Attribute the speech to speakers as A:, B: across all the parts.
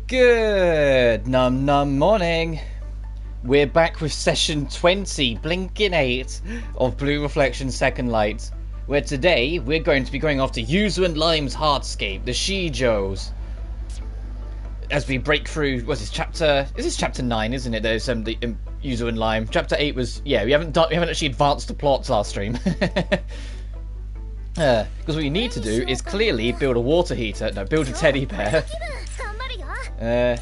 A: Good num morning. We're back with session 20, blinking 8 of Blue Reflection Second Light, where today we're going to be going off to Yuzu and Lime's Hardscape, the Shijous. As we break through, what's this chapter? Is this chapter 9, isn't it? There's the Yuzu and Lime. Chapter 8 was, yeah, we haven't actually advanced the plots last stream. Because what you need to do is clearly build a water heater. No, build a teddy bear. There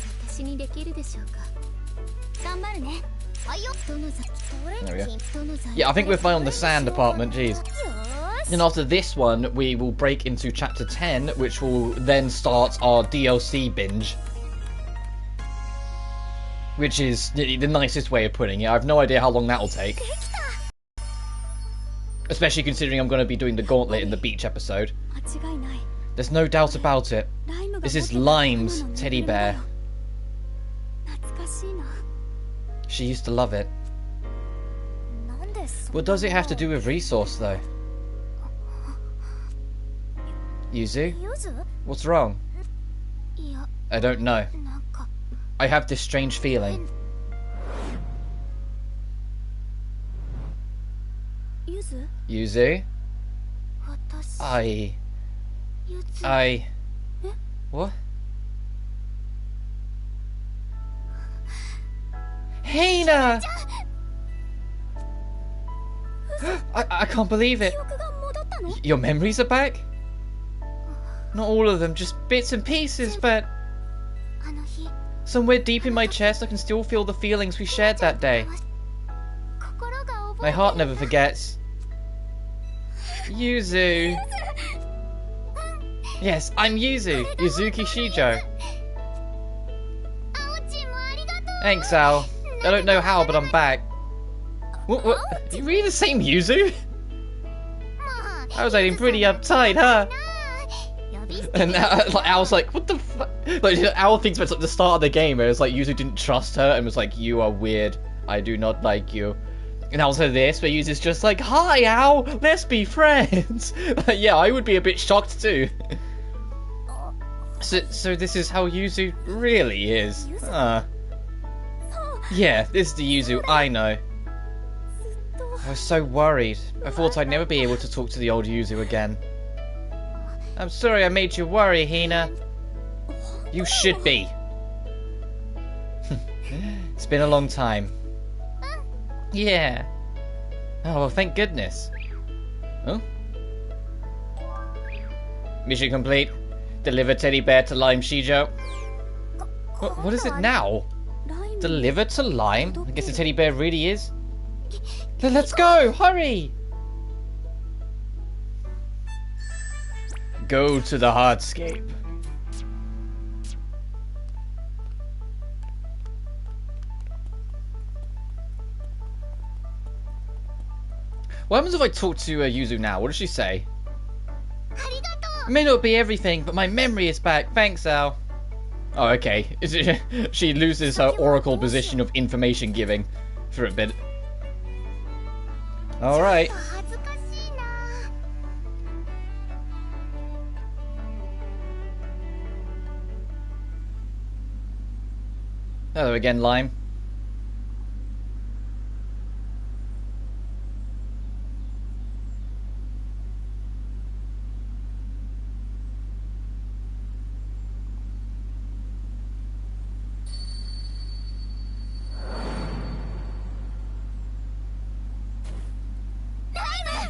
A: we go. Yeah, I think we're fine on the sand department, jeez. And after this one, we will break into chapter 10, which will then start our DLC binge. Which is the nicest way of putting it. I have no idea how long that'll take. Especially considering I'm going to be doing the gauntlet in the beach episode. There's no doubt about it. This is Lime's teddy bear. She used to love it. What does it have to do with resource, though? Yuzu? What's wrong? I don't know. I have this strange feeling. Yuzu? What? Hina! I can't believe it. Your memories are back? Not all of them, just bits and pieces, but somewhere deep in my chest I can still feel the feelings we shared that day. My heart never forgets. Yuzu. Yes, I'm Yuzu, Yuzuki Shijou. Thanks, Al. I don't know how, but I'm back. What? Are you really the same Yuzu? I was acting pretty uptight, huh? And like, Al's like, what the fuck? Like, Al thinks it's like the start of the game where it's like Yuzu didn't trust her and was like, you are weird. I do not like you. And also this, where Yuzu's just like, hi Al, let's be friends. Like, yeah, I would be a bit shocked too. So this is how Yuzu really is. Yeah, this is the Yuzu I know. I was so worried. I thought I'd never be able to talk to the old Yuzu again. I'm sorry I made you worry, Hina. You should be. It's been a long time. Yeah. Oh, well, thank goodness. Oh? Mission complete. Deliver teddy bear to Lime Shijou. What is it now? Deliver to Lime? I guess the teddy bear really is. Let's go! Hurry! Go to the hardscape. What happens if I talk to Yuzu now? What does she say? It may not be everything, but my memory is back. Thanks, Al. Oh, okay. She loses her oracle position of information giving for a bit. Alright. Hello again, Lime.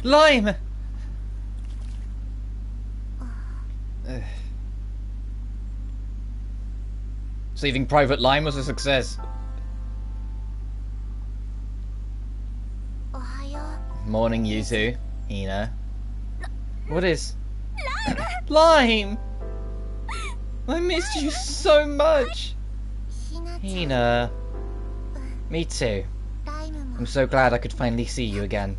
A: Lime! Saving Private Lime was a success. Morning, Yuzu. Hina. What is? Lime! I missed you so much! Hina. Me too. I'm so glad I could finally see you again.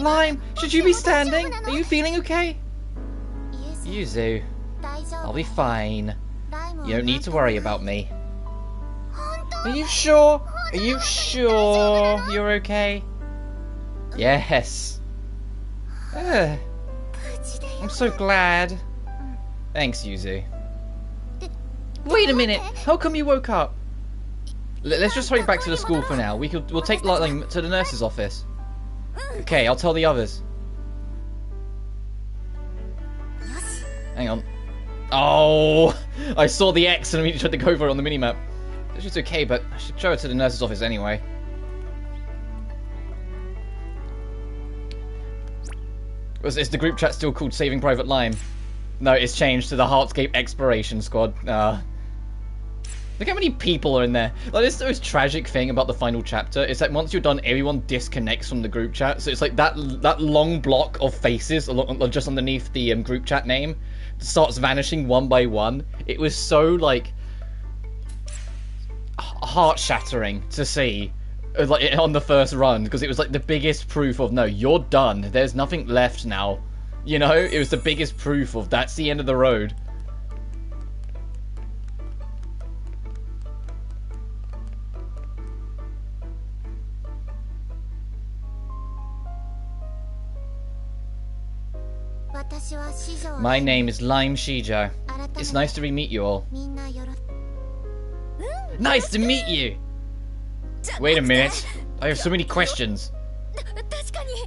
A: Lime, should you be standing? Are you feeling okay? Yuzu, I'll be fine. You don't need to worry about me. Are you sure? Are you sure you're okay? Yes. I'm so glad. Thanks, Yuzu. Wait a minute! How come you woke up? Let's just hurry back to the school for now. We'll take Lightning to the nurse's office. Okay, I'll tell the others. Hang on. Oh! I saw the X and immediately tried to go for it on the minimap. It's just okay, but I should show it to the nurse's office anyway. Is the group chat still called Saving Private Lime? No, it's changed to the Heartscape Exploration Squad. Look how many people are in there. Like, this is the most tragic thing about the final chapter. It's like once you're done, everyone disconnects from the group chat. So it's like that long block of faces just underneath the group chat name starts vanishing one by one. It was so, like, heart-shattering to see, like, on the first run, because it was like the biggest proof of, no, you're done. There's nothing left now. You know, it was the biggest proof of that's the end of the road. My name is Lime Shijou. It's nice to re-meet you all. Nice to meet you! Wait a minute. I have so many questions.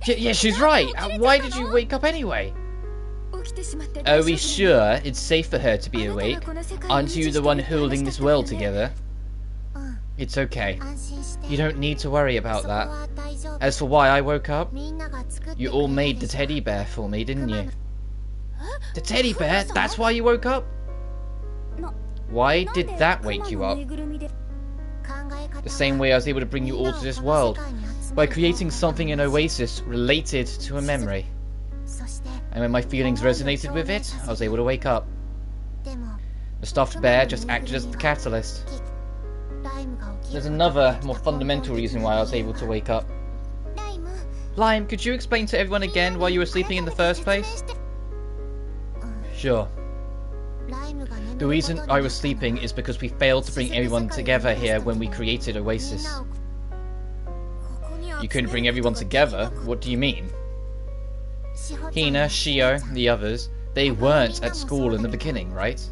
A: Yeah, she's right. Why did you wake up anyway? Are we sure it's safe for her to be awake? Aren't you the one holding this world together? It's okay. You don't need to worry about that. As for why I woke up, you all made the teddy bear for me, didn't you? The teddy bear? That's why you woke up? Why did that wake you up? The same way I was able to bring you all to this world, by creating something in Oasis related to a memory. And when my feelings resonated with it, I was able to wake up. The stuffed bear just acted as the catalyst. There's another, more fundamental reason why I was able to wake up. Lime, could you explain to everyone again why you were sleeping in the first place? Sure. The reason I was sleeping is because we failed to bring everyone together here when we created Oasis. You couldn't bring everyone together? What do you mean? Hina, Shio, the others, they weren't at school in the beginning, right?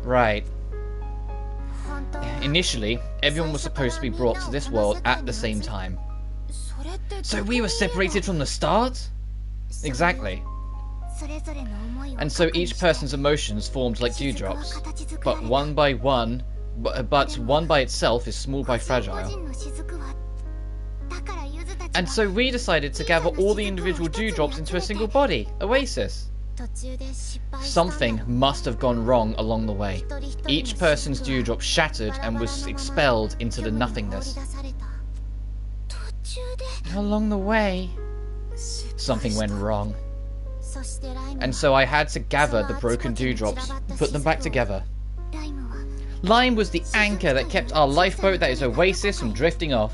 A: Right. Initially, everyone was supposed to be brought to this world at the same time. So we were separated from the start? Exactly. And so each person's emotions formed like dewdrops, but one by itself is small by fragile. And so we decided to gather all the individual dewdrops into a single body, Oasis. Something must have gone wrong along the way. Each person's dewdrop shattered and was expelled into the nothingness. Along the way, something went wrong. And so I had to gather the broken dewdrops, put them back together. Lime was the anchor that kept our lifeboat, that is Oasis, from drifting off.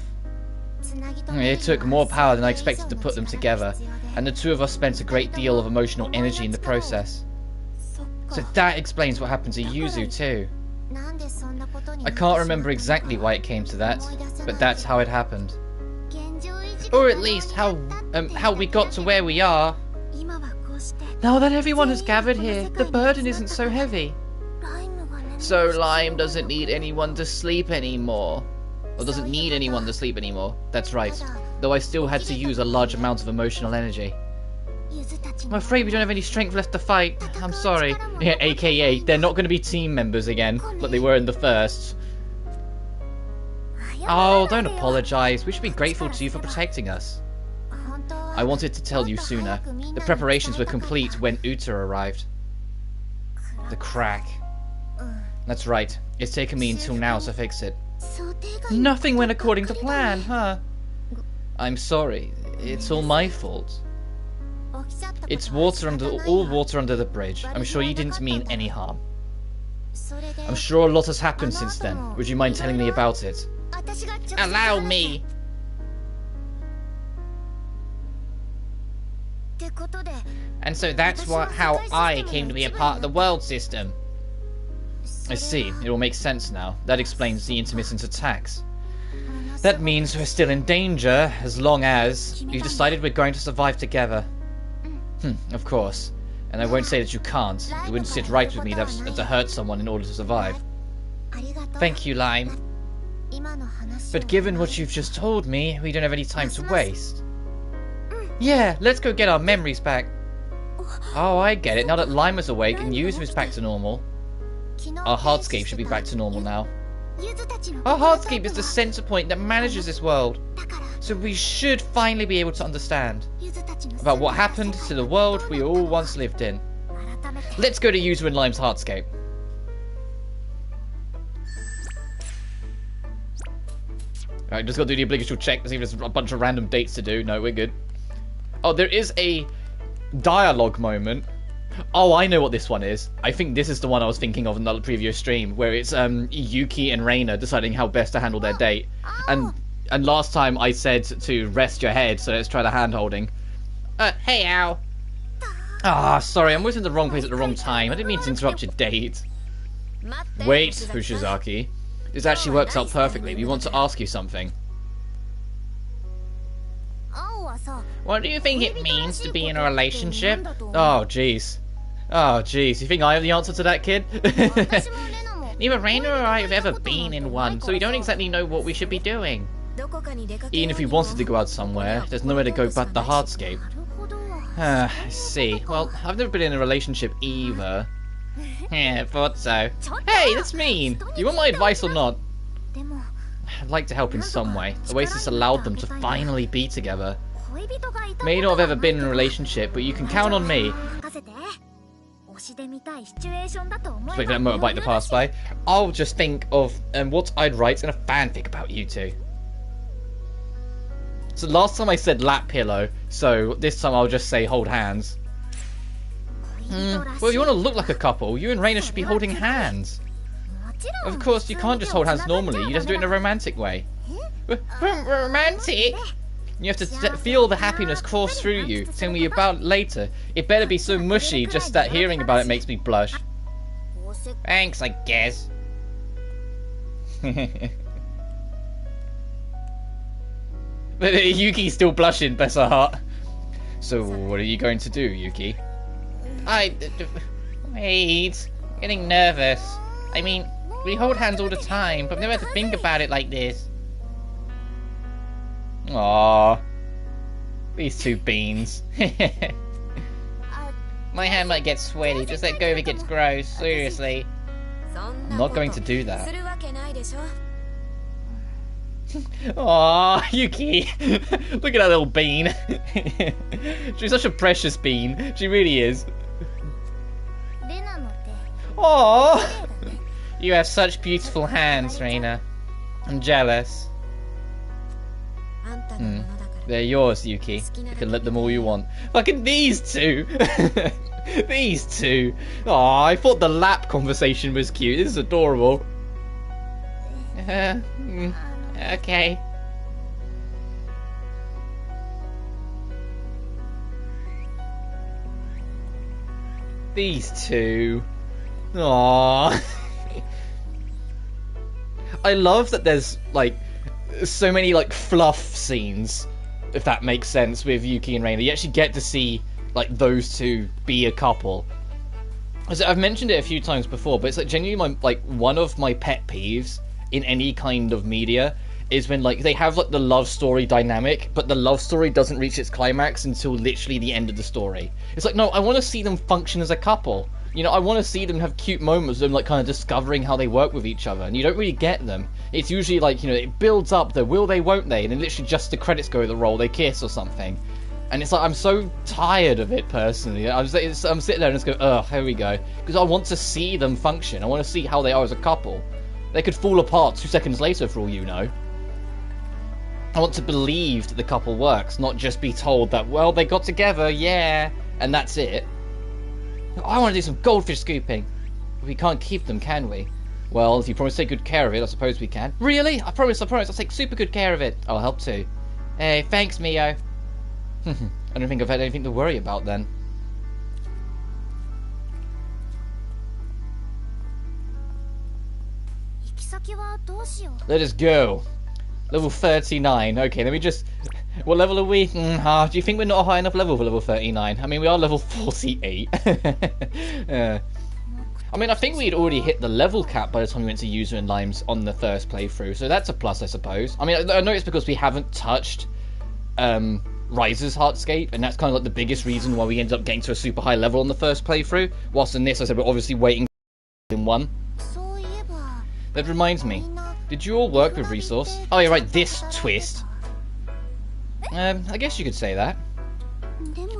A: It took more power than I expected to put them together, and the two of us spent a great deal of emotional energy in the process. So that explains what happened to Yuzu too. I can't remember exactly why it came to that, but that's how it happened. Or at least how we got to where we are. Now that everyone has gathered here, the burden isn't so heavy. So Lime doesn't need anyone to sleep anymore. Or doesn't need anyone to sleep anymore. That's right. Though I still had to use a large amount of emotional energy. I'm afraid we don't have any strength left to fight. I'm sorry. Yeah, aka, they're not going to be team members again, like they were in the first. Oh, don't apologize. We should be grateful to you for protecting us. I wanted to tell you sooner. The preparations were complete when Uta arrived. The crack. That's right. It's taken me until now to fix it. Nothing went according to plan, huh? I'm sorry. It's all my fault. It's all water under the bridge. I'm sure you didn't mean any harm. I'm sure a lot has happened since then. Would you mind telling me about it? Allow me! And so that's how I came to be a part of the world system. I see. It all makes sense now. That explains the intermittent attacks. That means we're still in danger as long as you decided we're going to survive together. Of course. And I won't say that you can't. It wouldn't sit right with me to hurt someone in order to survive. Thank you, Lime. But given what you've just told me, we don't have any time to waste. Yeah, let's go get our memories back. Oh, I get it. Now that Lime is awake and Yuzu is back to normal, our hardscape should be back to normal now. Our hardscape is the center point that manages this world. So we should finally be able to understand about what happened to the world we all once lived in. Let's go to Yuzu and Lime's hardscape. Alright, just gotta do the obligatory check to see if there's a bunch of random dates to do. No, we're good. Oh, there is a dialogue moment. Oh, I know what this one is. I think this is the one I was thinking of in the previous stream, where it's Yuki and Reina deciding how best to handle their date. And last time I said to rest your head, so let's try the hand-holding. Hey, Al. Ah, sorry, I'm always in the wrong place at the wrong time. I didn't mean to interrupt your date. Wait, Fushizaki. This actually works out perfectly. We want to ask you something. What do you think it means to be in a relationship? Oh, jeez. Oh, jeez. You think I have the answer to that, kid? Neither Reina or I have ever been in one, so we don't exactly know what we should be doing. Even if we wanted to go out somewhere, there's nowhere to go but the hardscape. I see. Well, I've never been in a relationship either. Yeah, thought so. Hey, that's mean! Do you want my advice or not? I'd like to help in some way. Oasis allowed them to finally be together. May not have ever been in a relationship, but you can count on me. Just wait for that motorbike to pass by. I'll just think of what I'd write in a fanfic about you two. So last time I said lap pillow, so this time I'll just say hold hands. Well, you want to look like a couple, you and Reina should be holding hands. Of course, you can't just hold hands normally, you just do it in a romantic way. Romantic? You have to feel the happiness course through you. Tell me about it later. It better be so mushy, just that hearing about it makes me blush. Thanks, I guess. But Yuki's still blushing, bless her heart. So, what are you going to do, Yuki? Wait. I'm getting nervous. I mean, we hold hands all the time, but I've never had to think about it like this. Aww. These two beans. My hand might get sweaty, just let go if it gets gross, seriously. I'm not going to do that. Aww, Yuki. Look at that little bean. She's such a precious bean. She really is. Aww. You have such beautiful hands, Reina. I'm jealous. They're yours, Yuki. You can let them all you want. Fucking these two! These two! Aw, I thought the lap conversation was cute. This is adorable. Okay. These two. Aww. I love that there's, like, so many, like, fluff scenes, if that makes sense, with Yuki and Reina. You actually get to see, like, those two be a couple. So I've mentioned it a few times before, but it's, like, genuinely, one of my pet peeves in any kind of media is when, like, they have, like, the love story dynamic, but the love story doesn't reach its climax until literally the end of the story. It's like, no, I want to see them function as a couple. You know, I want to see them have cute moments of them, like, kind of discovering how they work with each other, and you don't really get them. It's usually, like, you know, it builds up the will they, won't they, and then literally just the credits go to the roll, they kiss or something. And it's like, I'm so tired of it, personally. I'm sitting there and just go, ugh, here we go. Because I want to see them function. I want to see how they are as a couple. They could fall apart 2 seconds later, for all you know. I want to believe that the couple works, not just be told that, well, they got together, yeah, and that's it. I want to do some goldfish scooping. But we can't keep them, can we? Well, if you promise to take good care of it, I suppose we can. Really? I promise, I'll take super good care of it. I'll help too. Hey, thanks, Mio. I don't think I've had anything to worry about then. Let us go. Level 39. Okay, let me just What level are we? Do you think we're not a high enough level for level 39? I mean, we are level 48. I mean, I think we'd already hit the level cap by the time we went to Yuzu and Limes on the first playthrough, so that's a plus, I suppose. I mean, I know it's because we haven't touched Rise's Heartscape, and that's kind of like the biggest reason why we ended up getting to a super high level on the first playthrough, whilst in this, I said, we're obviously waiting in one. That reminds me, did you all work with Resource? Oh, yeah, right, this twist. I guess you could say that.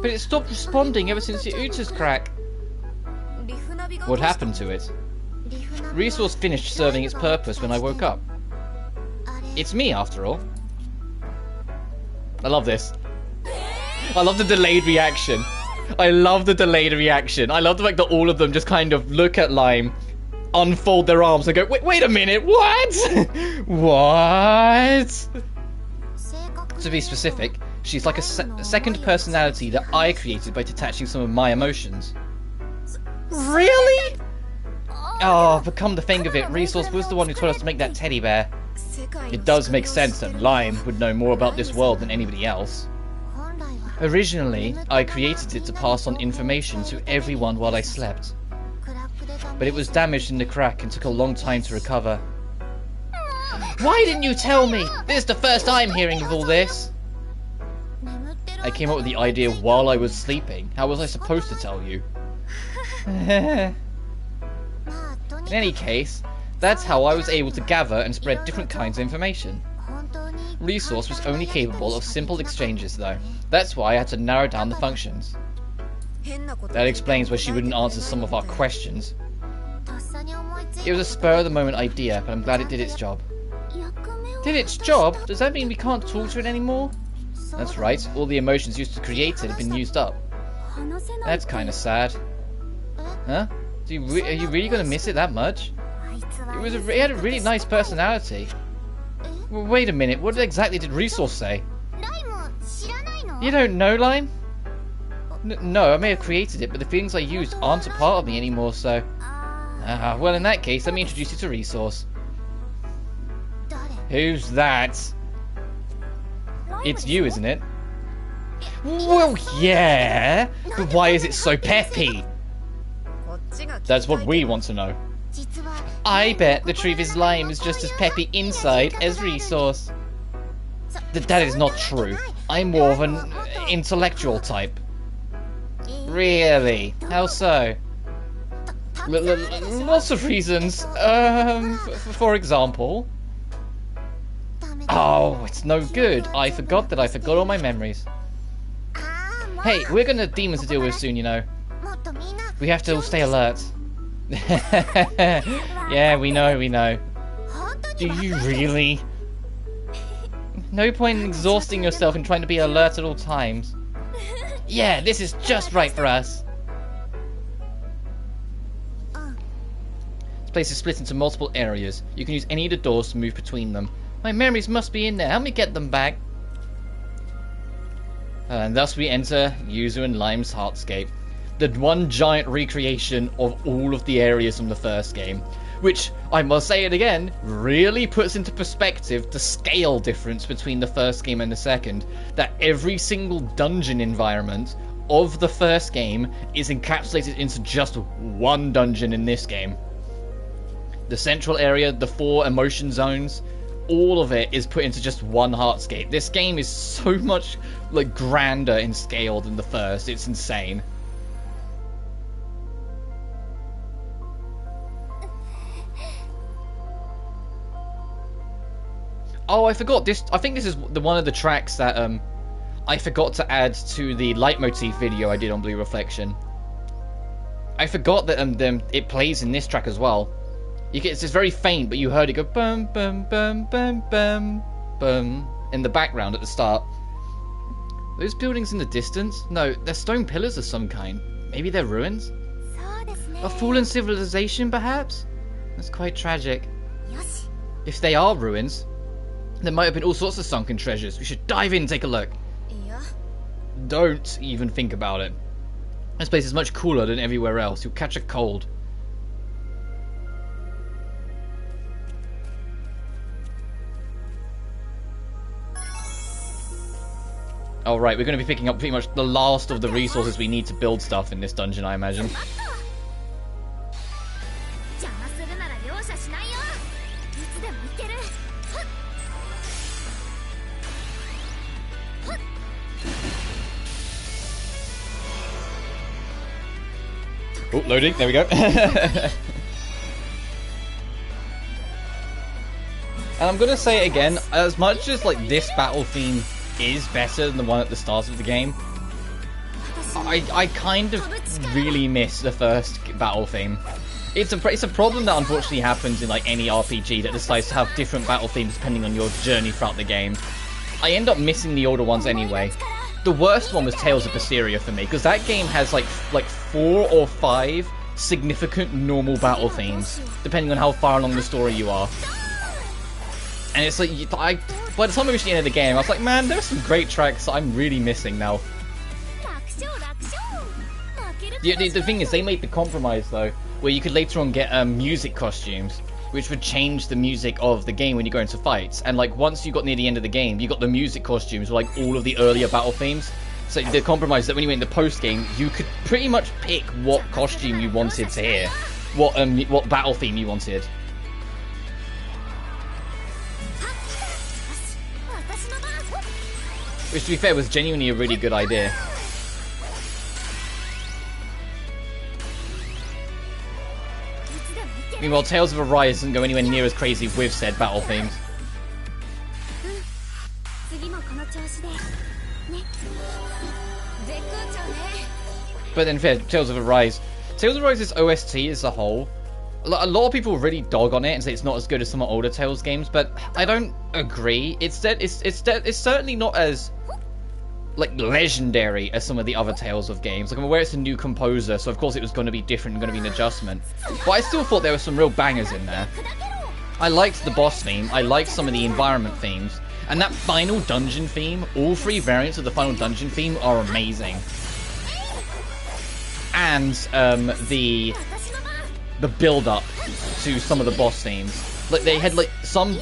A: But it stopped responding ever since the Uta's crack. What happened to it? Resource finished serving its purpose when I woke up. It's me, after all. I love this. I love the delayed reaction. I love the delayed reaction. I love the fact that all of them just kind of look at Lime, unfold their arms and go, wait a minute, what? What? To be specific, she's like a second personality that I created by detaching some of my emotions. Really? Oh, but come to think of it, Resource was the one who told us to make that teddy bear. It does make sense that Lime would know more about this world than anybody else. Originally, I created it to pass on information to everyone while I slept. But it was damaged in the crack and took a long time to recover. Why didn't you tell me? This is the first I'm hearing of all this. I came up with the idea while I was sleeping. How was I supposed to tell you? In any case, that's how I was able to gather and spread different kinds of information. Resource was only capable of simple exchanges though. That's why I had to narrow down the functions. That explains why she wouldn't answer some of our questions. It was a spur-of-the-moment idea, but I'm glad it did its job. Did its job? Does that mean we can't talk to it anymore? That's right, all the emotions used to create it have been used up. That's kinda sad. Huh? Are you really gonna miss it that much? It had a really nice personality. Well, wait a minute, what exactly did Resource say? You don't know, Lime? No, I may have created it, but the feelings I used aren't a part of me anymore, so... well, in that case, let me introduce you to Resource. Who's that? It's you, isn't it? Well, yeah, but why is it so peppy? That's what we want to know. I bet the truth is Lime is just as peppy inside as Resource. That is not true. I'm more of an intellectual type. Really? How so? Lots of reasons. For example... Oh, it's no good. I forgot all my memories. Hey, we're gonna have demons to deal with soon, you know. We have to all stay alert. Yeah, we know. Do you really? No point in exhausting yourself and trying to be alert at all times. Yeah, this is just right for us. This place is split into multiple areas. You can use any of the doors to move between them. My memories must be in there. Help me get them back. And thus we enter Yuzu and Lime's Heartscape. The one giant recreation of all of the areas from the first game. Which, I must say it again, really puts into perspective the scale difference between the first game and the second. That every single dungeon environment of the first game is encapsulated into just one dungeon in this game. The central area, the 4 emotion zones, all of it is put into just one Heartscape. This game is so much like grander in scale than the first. It's insane. Oh, I forgot this. I think this is one of the tracks that I forgot to add to the leitmotif video I did on Blue Reflection. I forgot that it plays in this track as well. It's just very faint, but you heard it go bum bum bum bum bum bum in the background at the start. Those buildings in the distance? No, they're stone pillars of some kind. Maybe they're ruins? A fallen civilization, perhaps? That's quite tragic. If they are ruins, there might have been all sorts of sunken treasures. We should dive in and take a look. Don't even think about it. This place is much cooler than everywhere else. You'll catch a cold. Oh right, we're going to be picking up pretty much the last of the resources we need to build stuff in this dungeon, I imagine. Oh, loading, there we go. And I'm gonna say it again, as much as like this battle theme is better than the one at the start of the game, I kind of really miss the first battle theme. It's a problem that unfortunately happens in like any RPG that decides to have different battle themes depending on your journey throughout the game. I end up missing the older ones anyway. The worst one was Tales of Berseria for me, because that game has like 4 or 5 significant normal battle themes, depending on how far along the story you are. And it's like, by the time I reached the end of the game, I was like, man, there's some great tracks that I'm really missing now. The thing is, they made the compromise though, where you could later on get music costumes, which would change the music of the game when you go into fights. And like once you got near the end of the game, you got the music costumes with like all of the earlier battle themes. So the compromise is that when you went into post game, you could pretty much pick what costume you wanted to hear, what battle theme you wanted. Which, to be fair, was genuinely a really good idea. Meanwhile, Tales of Arise doesn't go anywhere near as crazy with said battle themes. But then, fair, Tales of Arise's OST as a whole, a lot of people really dog on it and say it's not as good as some older Tales games, but I don't agree. It's certainly not as like legendary as some of the other Tales of games. Like, I'm aware it's a new composer, so of course it was going to be different and going to be an adjustment. But I still thought there were some real bangers in there. I liked the boss theme, I liked some of the environment themes, and that final dungeon theme, all 3 variants of the final dungeon theme are amazing. And the build-up to some of the boss themes. Like, they had like some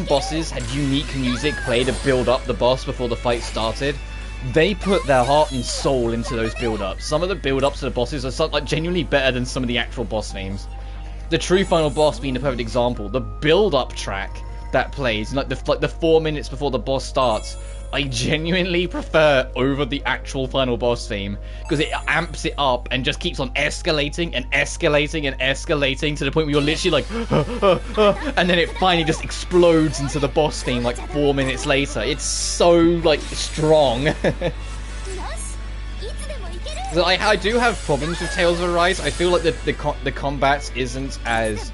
A: bosses had unique music played to build up the boss before the fight started. They put their heart and soul into those build-ups. Some of the build-ups to the bosses are like genuinely better than some of the actual boss themes. The true final boss being the perfect example. The build-up track that plays, like the 4 minutes before the boss starts, I genuinely prefer over the actual final boss theme, because it amps it up and just keeps on escalating and escalating and escalating to the point where you're literally like, and then it finally just explodes into the boss theme like 4 minutes later. It's so like strong. So I do have problems with Tales of Arise. I feel like the combat isn't as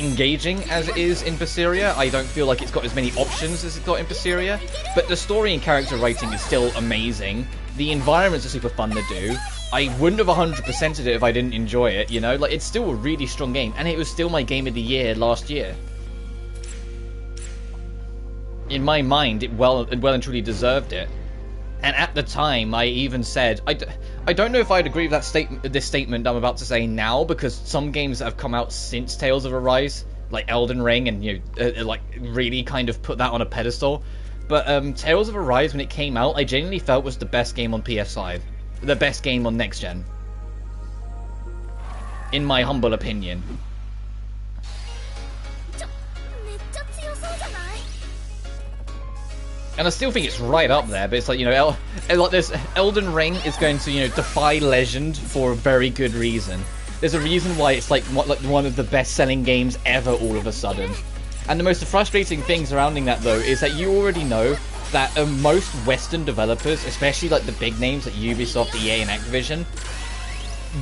A: engaging as it is in Berseria. I don't feel like it's got as many options as it's got in Berseria, but the story and character writing is still amazing. The environments are super fun to do. I wouldn't have 100%ed it if I didn't enjoy it, you know? Like, it's still a really strong game, and it was still my game of the year last year. In my mind, it well and truly deserved it. And at the time, I even said, I don't know if I'd agree with this statement I'm about to say now, because some games that have come out since Tales of Arise, like Elden Ring, and you know, like really kind of put that on a pedestal. But Tales of Arise, when it came out, I genuinely felt was the best game on PS5, the best game on next gen, in my humble opinion. And I still think it's right up there, but it's like, you know, like this Elden Ring is going to, you know, defy legend for a very good reason. There's a reason why it's like one of the best-selling games ever all of a sudden. And the most frustrating thing surrounding that, though, is that you already know that most Western developers, especially like the big names like Ubisoft, EA, and Activision,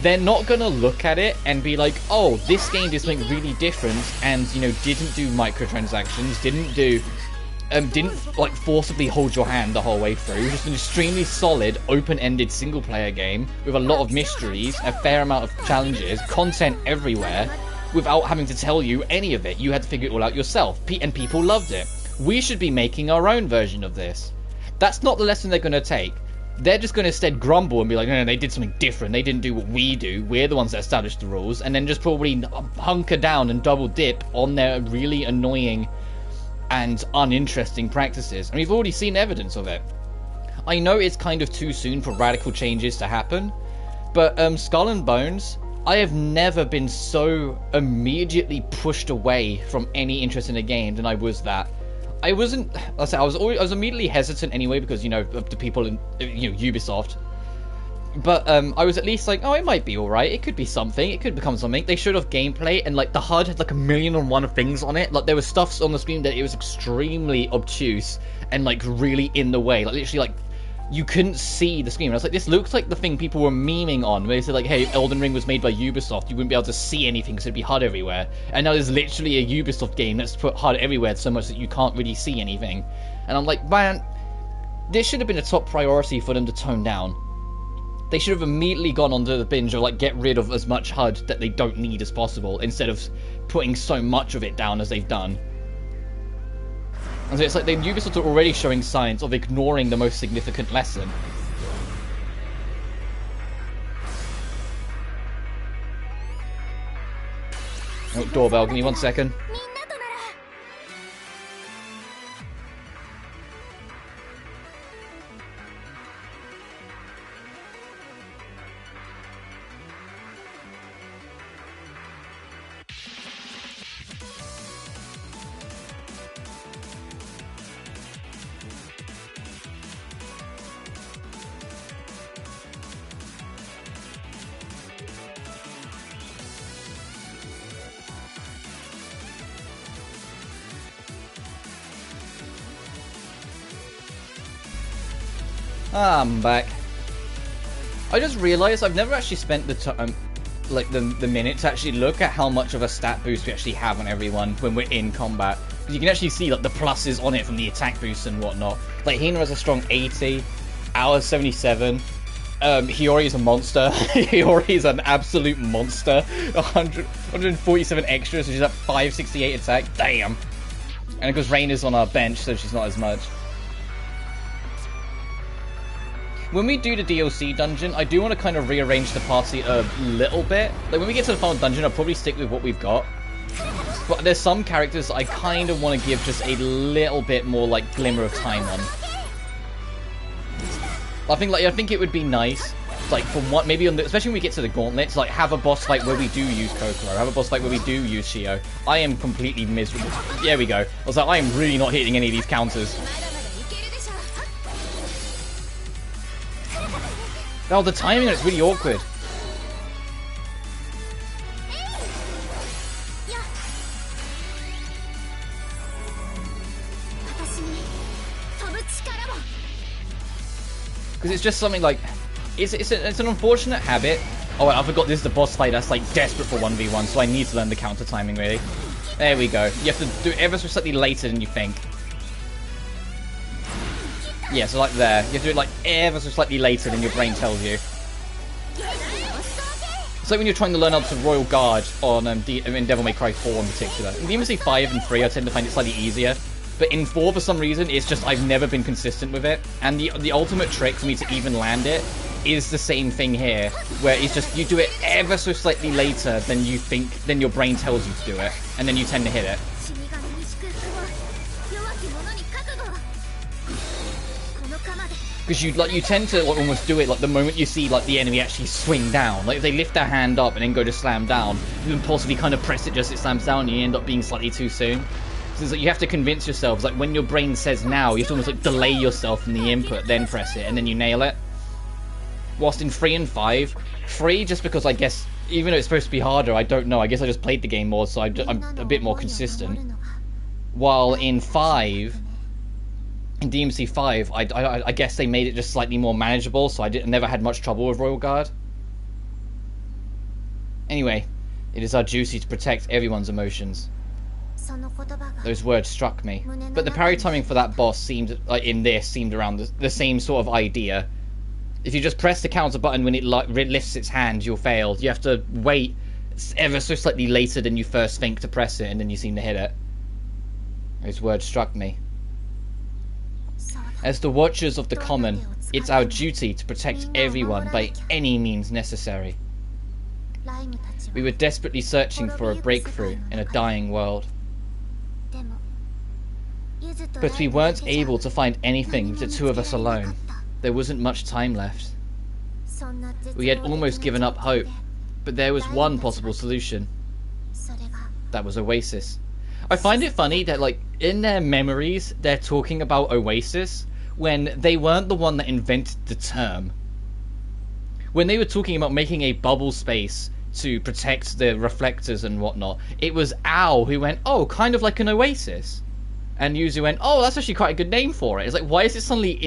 A: they're not gonna look at it and be like, oh, this game did something really different and, you know, didn't do microtransactions, didn't like forcibly hold your hand the whole way through. Just an extremely solid, open-ended single-player game with a lot of mysteries, a fair amount of challenges, content everywhere, without having to tell you any of it. You had to figure it all out yourself, and people loved it. We should be making our own version of this. That's not the lesson they're going to take. They're just going to instead grumble and be like, no, they did something different. They didn't do what we do. We're the ones that established the rules. And then just probably hunker down and double dip on their really annoying and uninteresting practices, and we've already seen evidence of it. I know it's kind of too soon for radical changes to happen, but Skull and Bones, I have never been so immediately pushed away from any interest in a game than I was that. I was immediately hesitant anyway because, you know, of the people in, you know, Ubisoft. But I was at least like, oh, it might be alright, it could be something, it could become something. They showed off gameplay, and like the HUD had like 1,000,001 things on it. Like there was stuff on the screen that it was extremely obtuse and like really in the way. Like literally like you couldn't see the screen. I was like, this looks like the thing people were memeing on, where they said like, hey, Elden Ring was made by Ubisoft, you wouldn't be able to see anything because it'd be HUD everywhere. And now there's literally a Ubisoft game that's put HUD everywhere so much that you can't really see anything. And I'm like, man, this should have been a top priority for them to tone down. They should have immediately gone onto the binge or like get rid of as much HUD that they don't need as possible, instead of putting so much of it down as they've done. And so it's like the Ubisoft are already showing signs of ignoring the most significant lesson. Oh, doorbell, give me 1 second. I'm back. I just realised I've never actually spent the time, like the minute to actually look at how much of a stat boost we actually have on everyone when we're in combat. Because you can actually see like the pluses on it from the attack boosts and whatnot. Like Hina has a strong 80, ours 77. Hiyori is a monster. Hiyori is an absolute monster. 147 extra, so she's at 568 attack. Damn. And because Rain is on our bench, so she's not as much. When we do the DLC dungeon, I do want to kind of rearrange the party a little bit. Like, when we get to the final dungeon, I'll probably stick with what we've got. But there's some characters I kind of want to give just a little bit more, like, glimmer of time on. I think it would be nice, like, for what, maybe on the, especially when we get to the gauntlets, like, have a boss fight where we do use Kokoro, have a boss fight where we do use Shijou. I am completely miserable. There we go. I was like, I am really not hitting any of these counters. Oh, the timing on it's really awkward. Because it's just something like, it's an unfortunate habit. Oh, I forgot this is the boss fight that's like desperate for 1v1, so I need to learn the counter timing really. There we go. You have to do it ever so slightly later than you think. Yeah, so like there. You have to do it like ever so slightly later than your brain tells you. It's like when you're trying to learn how to Royal Guard on in Devil May Cry 4 in particular. In DMC 5 and 3 I tend to find it slightly easier. But in 4 for some reason it's just I've never been consistent with it. And the ultimate trick for me to even land it is the same thing here. Where it's just you do it ever so slightly later than you think, than your brain tells you to do it. And then you tend to hit it. Because you tend to like almost do it like the moment you see like the enemy actually swing down. Like if they lift their hand up and then go to slam down, you impulsively kind of press it just as it slams down and you end up being slightly too soon. So it's like you have to convince yourselves, like when your brain says now, you have to almost like delay yourself from the input, then press it, and then you nail it. Whilst in 3 and 5, 3 just because I guess, even though it's supposed to be harder, I don't know, I guess I just played the game more, so I'm a bit more consistent. While in 5... in DMC 5, I guess they made it just slightly more manageable, so I never had much trouble with Royal Guard. Anyway, it is our duty to protect everyone's emotions. Those words struck me. But the parry timing for that boss seemed, like in this, seemed around the same sort of idea. If you just press the counter button when it lifts its hand, you'll fail. You have to wait ever so slightly later than you first think to press it, and then you seem to hit it. Those words struck me. As the Watchers of the Common, it's our duty to protect everyone by any means necessary. We were desperately searching for a breakthrough in a dying world. But we weren't able to find anything with the two of us alone. There wasn't much time left. We had almost given up hope, but there was one possible solution. That was Oasis. I find it funny that, like, in their memories, they're talking about Oasis when they weren't the one that invented the term. When they were talking about making a bubble space to protect the reflectors and whatnot, it was Ao who went, oh, kind of like an oasis. And Yuzu went, oh, that's actually quite a good name for it. It's like, why is it suddenly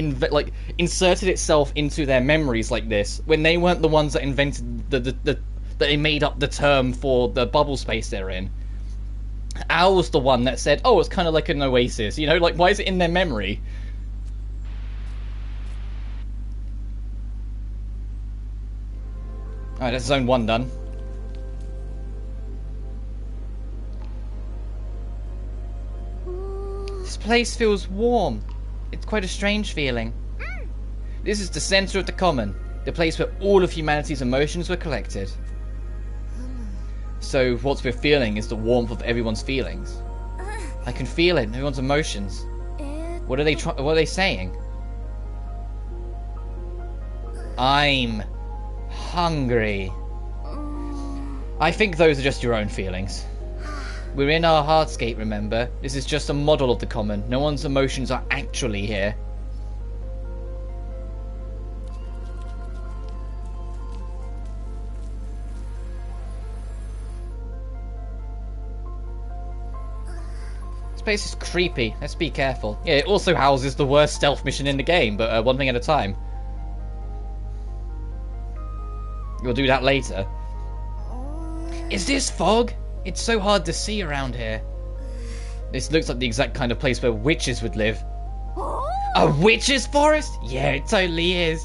A: inserted itself into their memories like this when they weren't the ones that invented that they made up the term for the bubble space they're in? Ao was the one that said, oh, it's kind of like an oasis. You know, like, why is it in their memory? Alright, that's zone 1 done. This place feels warm. It's quite a strange feeling. This is the center of the common, the place where all of humanity's emotions were collected. So what we're feeling is the warmth of everyone's feelings. I can feel it, everyone's emotions. What are they saying? I'm hungry. I think those are just your own feelings. We're in our hardscape, remember? This is just a model of the common. No one's emotions are actually here. This place is creepy. Let's be careful. Yeah, it also houses the worst stealth mission in the game, but one thing at a time. We'll do that later. Is this fog? It's so hard to see around here. This looks like the exact kind of place where witches would live. A witch's forest? Yeah, it totally is.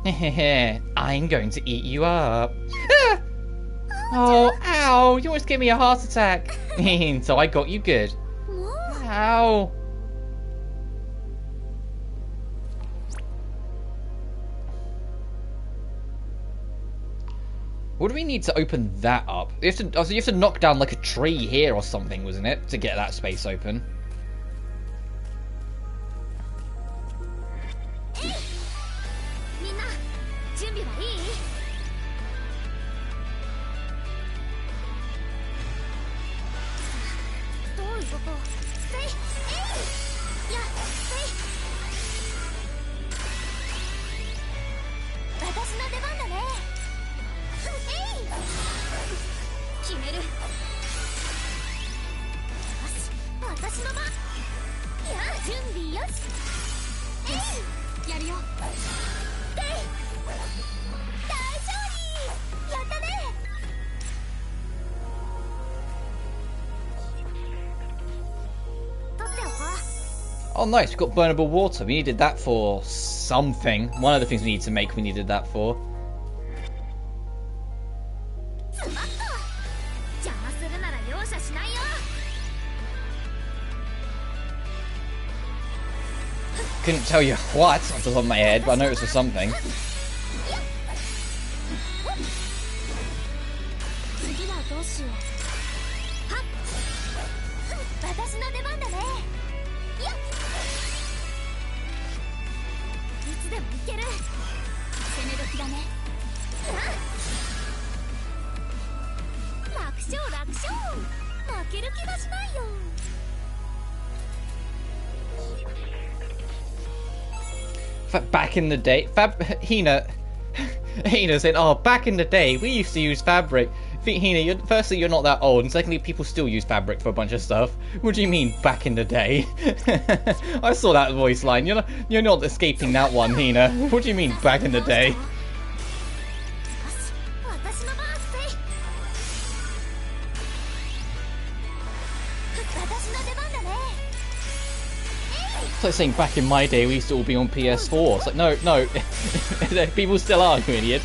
A: I'm going to eat you up. Ah! Oh, ow! You almost gave me a heart attack. So I got you good. Ow! What do we need to open that up? You have to knock down like a tree here or something, wasn't it? To get that space open. Oh nice, we've got burnable water. We needed that for something. One of the things we need to make, we needed that for. Couldn't tell you what off the top of my head, but I know it was for something. Back in the day, Hina said, "Oh, back in the day, we used to use fabric." Hina, firstly, you're not that old, and secondly, people still use fabric for a bunch of stuff. What do you mean, back in the day? I saw that voice line. You're not escaping that one, Hina. What do you mean, back in the day? It's like saying back in my day we used to all be on PS4. It's like, no, people still are, you idiot.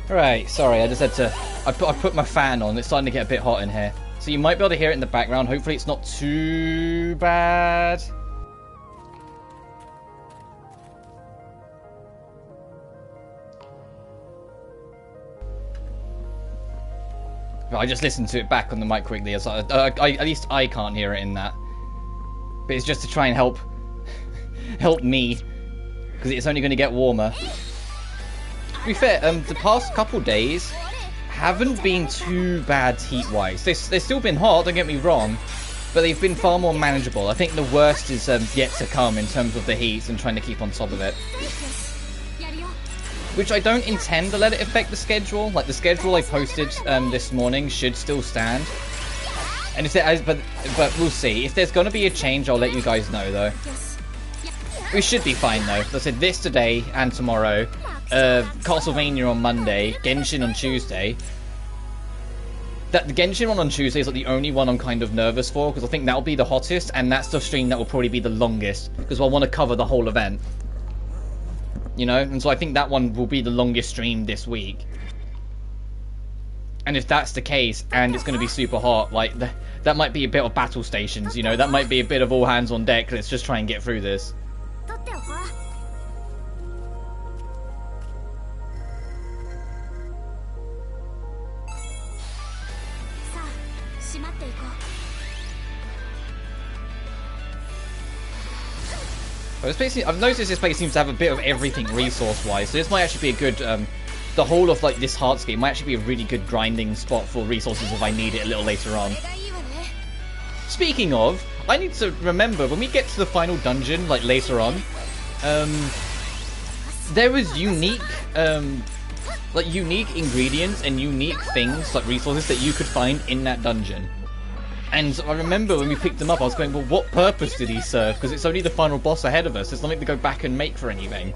A: Right, sorry, I just had to... I put my fan on. It's starting to get a bit hot in here. So you might be able to hear it in the background. Hopefully it's not too bad. But I just listened to it back on the mic quickly. At least I can't hear it in that. But it's just to try and help me. Because it's only going to get warmer. To be fair, the past couple days haven't been too bad heat-wise. They've still been hot, don't get me wrong, but they've been far more manageable. I think the worst is yet to come in terms of the heat and trying to keep on top of it. Which I don't intend to let it affect the schedule. Like, the schedule I posted this morning should still stand. And if there, but we'll see. If there's going to be a change, I'll let you guys know, though. We should be fine, though. I said this today and tomorrow. Castlevania on Monday, Genshin on Tuesday. The Genshin one on Tuesday is like the only one I'm kind of nervous for, because I think that'll be the hottest, and that's the stream that will probably be the longest, because I want to cover the whole event. You know? And so I think that one will be the longest stream this week. And if that's the case, and it's going to be super hot, like, that might be a bit of battle stations, you know? That might be a bit of all hands on deck, let's just try and get through this. But this place, I've noticed this place seems to have a bit of everything resource-wise, so this might actually be a good, the whole of like this hardscape might actually be a really good grinding spot for resources if I need it a little later on. Speaking of, I need to remember, when we get to the final dungeon, like later on, there was unique ingredients and unique things, like resources that you could find in that dungeon. And I remember when we picked them up, I was going, well, what purpose did he serve? Because it's only the final boss ahead of us. There's nothing to go back and make for anything.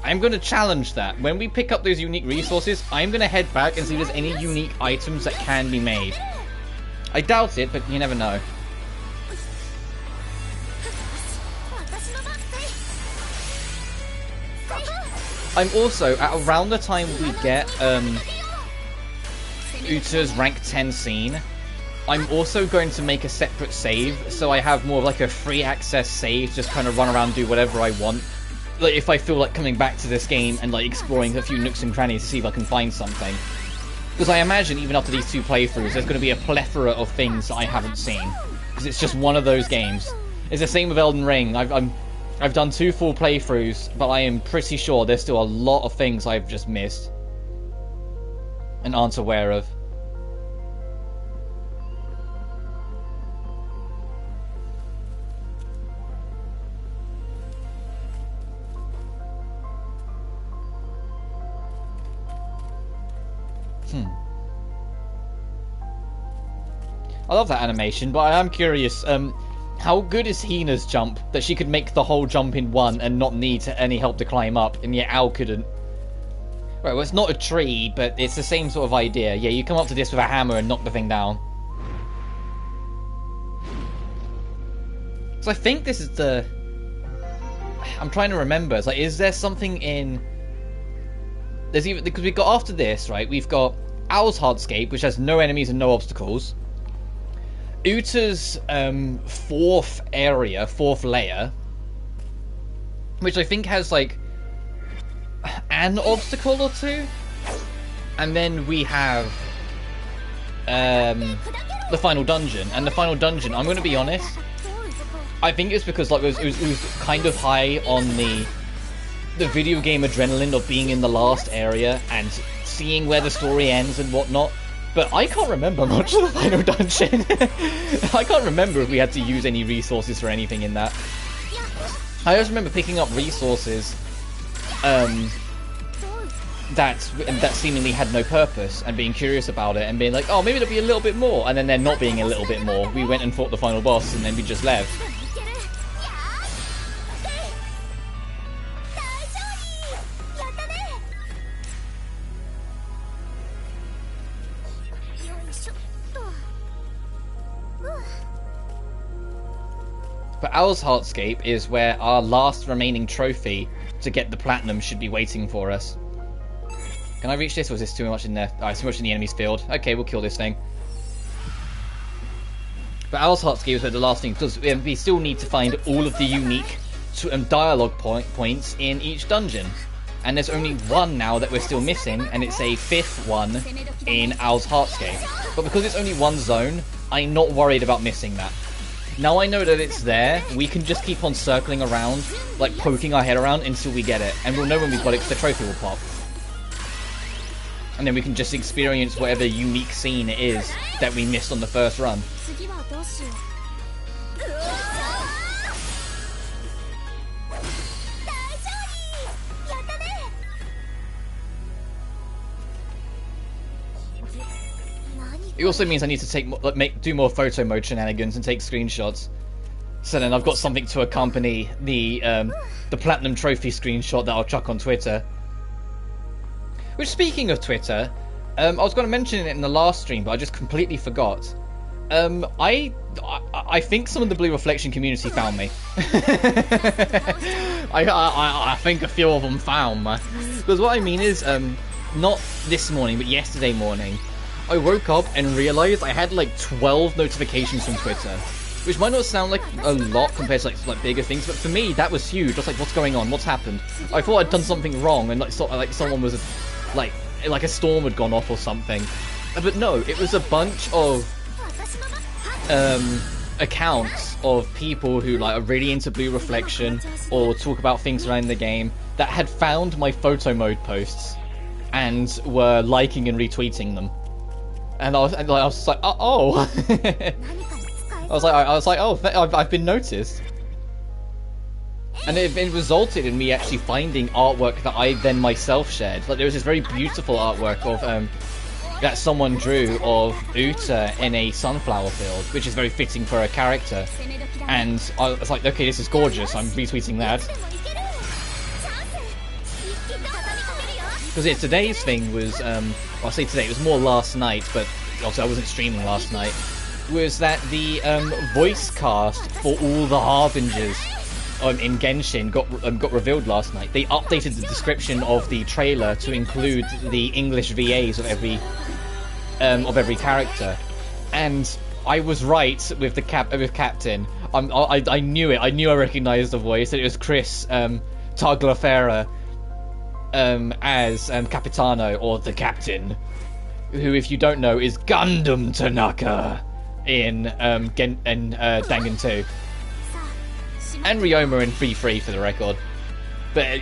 A: I'm going to challenge that. When we pick up those unique resources, I'm going to head back and see if there's any unique items that can be made. I doubt it, but you never know. I'm also, at around the time we get Uta's rank 10 scene, I'm also going to make a separate save, so I have more of like a free access save, just kind of run around, do whatever I want. Like, if I feel like coming back to this game and like exploring a few nooks and crannies to see if I can find something. Because I imagine even after these two playthroughs, there's going to be a plethora of things that I haven't seen. Because it's just one of those games. It's the same with Elden Ring. I've done 2 full playthroughs, but I am pretty sure there's still a lot of things I've just missed and aren't aware of. I love that animation, but I am curious, how good is Hina's jump that she could make the whole jump in one and not need any help to climb up, and yet Al couldn't? Right, well, it's not a tree, but it's the same sort of idea. Yeah, you come up to this with a hammer and knock the thing down. So I think this is the... I'm trying to remember. It's like, is there something in... There's even... Because we've got after this, right, we've got Owl's Hardscape, which has no enemies and no obstacles. Uta's 4th area, 4th layer, which I think has like an obstacle or 2, and then we have the final dungeon. And the final dungeon, I'm going to be honest, I think it's because like it was kind of high on the video game adrenaline of being in the last area and seeing where the story ends and whatnot. But I can't remember much of the final dungeon. I can't remember if we had to use any resources for anything in that. I just remember picking up resources that seemingly had no purpose and being curious about it and being like, oh, maybe there'll be a little bit more. And then there not being a little bit more. We went and fought the final boss and then we just left. But Owl's Hardscape is where our last remaining trophy to get the platinum should be waiting for us. Can I reach this, or is this too much in there? Alright, too much in the enemy's field. Okay, we'll kill this thing. But Owl's Heartscape is the last thing, because we still need to find all of the unique dialogue points in each dungeon. And there's only one now that we're still missing, and it's a 5th one in Owl's Heartscape. But because it's only one zone, I'm not worried about missing that. Now I know that it's there, we can just keep on circling around, like poking our head around until we get it. And we'll know when we've got it, because the trophy will pop. And then we can just experience whatever unique scene it is that we missed on the first run. It also means I need to do more photo mode shenanigans and take screenshots. So then I've got something to accompany the Platinum Trophy screenshot that I'll chuck on Twitter. Which, speaking of Twitter, I was going to mention it in the last stream, but I just completely forgot. I think some of the Blue Reflection community found me. I think a few of them found me. Because what I mean is, not this morning, but yesterday morning, I woke up and realized I had like 12 notifications from Twitter. Which might not sound like a lot compared to like bigger things, but for me that was huge. I was like, what's going on? What's happened? I thought I'd done something wrong, and like someone was like a storm had gone off or something. But no, it was a bunch of accounts of people who like are really into Blue Reflection or talk about things around the game that had found my photo mode posts and were liking and retweeting them. And I was like, oh. I was like, oh, I've been noticed. And it resulted in me actually finding artwork that I then myself shared. Like there was this very beautiful artwork of that someone drew of Uta in a sunflower field, which is very fitting for her character. And I was like, okay, this is gorgeous. I'm retweeting that. Because today's thing was, I say today, it was more last night, but also I wasn't streaming last night, was that the voice cast for all the Harbingers in Genshin got revealed last night. They updated the description of the trailer to include the English VAs of every character, and I was right with Captain. I knew it. I knew I recognised the voice. And it was Chris Tagliaferra as Capitano, or the Captain, who, if you don't know, is Gundam Tanaka in Dangan 2. And Ryoma in 3-3 for the record. But I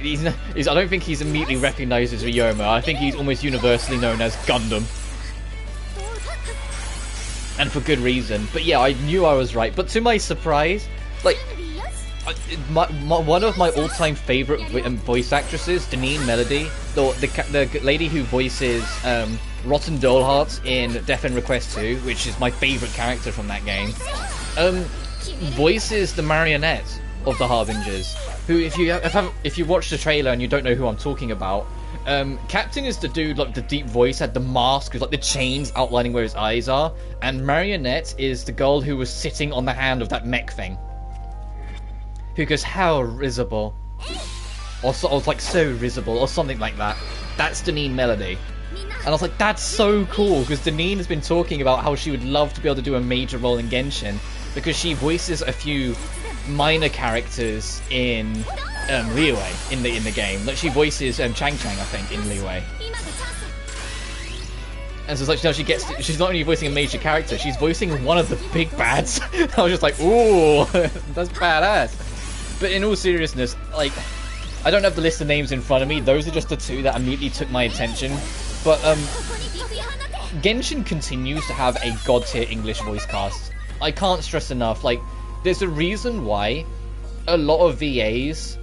A: don't think he's immediately recognised as Ryoma. I think he's almost universally known as Gundam. And for good reason. But yeah, I knew I was right. But to my surprise, like, one of my all-time favourite voice actresses, Deneen Melody, the lady who voices Rotten Dollheart in Death End Request 2, which is my favourite character from that game, voices the marionette of the Harbingers, who, if you watch the trailer and you don't know who I'm talking about, Captain is the dude, like the deep voice, had the mask with like the chains outlining where his eyes are, and Marionette is the girl who was sitting on the hand of that mech thing, who goes, how risible, or like so risible, or something like that. That's Deneen Melody. And I was like, that's so cool, because Deneen has been talking about how she would love to be able to do a major role in Genshin, because she voices a few minor characters in Liyue in the game. Like she voices Chang Chang, I think, in Liyue. And so it's like, she's not only voicing a major character, she's voicing one of the big bads. I was just like, ooh, that's badass. But in all seriousness, like, I don't have the list of names in front of me. Those are just the two that immediately took my attention. But Genshin continues to have a god-tier English voice cast. I can't stress enough, like, there's a reason why a lot of VAs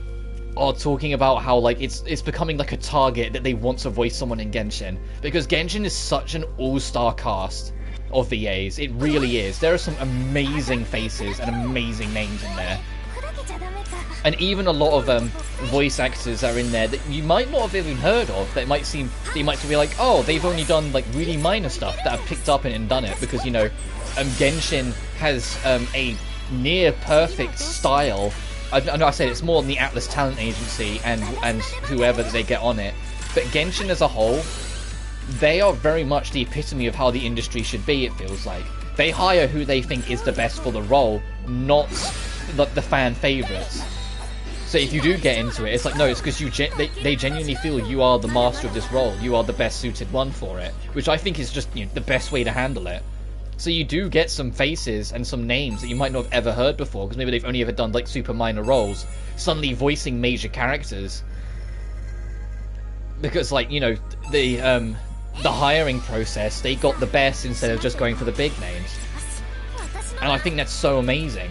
A: are talking about how, like, it's becoming like a target that they want to voice someone in Genshin. Because Genshin is such an all-star cast of VAs. It really is. There are some amazing faces and amazing names in there. And even a lot of voice actors are in there that you might not have even heard of. That might be like, oh, they've only done like really minor stuff that have picked up and done it, because, you know, Genshin has a near perfect style. I know I said it's more than the Atlas Talent Agency and whoever that they get on it, but Genshin as a whole they are very much the epitome of how the industry should be, it feels like. They hire who they think is the best for the role, not the fan favourites. So if you do get into it, it's like, no, it's because they genuinely feel you are the master of this role. You are the best suited one for it, which I think is just, you know, the best way to handle it. So you do get some faces and some names that you might not have ever heard before, because maybe they've only ever done like super minor roles, suddenly voicing major characters. Because, like, you know, the hiring process, they got the best instead of just going for the big names. And I think that's so amazing.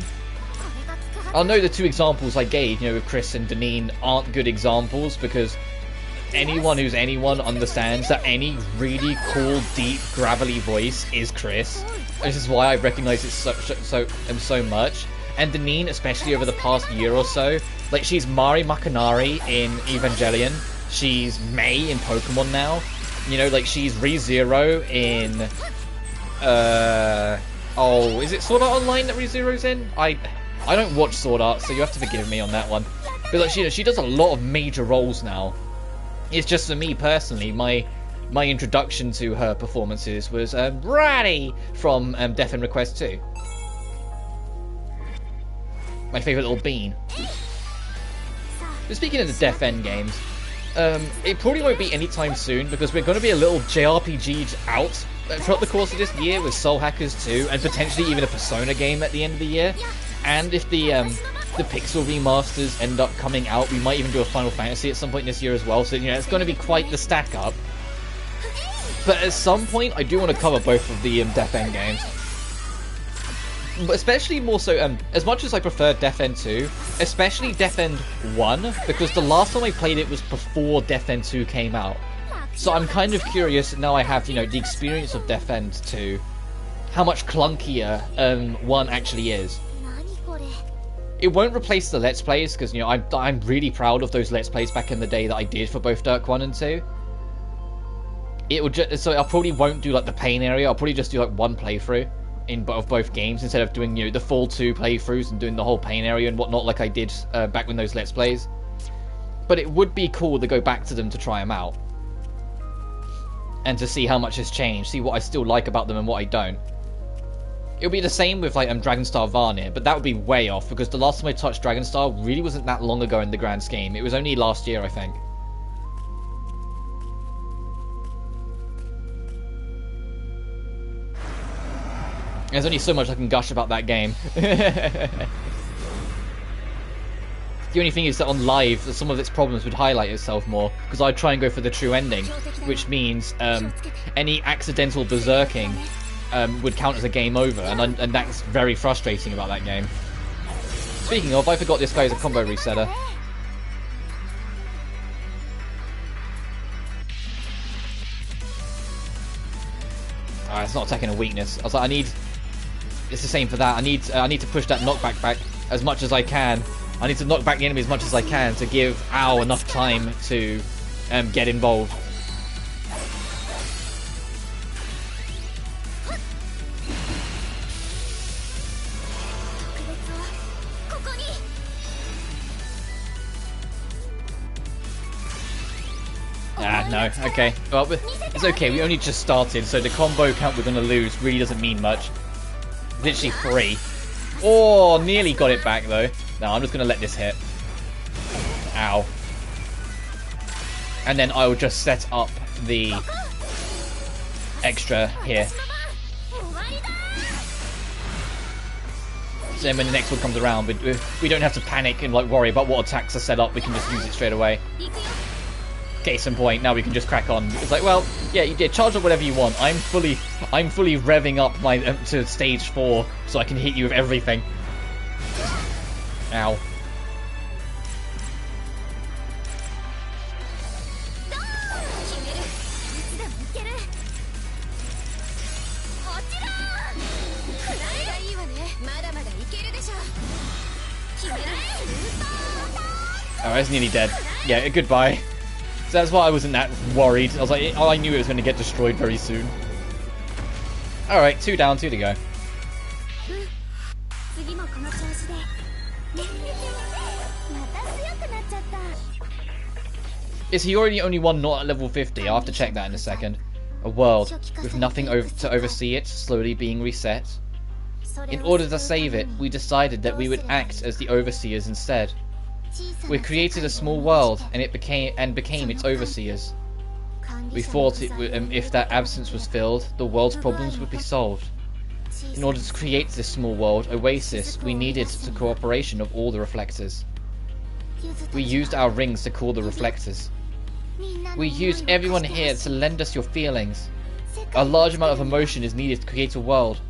A: I know the two examples I gave, you know, with Chris and Deneen aren't good examples, because anyone who's anyone understands that any really cool, deep, gravelly voice is Chris. This is why I recognise it so much. And Deneen, especially over the past year or so, like, she's Mari Makanari in Evangelion. She's Mei in Pokemon now. You know, like, she's ReZero in... oh, is it Sword Art Online that ReZero's in? I don't watch Sword Art, so you have to forgive me on that one. But, like, she does a lot of major roles now. It's just, for me personally, my introduction to her performances was Ratty from Death End Request 2. My favourite little bean. But speaking of the Death End games, it probably won't be anytime soon, because we're going to be a little JRPG'd out throughout the course of this year with Soul Hackers 2, and potentially even a Persona game at the end of the year. And if the Pixel remasters end up coming out, we might even do a Final Fantasy at some point this year as well. So, you know, it's going to be quite the stack up. But at some point, I do want to cover both of the Death End games. But especially more so, as much as I prefer Death End 2, especially Death End 1, because the last time I played it was before Death End 2 came out. So I'm kind of curious, now I have, you know, the experience of Death End 2, how much clunkier 1 actually is. It won't replace the Let's Plays, because, you know, I'm really proud of those Let's Plays back in the day that I did for both Dirk 1 and 2. It will just, so I probably won't do, like, the pain area. I'll probably just do, like, one playthrough of both games, instead of doing, you know, the full 2 playthroughs and doing the whole pain area and whatnot like I did back when those Let's Plays. But it would be cool to go back to them to try them out. And to see how much has changed, see what I still like about them and what I don't. It'll be the same with, like, Dragonstar Varnir, but that would be way off, because the last time I touched Dragonstar really wasn't that long ago in the grand scheme. It was only last year, I think. There's only so much I can gush about that game. The only thing is that on live, some of its problems would highlight itself more, because I'd try and go for the true ending, which means any accidental berserking would count as a game over, and that's very frustrating about that game. Speaking of, I forgot this guy is a combo resetter. It's not attacking a weakness. I was like, it's the same for that. I need to push that knockback back as much as I can. I need to knock back the enemy as much as I can to give Ao enough time to get involved. No, okay. Well, it's okay, we only just started, so the combo count we're going to lose really doesn't mean much. Literally 3. Oh, nearly got it back, though. No, I'm just going to let this hit. Ow. And then I will just set up the extra here. So then when the next one comes around, we don't have to panic and, like, worry about what attacks are set up. We can just use it straight away. Case in point, now we can just crack on. It's like, well, yeah, you did charge up whatever you want. I'm fully revving up my to stage 4 so I can hit you with everything. Ow. Oh, it's nearly dead. Yeah, goodbye. So that's why I wasn't that worried. I was like, I knew it was going to get destroyed very soon. Alright, 2 down, 2 to go. Is he already only one not at level 50? I'll have to check that in a second. A world with nothing to oversee it slowly being reset. In order to save it, we decided that we would act as the overseers instead. We created a small world, and it became its overseers. We thought if that absence was filled, the world's problems would be solved. In order to create this small world oasis, we needed the cooperation of all the reflectors. We used our rings to call the reflectors. We used everyone here to lend us your feelings. A large amount of emotion is needed to create a world.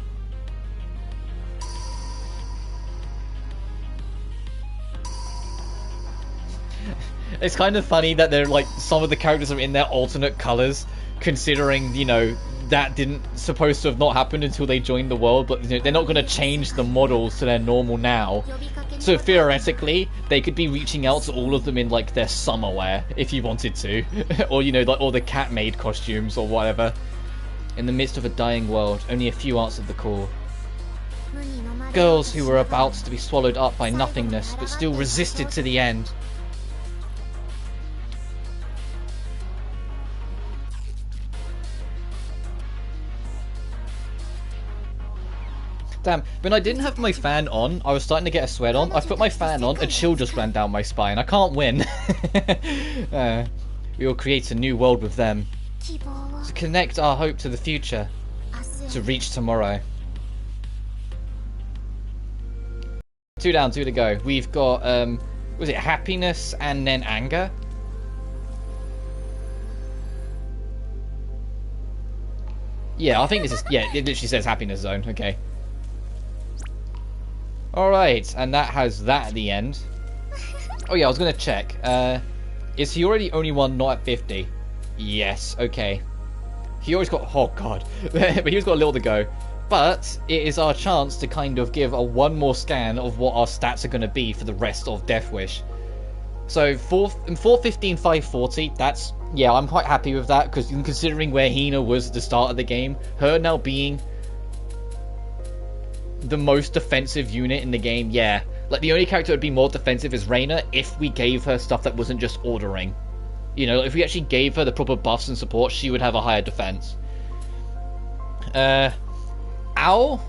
A: It's kind of funny that they're like, some of the characters are in their alternate colors, considering, you know, that didn't supposed to have not happened until they joined the world, but you know, they're not going to change the models to their normal now. So theoretically, they could be reaching out to all of them in like their summer wear, if you wanted to. Or, you know, like all the cat-made costumes or whatever. In the midst of a dying world, only a few answered the call. Girls who were about to be swallowed up by nothingness, but still resisted to the end. Damn, when I didn't have my fan on, I was starting to get a sweat on. I put my fan on, a chill just ran down my spine. I can't win. We will create a new world with them. To connect our hope to the future. To reach tomorrow. 2 down, 2 to go. We've got, was it happiness and then anger? Yeah, I think this is, yeah, it literally says happiness zone. Okay. Alright, and that has that at the end. Oh yeah, I was gonna check. Is he already only one not at 50? Yes, okay. He always got, oh god. But he's got a little to go. But it is our chance to kind of give a one more scan of what our stats are going to be for the rest of Death Wish. So 415, 540, that's, yeah, I'm quite happy with that, because considering where Hina was at the start of the game, her now being the most defensive unit in the game, yeah. Like, the only character that would be more defensive is Reina if we gave her stuff that wasn't just ordering. You know, if we actually gave her the proper buffs and support, she would have a higher defense. Owl,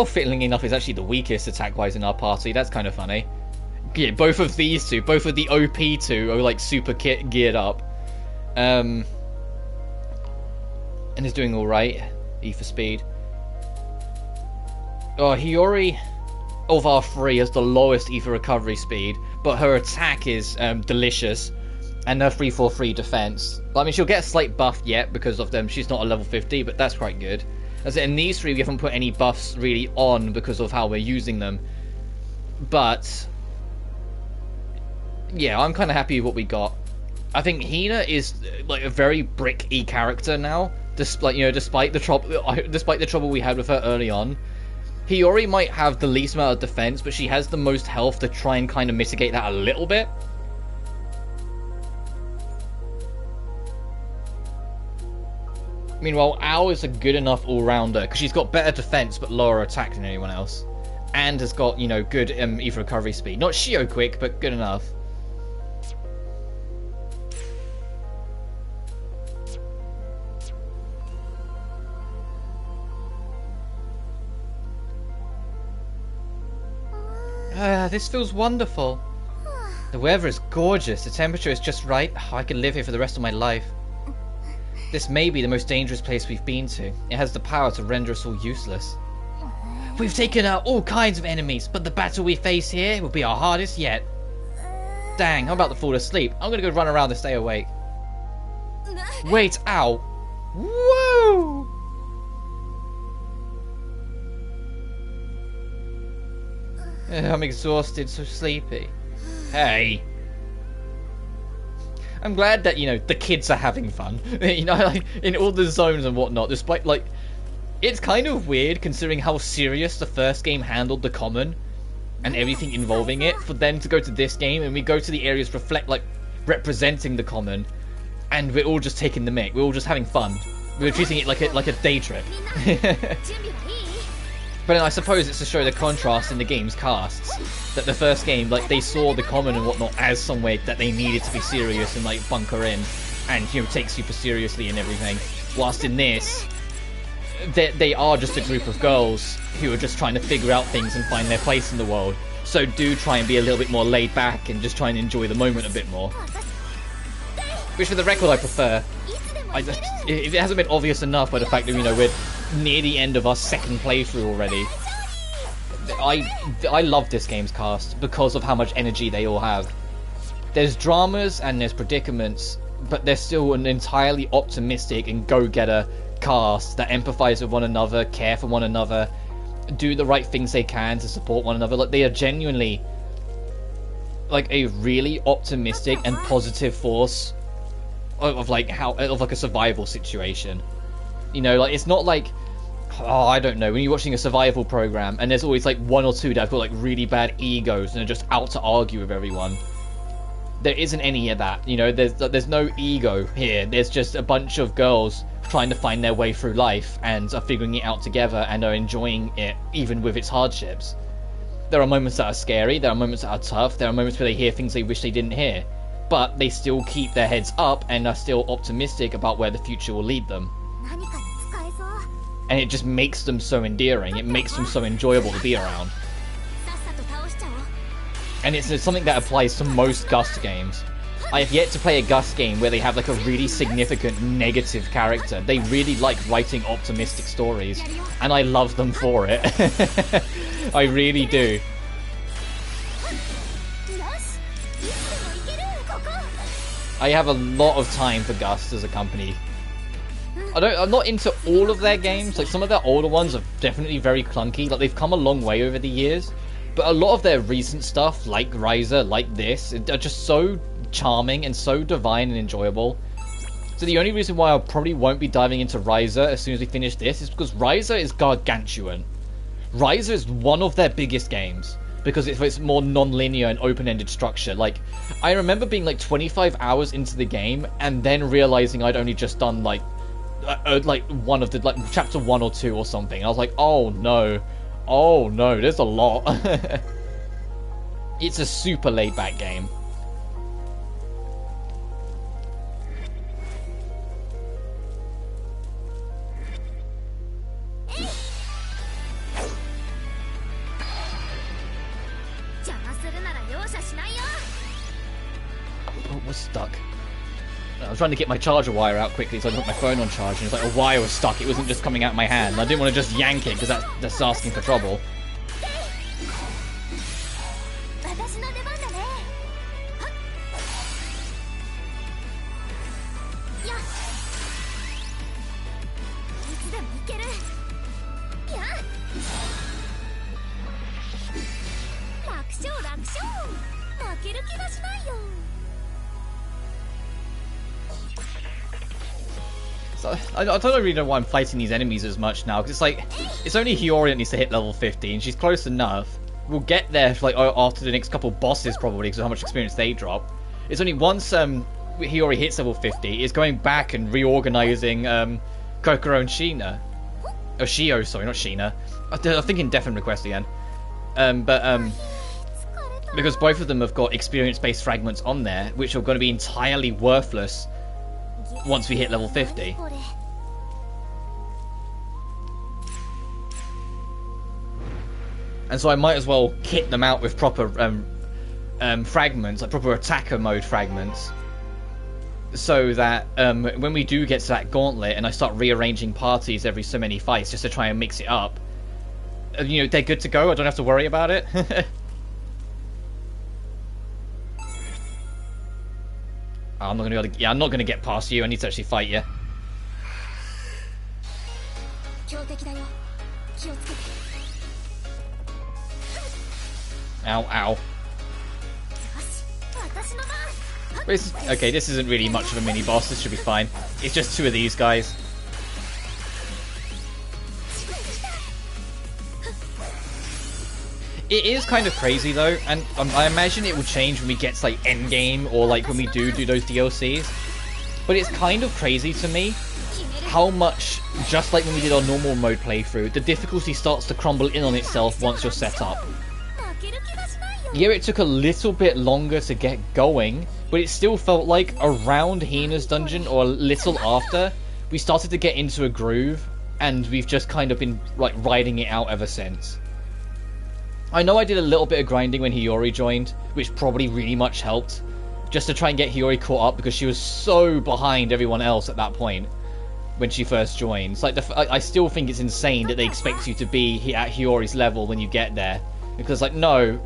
A: fittingly enough, is actually the weakest attack-wise in our party. That's kind of funny. Yeah, both of these two, both of the OP two are like super geared up. And is doing alright. E for speed. Oh, Hiyori of our three has the lowest E for recovery speed, but her attack is delicious. And her 343 defense. I mean, she'll get a slight buff yet because of them. She's not a level 50, but that's quite good. As in these three, we haven't put any buffs really on because of how we're using them. But yeah, I'm kind of happy with what we got. I think Hina is like a very brick-y character now, despite the trouble we had with her early on. Hiyori might have the least amount of defense, but she has the most health to try and kind of mitigate that a little bit. Meanwhile, Ao is a good enough all-rounder, because she's got better defense but lower attack than anyone else. And has got, you know, good E for recovery speed. Not Shio quick, but good enough. This feels wonderful. The weather is gorgeous, the temperature is just right. I could live here for the rest of my life. This may be the most dangerous place we've been to. It has the power to render us all useless. We've taken out all kinds of enemies, but the battle we face here will be our hardest yet. Dang, I'm about to fall asleep. I'm gonna go run around and stay awake. Wait, ow! Whoa! I'm exhausted, so sleepy. Hey! I'm glad that, you know, the kids are having fun. You know, like, in all the zones and whatnot, despite, like, it's kind of weird considering how serious the first game handled the common and everything involving it, for them to go to this game and we go to the areas representing the common, and we're all just taking the mick. We're all just having fun. We're treating it like a day trip. But I suppose it's to show the contrast in the game's casts. That the first game, like, they saw the common and whatnot as some way that they needed to be serious and, like, bunker in. and, you know, take super seriously and everything. Whilst in this, they are just a group of girls who are just trying to figure out things and find their place in the world. So do try and be a little bit more laid back and just try and enjoy the moment a bit more. Which, for the record, I prefer. If it hasn't been obvious enough by the fact that, you know, we're near the end of our second playthrough already, I love this game's cast because of how much energy they all have. There's dramas and there's predicaments, but there's still an entirely optimistic and go-getter cast that empathize with one another, care for one another, do the right things they can to support one another. Like, they are genuinely like a really optimistic and positive force of like a survival situation. You know, like, it's not like, oh, I don't know, when you're watching a survival program and there's always like one or two that have got like really bad egos and are just out to argue with everyone. There isn't any of that, you know. There's no ego here. There's just a bunch of girls trying to find their way through life and are figuring it out together and are enjoying it even with its hardships. There are moments that are scary, there are moments that are tough, there are moments where they hear things they wish they didn't hear, but they still keep their heads up and are still optimistic about where the future will lead them. And it just makes them so endearing, it makes them so enjoyable to be around. And it's something that applies to most Gust games. I have yet to play a Gust game where they have like a really significant negative character. They really like writing optimistic stories, and I love them for it. I really do. I have a lot of time for Gust as a company. I'm not into all of their games. Like, some of their older ones are definitely very clunky. Like, they've come a long way over the years. But a lot of their recent stuff, like Riser, like this, are just so charming and so divine and enjoyable. So the only reason why I probably won't be diving into Riser as soon as we finish this is because Riser is gargantuan. Riser is one of their biggest games because it's more non-linear and open-ended structure. Like, I remember being like 25 hours into the game and then realizing I'd only just done like one of the, like, chapter 1 or 2 or something. I was like, oh no, there's a lot. It's a super laid-back game. Oh, we're stuck. I was trying to get my charger wire out quickly so I put my phone on charge, and it's like a wire was stuck. It wasn't just coming out of my hand. I didn't want to just yank it because that's asking for trouble. So, I don't really know why I'm fighting these enemies as much now, because it's like, it's only Hiyori that needs to hit level 50, and she's close enough. We'll get there like after the next couple bosses probably, because of how much experience they drop. It's only once Hiyori hits level 50, is going back and reorganizing Kokoro and Sheena. Oh, Shio, sorry, not Sheena. I'm thinking Death and Request again. Because both of them have got experience-based fragments on there, which are going to be entirely worthless once we hit level 50. And so I might as well kit them out with proper fragments, like proper attacker mode fragments, so that when we do get to that gauntlet and I start rearranging parties every so many fights just to try and mix it up, you know, they're good to go. I don't have to worry about it. I'm not gonna be able to, I'm not gonna get past you. I need to actually fight you. Ow, ow. Okay, this isn't really much of a mini boss. This should be fine. It's just two of these guys. It is kind of crazy though, and I imagine it will change when we get to like endgame or like when we do those DLCs. But it's kind of crazy to me how much, just like when we did our normal mode playthrough, the difficulty starts to crumble in on itself once you're set up. Yeah, it took a little bit longer to get going, but it still felt like around Hina's dungeon, or a little after, we started to get into a groove, and we've just kind of been like riding it out ever since. I know I did a little bit of grinding when Hiyori joined, which probably really much helped, just to try and get Hiyori caught up, because she was so behind everyone else at that point when she first joined. It's like I still think it's insane that they expect you to be at Hiyori's level when you get there. Because, like, no,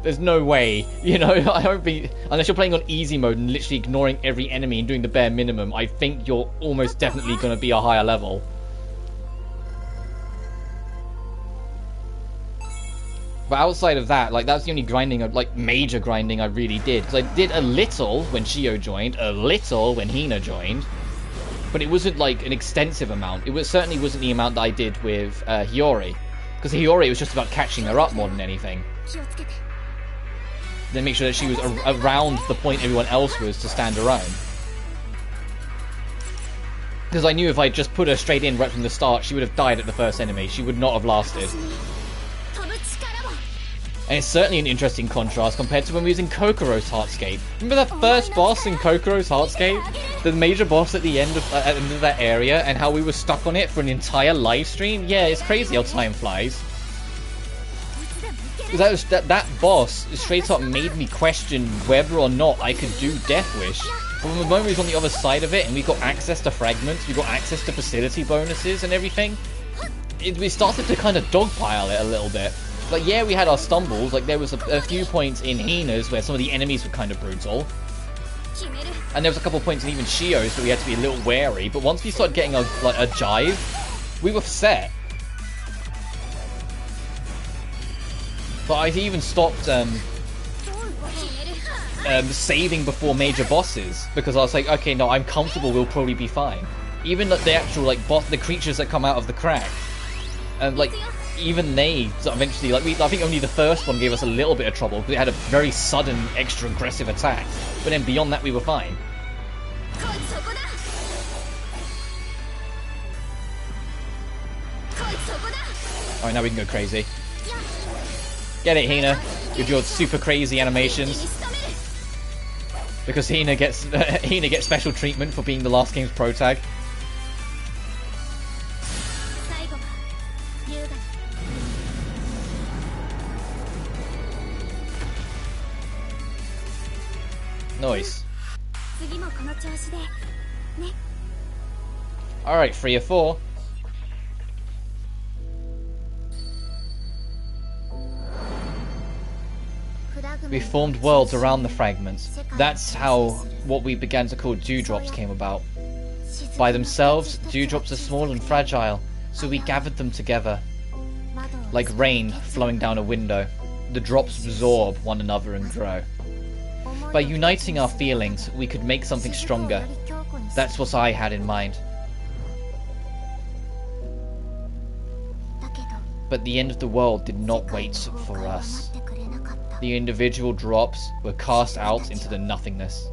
A: there's no way, you know, I don't think, unless you're playing on easy mode and literally ignoring every enemy and doing the bare minimum, I think you're almost definitely going to be a higher level. But outside of that, like, that's the only grinding, like, major grinding I really did. Because I did a little when Shijou joined, a little when Hina joined, but it wasn't, like, an extensive amount. It certainly wasn't the amount that I did with Hiyori. Because Hiyori was just about catching her up more than anything. Then make sure that she was around the point everyone else was to stand her own. Because I knew if I just put her straight in right from the start, she would have died at the first enemy. She would not have lasted. And it's certainly an interesting contrast compared to when we was in Kokoro's Heartscape. Remember that first boss in Kokoro's Heartscape? The major boss at the end of that area, and how we were stuck on it for an entire live stream? Yeah, it's crazy how time flies. Because that boss straight up made me question whether or not I could do Death Wish. But the moment we was on the other side of it, and we got access to fragments, we got access to facility bonuses and everything, we started to kind of dogpile it a little bit. Like, yeah, we had our stumbles. Like, there was a few points in Hina's where some of the enemies were kind of brutal. And there was a couple of points in even Shio's that we had to be a little wary. But once we started getting a jive, we were set. But I even stopped saving before major bosses. Because I was like, okay, no, I'm comfortable, we'll probably be fine. Even the actual, like, the creatures that come out of the crack. Like, even they eventually, like, I think only the first one gave us a little bit of trouble because it had a very sudden, extra aggressive attack. But then beyond that, we were fine. Alright, now we can go crazy. Get it, Hina, with your super crazy animations. Because Hina gets special treatment for being the last game's pro tag. Nice. Alright, 3 or 4. We formed worlds around the fragments. That's how what we began to call dewdrops came about. By themselves, dewdrops are small and fragile, so we gathered them together. Like rain flowing down a window, the drops absorb one another and grow. By uniting our feelings, we could make something stronger. That's what I had in mind. But the end of the world did not wait for us. The individual drops were cast out into the nothingness.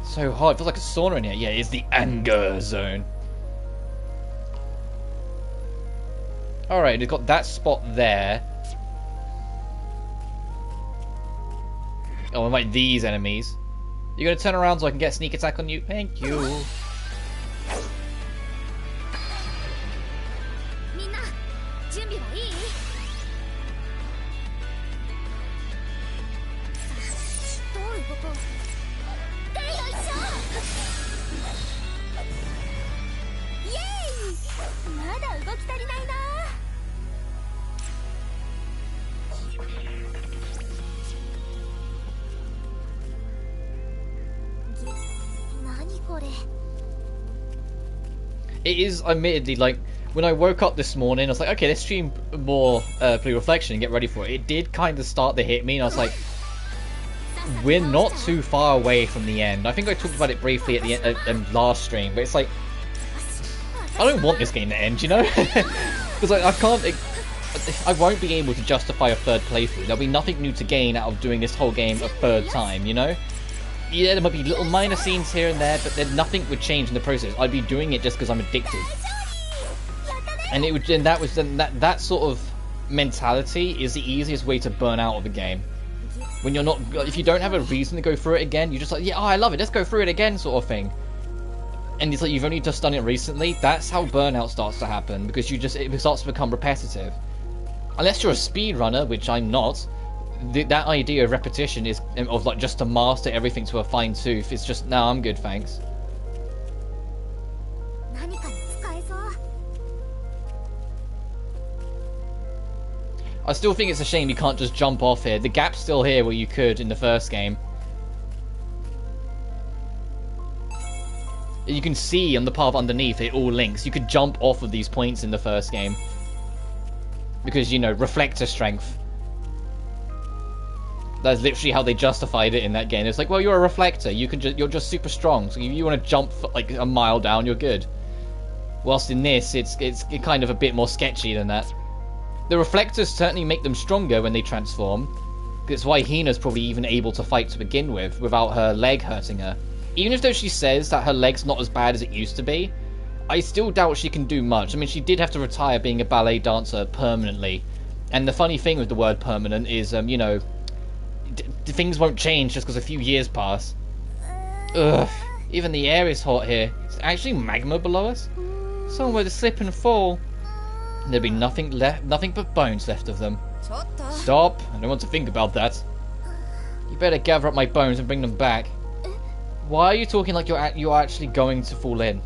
A: So hot, it feels like a sauna in here. Yeah, it's the anger zone. Alright, it's got that spot there. Oh, and like these enemies. You're gonna turn around so I can get a sneak attack on you? Thank you. It is admittedly, like, when I woke up this morning, I was like, okay, let's stream more Play Reflection and get ready for it. It did kind of start to hit me, and I was like, we're not too far away from the end. I think I talked about it briefly at the end, last stream, but it's like, I don't want this game to end, you know? Because like, I won't be able to justify a third playthrough. There'll be nothing new to gain out of doing this whole game a third time, you know? Yeah, there might be little minor scenes here and there, but then nothing would change in the process. I'd be doing it just because I'm addicted. And it would, and that sort of mentality is the easiest way to burn out of a game. When you're not, if you don't have a reason to go through it again, you're just like, yeah, oh, I love it, let's go through it again, sort of thing. And it's like you've only just done it recently. That's how burnout starts to happen, because it starts to become repetitive. Unless you're a speedrunner, which I'm not. That idea of repetition is of like just to master everything to a fine tooth. It's just, no, I'm good, thanks. I still think it's a shame you can't just jump off here. The gap's still here where you could in the first game. You can see on the path underneath it all links. You could jump off of these points in the first game. Because, you know, reflector strength. That's literally how they justified it in that game. It's like, well, you're a reflector. You're just super strong. So if you want to jump like a mile down, you're good. Whilst in this, it's kind of a bit more sketchy than that. The reflectors certainly make them stronger when they transform. That's why Hina's probably even able to fight to begin with, without her leg hurting her. Even if though she says that her leg's not as bad as it used to be, I still doubt she can do much. I mean, she did have to retire being a ballet dancer permanently. And the funny thing with the word permanent is, you know, things won't change just because a few years pass. Ugh, even the air is hot here. It's actually magma below us. Somewhere to slip and fall. And there'll be nothing but bones left of them. Stop! I don't want to think about that. You better gather up my bones and bring them back. Why are you talking like you're actually going to fall in?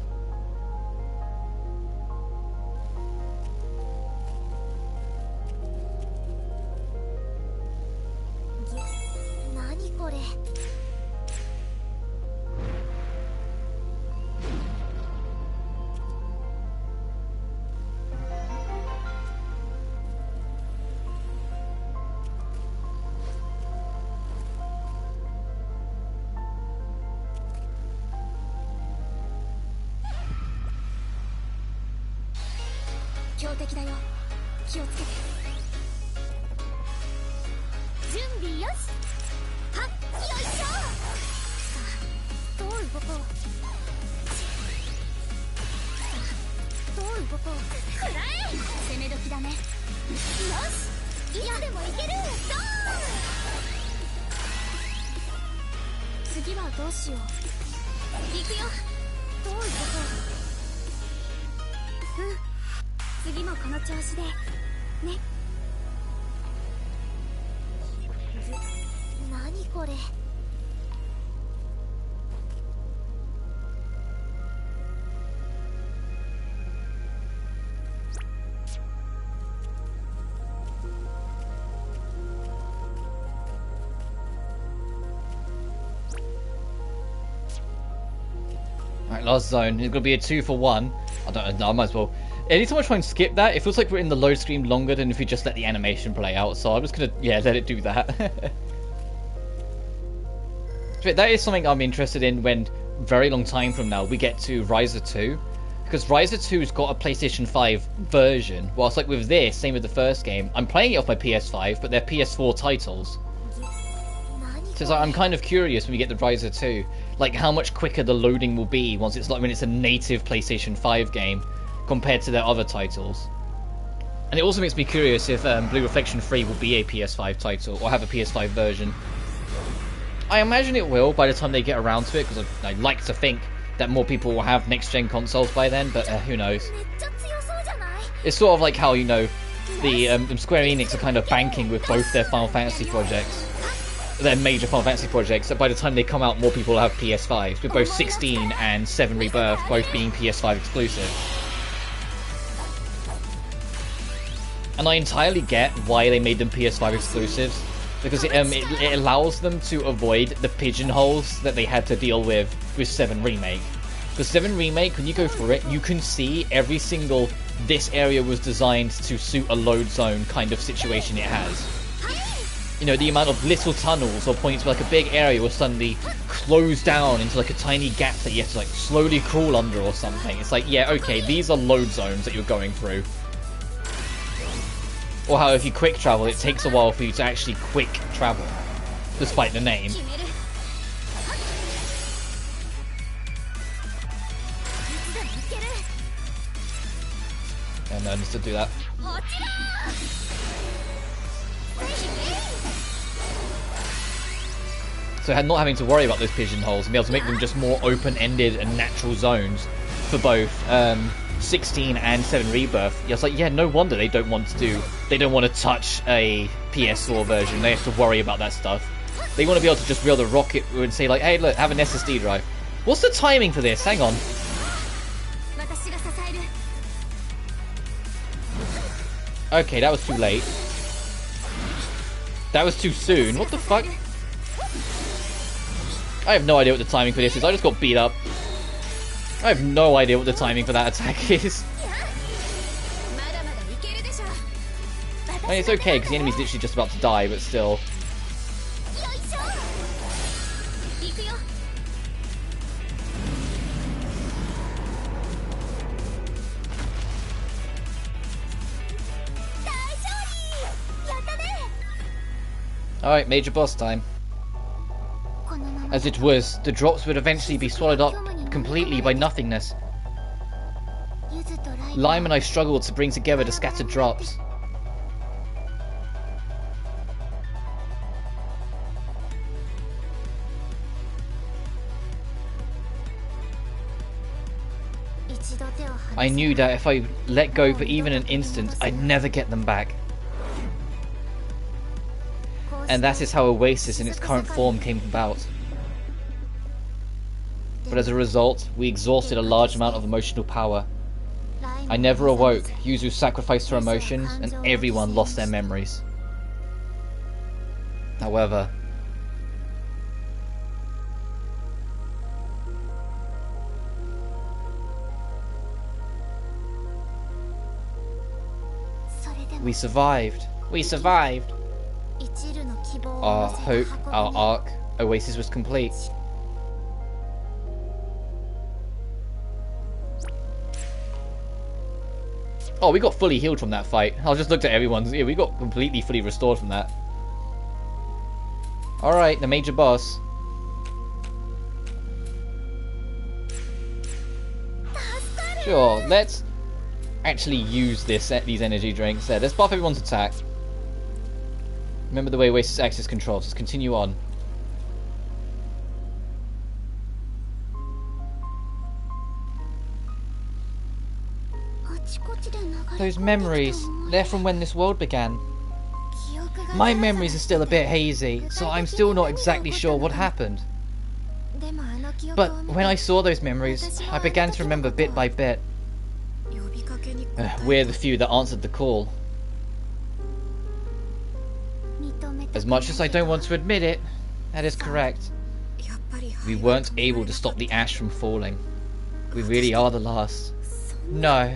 A: Last zone. It's gonna be a 2-for-1. I don't know. I might as well. Anytime I try and skip that, it feels like we're in the load screen longer than if we just let the animation play out. So I'm just gonna, yeah, let it do that. But that is something I'm interested in when very long time from now we get to Riser 2, because Riser 2's got a PlayStation 5 version. Whilst like with this, same with the first game, I'm playing it off my PS5, but they're PS4 titles. So I'm kind of curious when we get the Riser 2, like how much quicker the loading will be once it's like when it's a native PlayStation 5 game compared to their other titles. And it also makes me curious if Blue Reflection 3 will be a PS5 title or have a PS5 version. I imagine it will by the time they get around to it, because I'd like to think that more people will have next-gen consoles by then, but who knows. It's sort of like how, you know, the Square Enix are kind of banking with both their Final Fantasy projects. Their major Final Fantasy projects, that by the time they come out, more people will have PS5s, with both 16 and 7 Rebirth both being PS5 exclusive. And I entirely get why they made them PS5 exclusives, because it allows them to avoid the pigeonholes that they had to deal with 7 Remake. Because 7 Remake, when you go through it, you can see every single this area was designed to suit a load zone kind of situation it has. You know, the amount of little tunnels or points where like a big area will suddenly close down into like a tiny gap that you have to like slowly crawl under or something. It's like, yeah, okay, these are load zones that you're going through. Or how if you quick travel, it takes a while for you to actually quick travel, despite the name. understood do that. So not having to worry about those pigeonholes and be able to make them just more open-ended and natural zones for both 16 and 7 Rebirth. Yeah, it's like, yeah, no wonder they don't want to touch a PS4 version. They have to worry about that stuff. They want to be able to just be able to rock it and say like, hey, look, have an SSD drive. What's the timing for this? Hang on. Okay, that was too late. That was too soon. What the fuck? I have no idea what the timing for this is. I just got beat up. I have no idea what the timing for that attack is. I mean, it's okay, because the enemy's literally just about to die, but still. Alright, major boss time. As it was, the drops would eventually be swallowed up completely by nothingness. Lime and I struggled to bring together the scattered drops. I knew that if I let go for even an instant, I'd never get them back. And that is how Oasis in its current form came about. But as a result, we exhausted a large amount of emotional power. I never awoke, Yuzu sacrificed her emotions, and everyone lost their memories. However, we survived. We survived! Our hope, our arc, Oasis was complete. Oh, we got fully healed from that fight. I just looked at everyone's. Yeah, we got completely fully restored from that. Alright, the major boss. Sure, let's actually use these energy drinks there. Let's buff everyone's attack. Remember the way Oasis access controls. Let's continue on. Those memories, they're from when this world began. My memories are still a bit hazy, so I'm still not exactly sure what happened. But when I saw those memories, I began to remember bit by bit. We're the few that answered the call. As much as I don't want to admit it, that is correct. We weren't able to stop the ash from falling. We really are the last. No.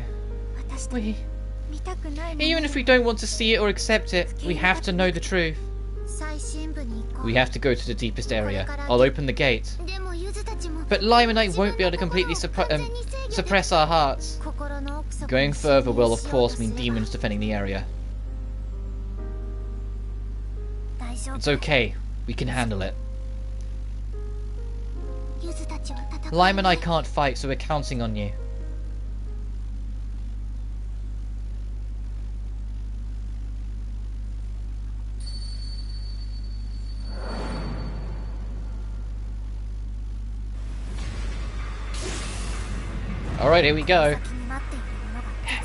A: Even if we don't want to see it or accept it, we have to know the truth. We have to go to the deepest area. I'll open the gate. But Lime and I won't be able to completely suppress our hearts. Going further will, of course, mean demons defending the area. It's okay. We can handle it. Lime and I can't fight, so we're counting on you. Alright, here we go.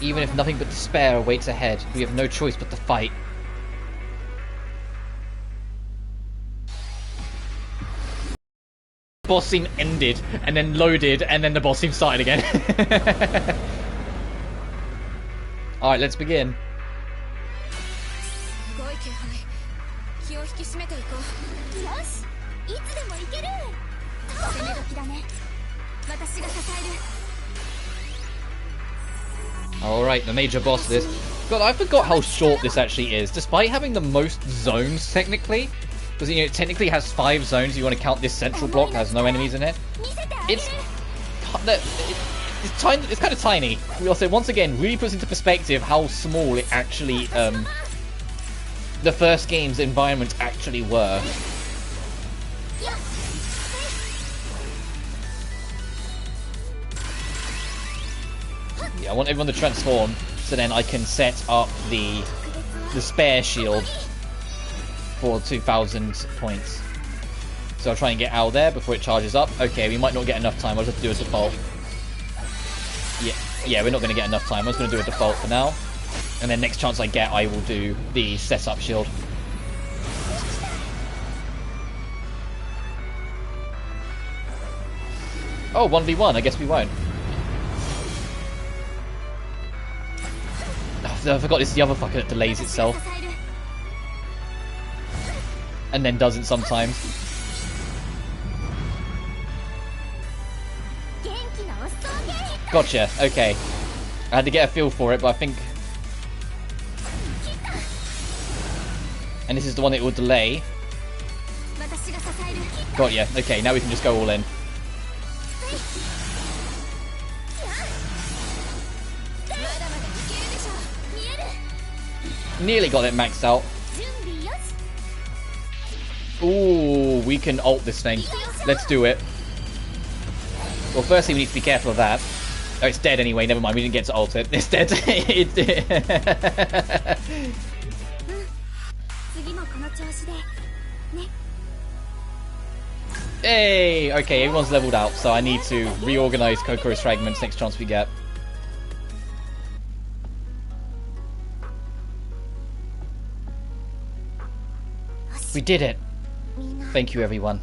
A: Even if nothing but despair awaits ahead, we have no choice but to fight. Boss scene ended, and then loaded, and then the boss scene started again. Alright, let's begin. Alright, the major boss of this. God, I forgot how short this actually is, despite having the most zones, technically. Because, you know, it technically has 5 zones if you want to count this central block that has no enemies in it. It's tiny. It's kind of tiny. We also, once again, really puts into perspective how small it actually, the first game's environments actually were. Yeah, I want everyone to transform. so then I can set up the spare shield for 2,000 points. So I'll try and get out of there before it charges up. Okay, we might not get enough time. I'll just do a default. Yeah, we're not going to get enough time. I'm just going to do a default for now. And then next chance I get, I will do the setup shield. Oh, 1v1. I guess we won't. Oh, I forgot this is the other fucker that delays itself. And then doesn't sometimes. Gotcha, okay. I had to get a feel for it, but I think... And this is the one that will delay. Got ya. Okay, now we can just go all in. Nearly got it maxed out. Ooh, we can ult this thing. Let's do it. Well, firstly, we need to be careful of that. Oh, it's dead anyway. Never mind. We didn't get to ult it. It's dead. It's dead. Hey! Okay, everyone's leveled out, so I need to reorganize Kokoro's fragments next chance we get. We did it! Thank you, everyone.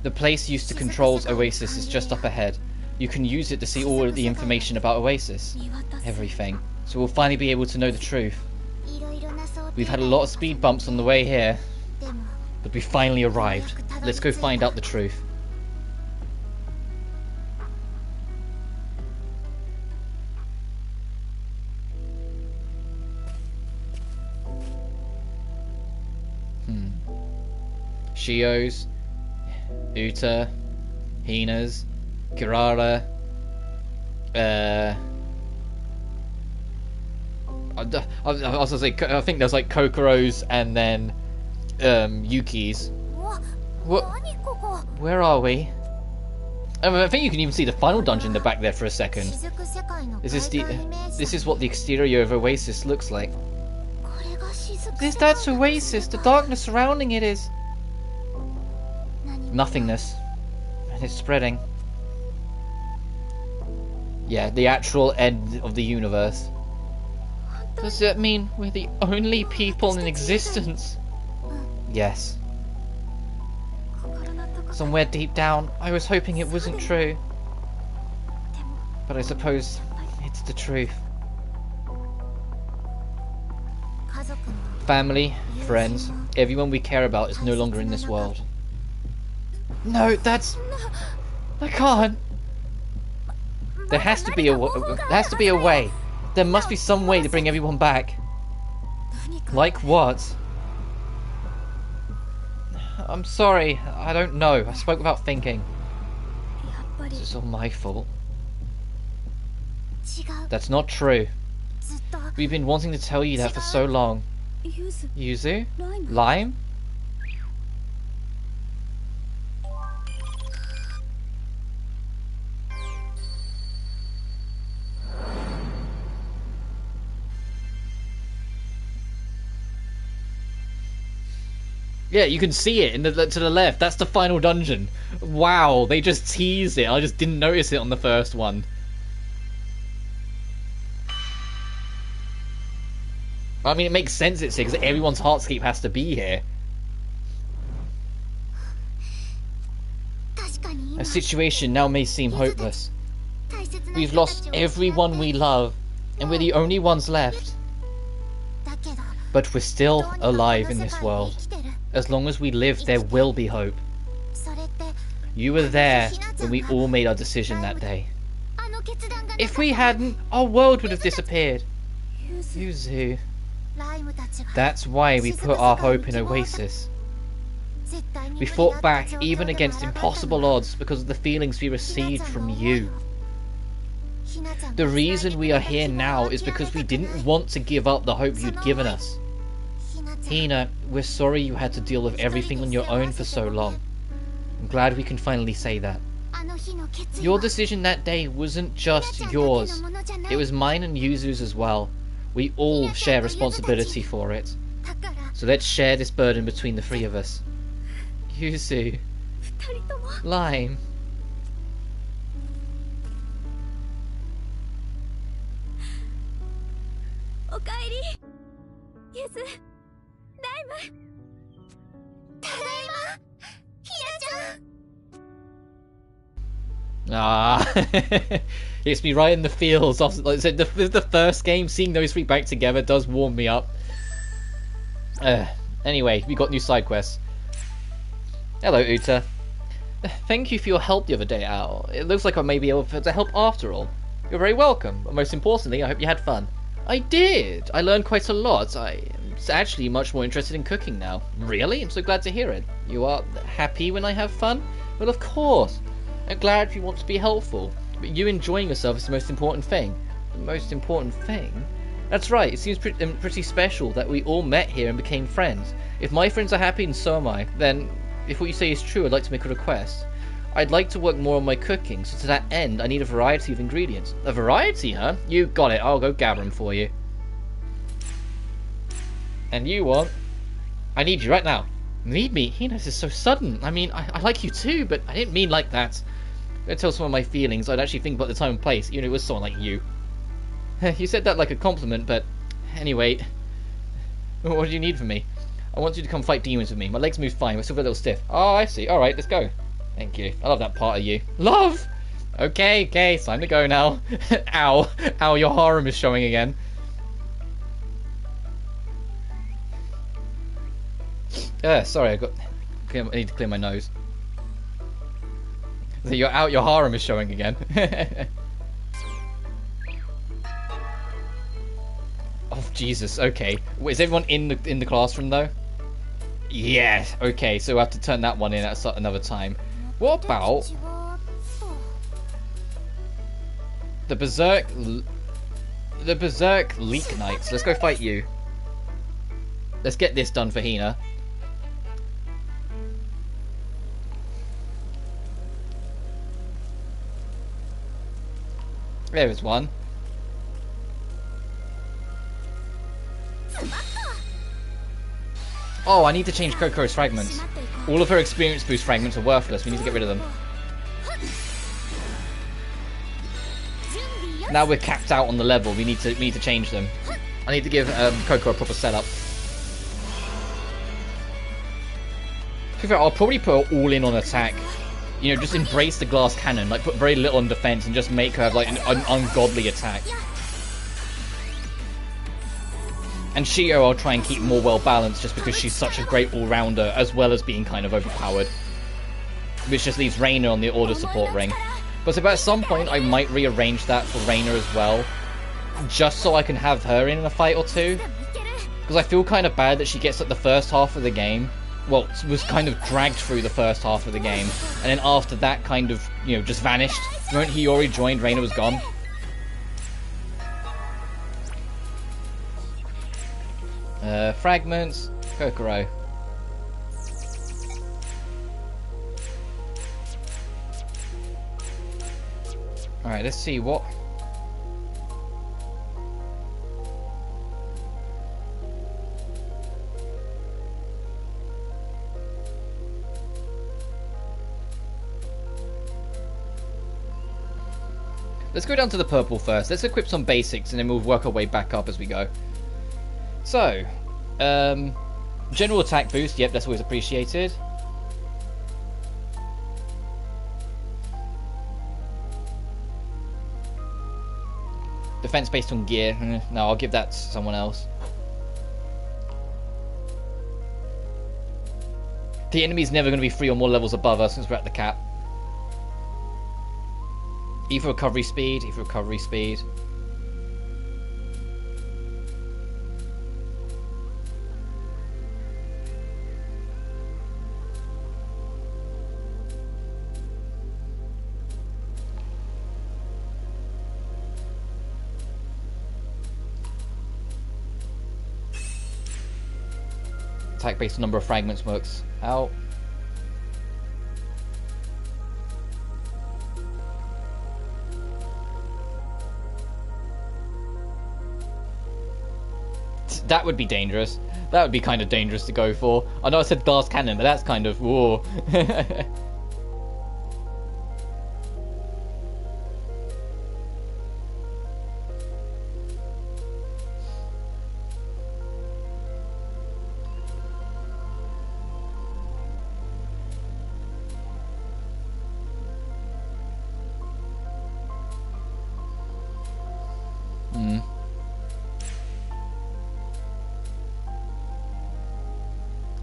A: The place used to control Oasis is just up ahead. You can use it to see all of the information about Oasis. Everything. So we'll finally be able to know the truth. We've had a lot of speed bumps on the way here, but we finally arrived. Let's go find out the truth. Shijou's, Uta, Hina's, Kirara, I was gonna say, I think there's like Kokoro's and then Yuki's. What? Where are we? I think you can even see the final dungeon in the back there for a second. This is what the exterior of Oasis looks like. That's Oasis. The darkness surrounding it is nothingness, and it's spreading. Yeah, the actual end of the universe. Does that mean we're the only people in existence? Yes. Somewhere deep down, I was hoping it wasn't true. But I suppose it's the truth. Family, friends, everyone we care about is no longer in this world. No, I can't. There has to be a way. There must be some way to bring everyone back. Like what? I'm sorry, I don't know. I spoke without thinking. This is all my fault. That's not true. We've been wanting to tell you that for so long. Yuzu? Lime? Yeah, you can see it to the left. That's the final dungeon. Wow, they just teased it. I just didn't notice it on the first one. I mean, it makes sense, it's here, because everyone's Heartscape has to be here. Our situation now may seem hopeless. We've lost everyone we love, and we're the only ones left. But we're still alive in this world. As long as we live, there will be hope. You were there when we all made our decision that day. If we hadn't, our world would have disappeared. Yuzu. That's why we put our hope in Oasis. We fought back even against impossible odds because of the feelings we received from you. The reason we are here now is because we didn't want to give up the hope you'd given us. Hina, we're sorry you had to deal with everything on your own for so long. I'm glad we can finally say that. Your decision that day wasn't just yours. It was mine and Yuzu's as well. We all share responsibility for it. So let's share this burden between the three of us. Yuzu. Lime. Ah, hits me right in the feels. Like I said, the first game, seeing those three back together does warm me up. Anyway, we got new side quests. Hello, Uta. Thank you for your help the other day, Al. It looks like I may be able to help after all. You're very welcome. But most importantly, I hope you had fun. I did. I learned quite a lot. I'm actually much more interested in cooking now. Really? I'm so glad to hear it. You are happy when I have fun? Well, of course. I'm glad if you want to be helpful, but you enjoying yourself is the most important thing. The most important thing? That's right, it seems pretty special that we all met here and became friends. If my friends are happy and so am I, then if what you say is true, I'd like to make a request. I'd like to work more on my cooking, so to that end I need a variety of ingredients. A variety, huh? You got it, I'll go gather them for you. And you want? I need you right now. Need me? Hina, this is so sudden. I mean, I like you too, but I didn't mean like that. If I tell someone my feelings, I'd actually think about the time and place, even if it was someone like you. You said that like a compliment, but anyway, what do you need from me? I want you to come fight demons with me. My legs move fine, but still feel a little stiff. Oh, I see. Alright, let's go. Thank you. I love that part of you. Love! Okay, it's time to go now. Ow. Ow, your harem is showing again. Sorry, I need to clear my nose. So you're out, your harem is showing again. Oh Jesus, okay. Wait, is everyone in the classroom though? Yes, okay, so we'll have to turn that one in at another time. What about the Berserk Leak Knights? Let's go fight you. Let's get this done for Hina. There is one. Oh, I need to change Kokoro's fragments. All of her experience boost fragments are worthless. We need to get rid of them. Now we're capped out on the level. We need to change them. I need to give Kokoro a proper setup. To be fair, I'll probably put her all in on attack. You know, just embrace the glass cannon, like put very little on defense and just make her have like an ungodly attack. And Shijou I'll try and keep more well balanced just because she's such a great all-rounder as well as being kind of overpowered. Which just leaves Reina on the order support ring. But so at some point I might rearrange that for Reina as well. Just so I can have her in a fight or two. Because I feel kind of bad that she gets like the first half of the game. Well, was kind of dragged through the first half of the game, and then after that kind of, you know, just vanished. The moment Hiyori joined, Reina was gone. Fragments, Kokoro. Alright, let's see what... Let's go down to the purple first. Let's equip some basics and then we'll work our way back up as we go. So, general attack boost. Yep, that's always appreciated. Defense based on gear. No, I'll give that to someone else. The enemy's never going to be 3 or more levels above us since we're at the cap. Either recovery speed, Attack based on number of fragments works out. That would be dangerous. That would be kind of dangerous to go for. I know I said glass cannon, but that's kind of... whoa.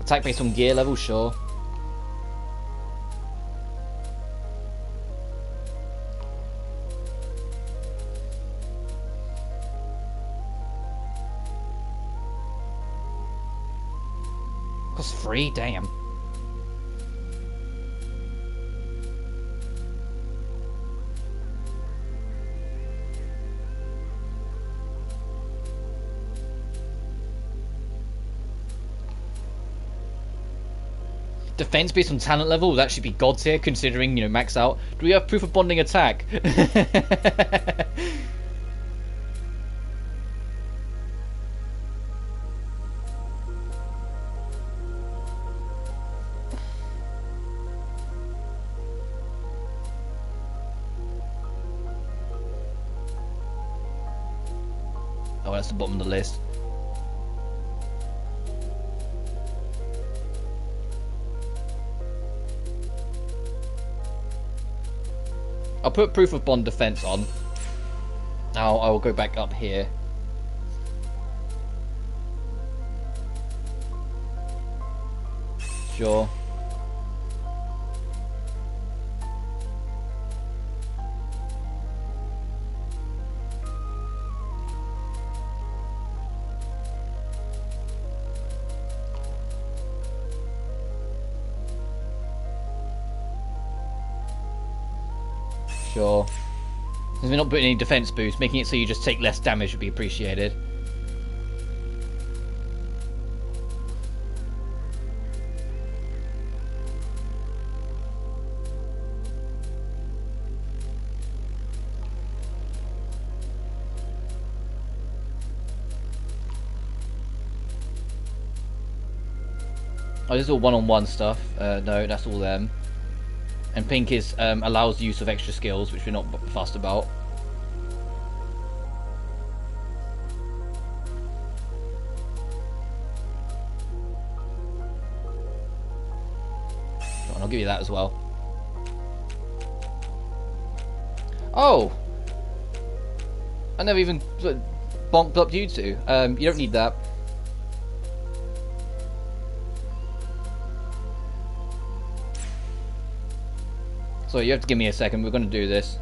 A: Attack based on gear level, sure. Costs 3, damn. Defense based on talent level would actually be gods here, considering, you know, max out. Do we have proof of bonding attack? Oh, that's the bottom of the list. I'll put proof of bond defense on. Now I will go back up here. Sure. Sure. Since we're not putting any defense boost, making it so you just take less damage would be appreciated. Oh, this is all one-on-one stuff. No, that's all them. And pink is allows use of extra skills, which we're not fussed about. And I'll give you that as well. Oh! I never even bonked up you two. You don't need that. So you have to give me a second, we're going to do this.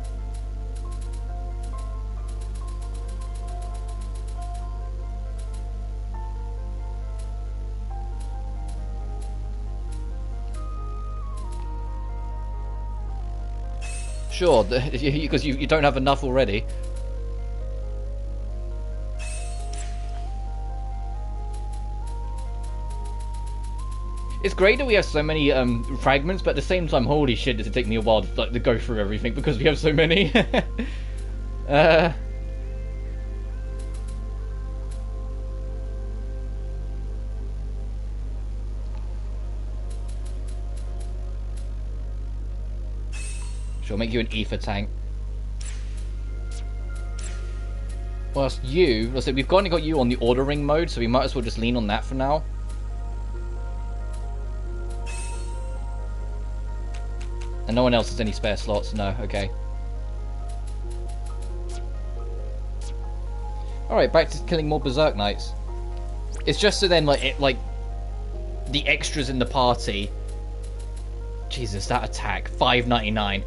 A: Sure, because you don't have enough already. It's great that we have so many fragments, but at the same time, holy shit, does it take me a while to go through everything because we have so many. Sure, make you an ether tank. Whilst you, let's say we've only got you on the ordering mode, so we might as well just lean on that for now. And no one else has any spare slots? No, okay. Alright, back to killing more Berserk Knights. It's just so then, like the extras in the party... Jesus, that attack. 599.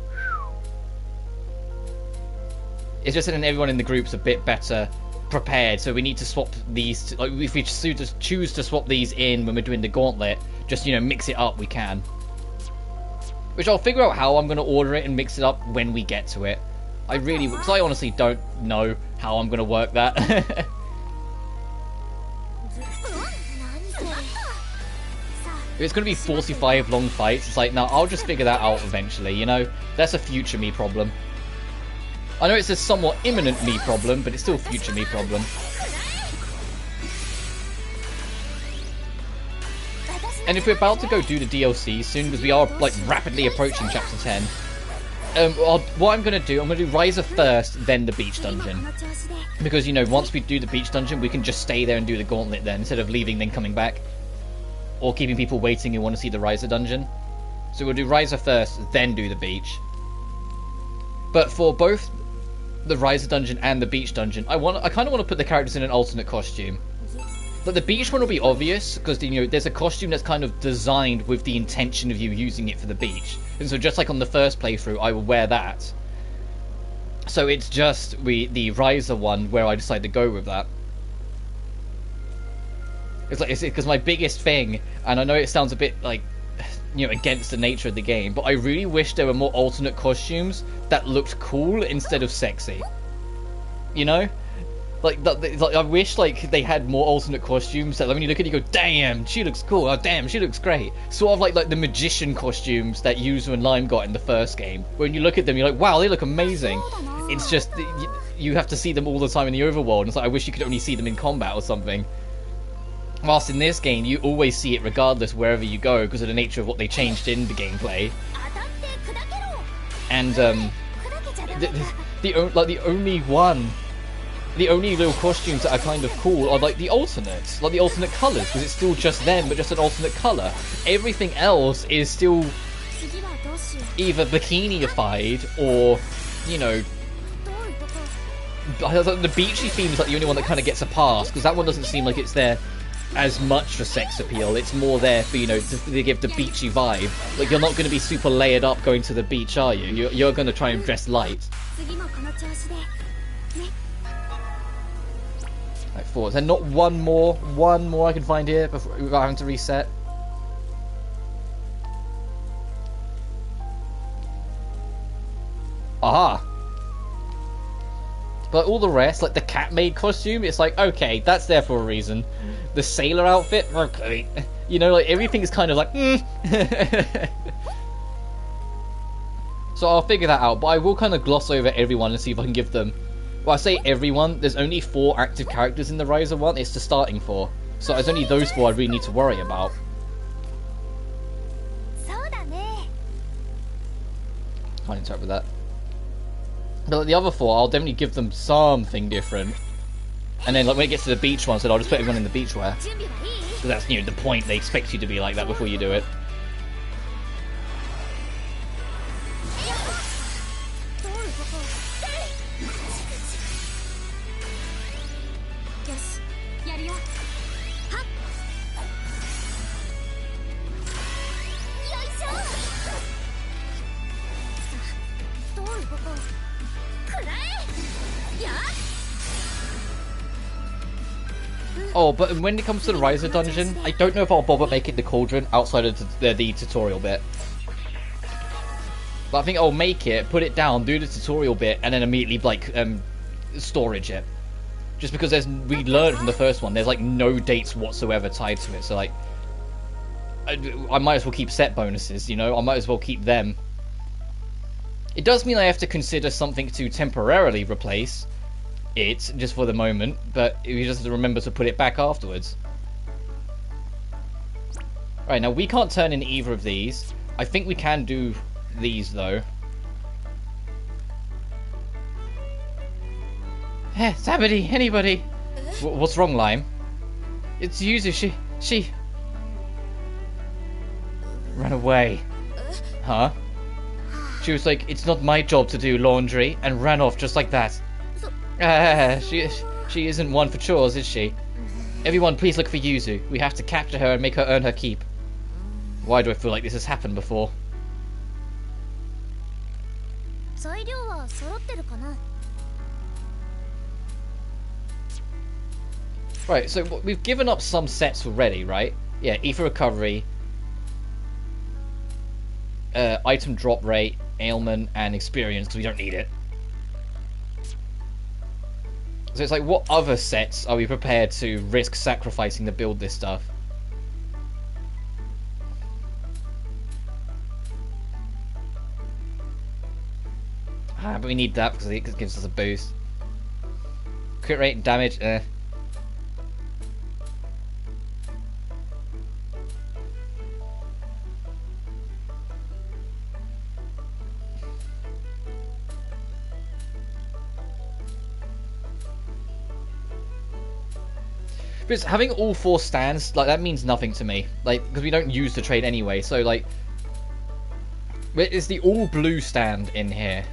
A: It's just that then everyone in the group's a bit better prepared, so we need to swap these... Like, if we choose to swap these in when we're doing the gauntlet, just, you know, mix it up, we can. Which I'll figure out how I'm going to order it and mix it up when we get to it. I really... Because I honestly don't know how I'm going to work that. If it's going to be 45 long fights, it's like, no, I'll just figure that out eventually, you know? That's a future me problem. I know it's a somewhat imminent me problem, but it's still a future me problem. And if we're about to go do the DLC soon, because we are like rapidly approaching chapter 10, what I'm going to do, I'm going to do Riser first, then the beach dungeon. Because, you know, once we do the beach dungeon, we can just stay there and do the gauntlet then, instead of leaving then coming back. Or keeping people waiting who want to see the Riser dungeon. So we'll do Riser first, then do the beach. But for both the Riser dungeon and the beach dungeon, I kind of want to put the characters in an alternate costume. But the beach one will be obvious, because, you know, there's a costume that's kind of designed with the intention of you using it for the beach. And so just like on the first playthrough, I will wear that. So it's just the Riser one where I decide to go with that. It's like, because my biggest thing, and I know it sounds a bit like, you know, against the nature of the game, but I really wish there were more alternate costumes that looked cool instead of sexy. You know? Like I wish like they had more alternate costumes that when you look at it you go, damn, she looks cool, oh damn, she looks great. Sort of like the magician costumes that Yuzu and Lime got in the first game. When you look at them you're like, wow, they look amazing. It's just, you have to see them all the time in the overworld, and it's like, I wish you could only see them in combat or something. Whilst in this game you always see it regardless wherever you go, because of the nature of what they changed in the gameplay. And the only little costumes that are kind of cool are like the alternates, like the alternate colours, because it's still just them, but just an alternate colour. Everything else is still either bikini-ified or, you know, the beachy theme is like the only one that kind of gets a pass, because that one doesn't seem like it's there as much for sex appeal. It's more there for, you know, to give the beachy vibe. Like, you're not going to be super layered up going to the beach, are you? You're going to try and dress light. Like 4. Is there not one more I can find here without having to reset? Aha! But all the rest, like the cat-made costume, it's like, okay, that's there for a reason. The sailor outfit, okay. You know, like, everything is kind of like, So I'll figure that out, but I will kind of gloss over everyone and see if I can give them... Well, I say everyone, there's only 4 active characters in the Riser one, it's the starting 4. So it's only those 4 I really need to worry about. Can't interpret that. But like, the other 4, I'll definitely give them something different. And then like when it gets to the beach one, so I'll just put everyone in the beachwear. So that's, you know, the point, they expect you to be like that before you do it. Oh, but when it comes to the Riser dungeon, I don't know if I'll bother making the cauldron outside of the tutorial bit. But I think I'll make it, put it down, do the tutorial bit, and then immediately, like, storage it. Just because we learned from the first one, there's, like, no dates whatsoever tied to it, so, like, I might as well keep set bonuses, you know? I might as well keep them. It does mean I have to consider something to temporarily replace it, just for the moment, but you just have to remember to put it back afterwards. Right, now we can't turn in either of these. I think we can do these, though. Somebody, anybody. What's wrong, Lime? It's Yuzu, she... ran away. Huh? She was like, it's not my job to do laundry, and ran off just like that. She isn't one for chores, is she? Everyone, please look for Yuzu. We have to capture her and make her earn her keep. Why do I feel like this has happened before? Right, so we've given up some sets already, right? Yeah, ether recovery, item drop rate, ailment, and experience, because we don't need it. So it's like, what other sets are we prepared to risk sacrificing to build this stuff? But we need that because it gives us a boost. Crit rate and damage, Because having all 4 stands, like, that means nothing to me. Like, because we don't use the trade anyway, so, like... It's the all-blue stand in here.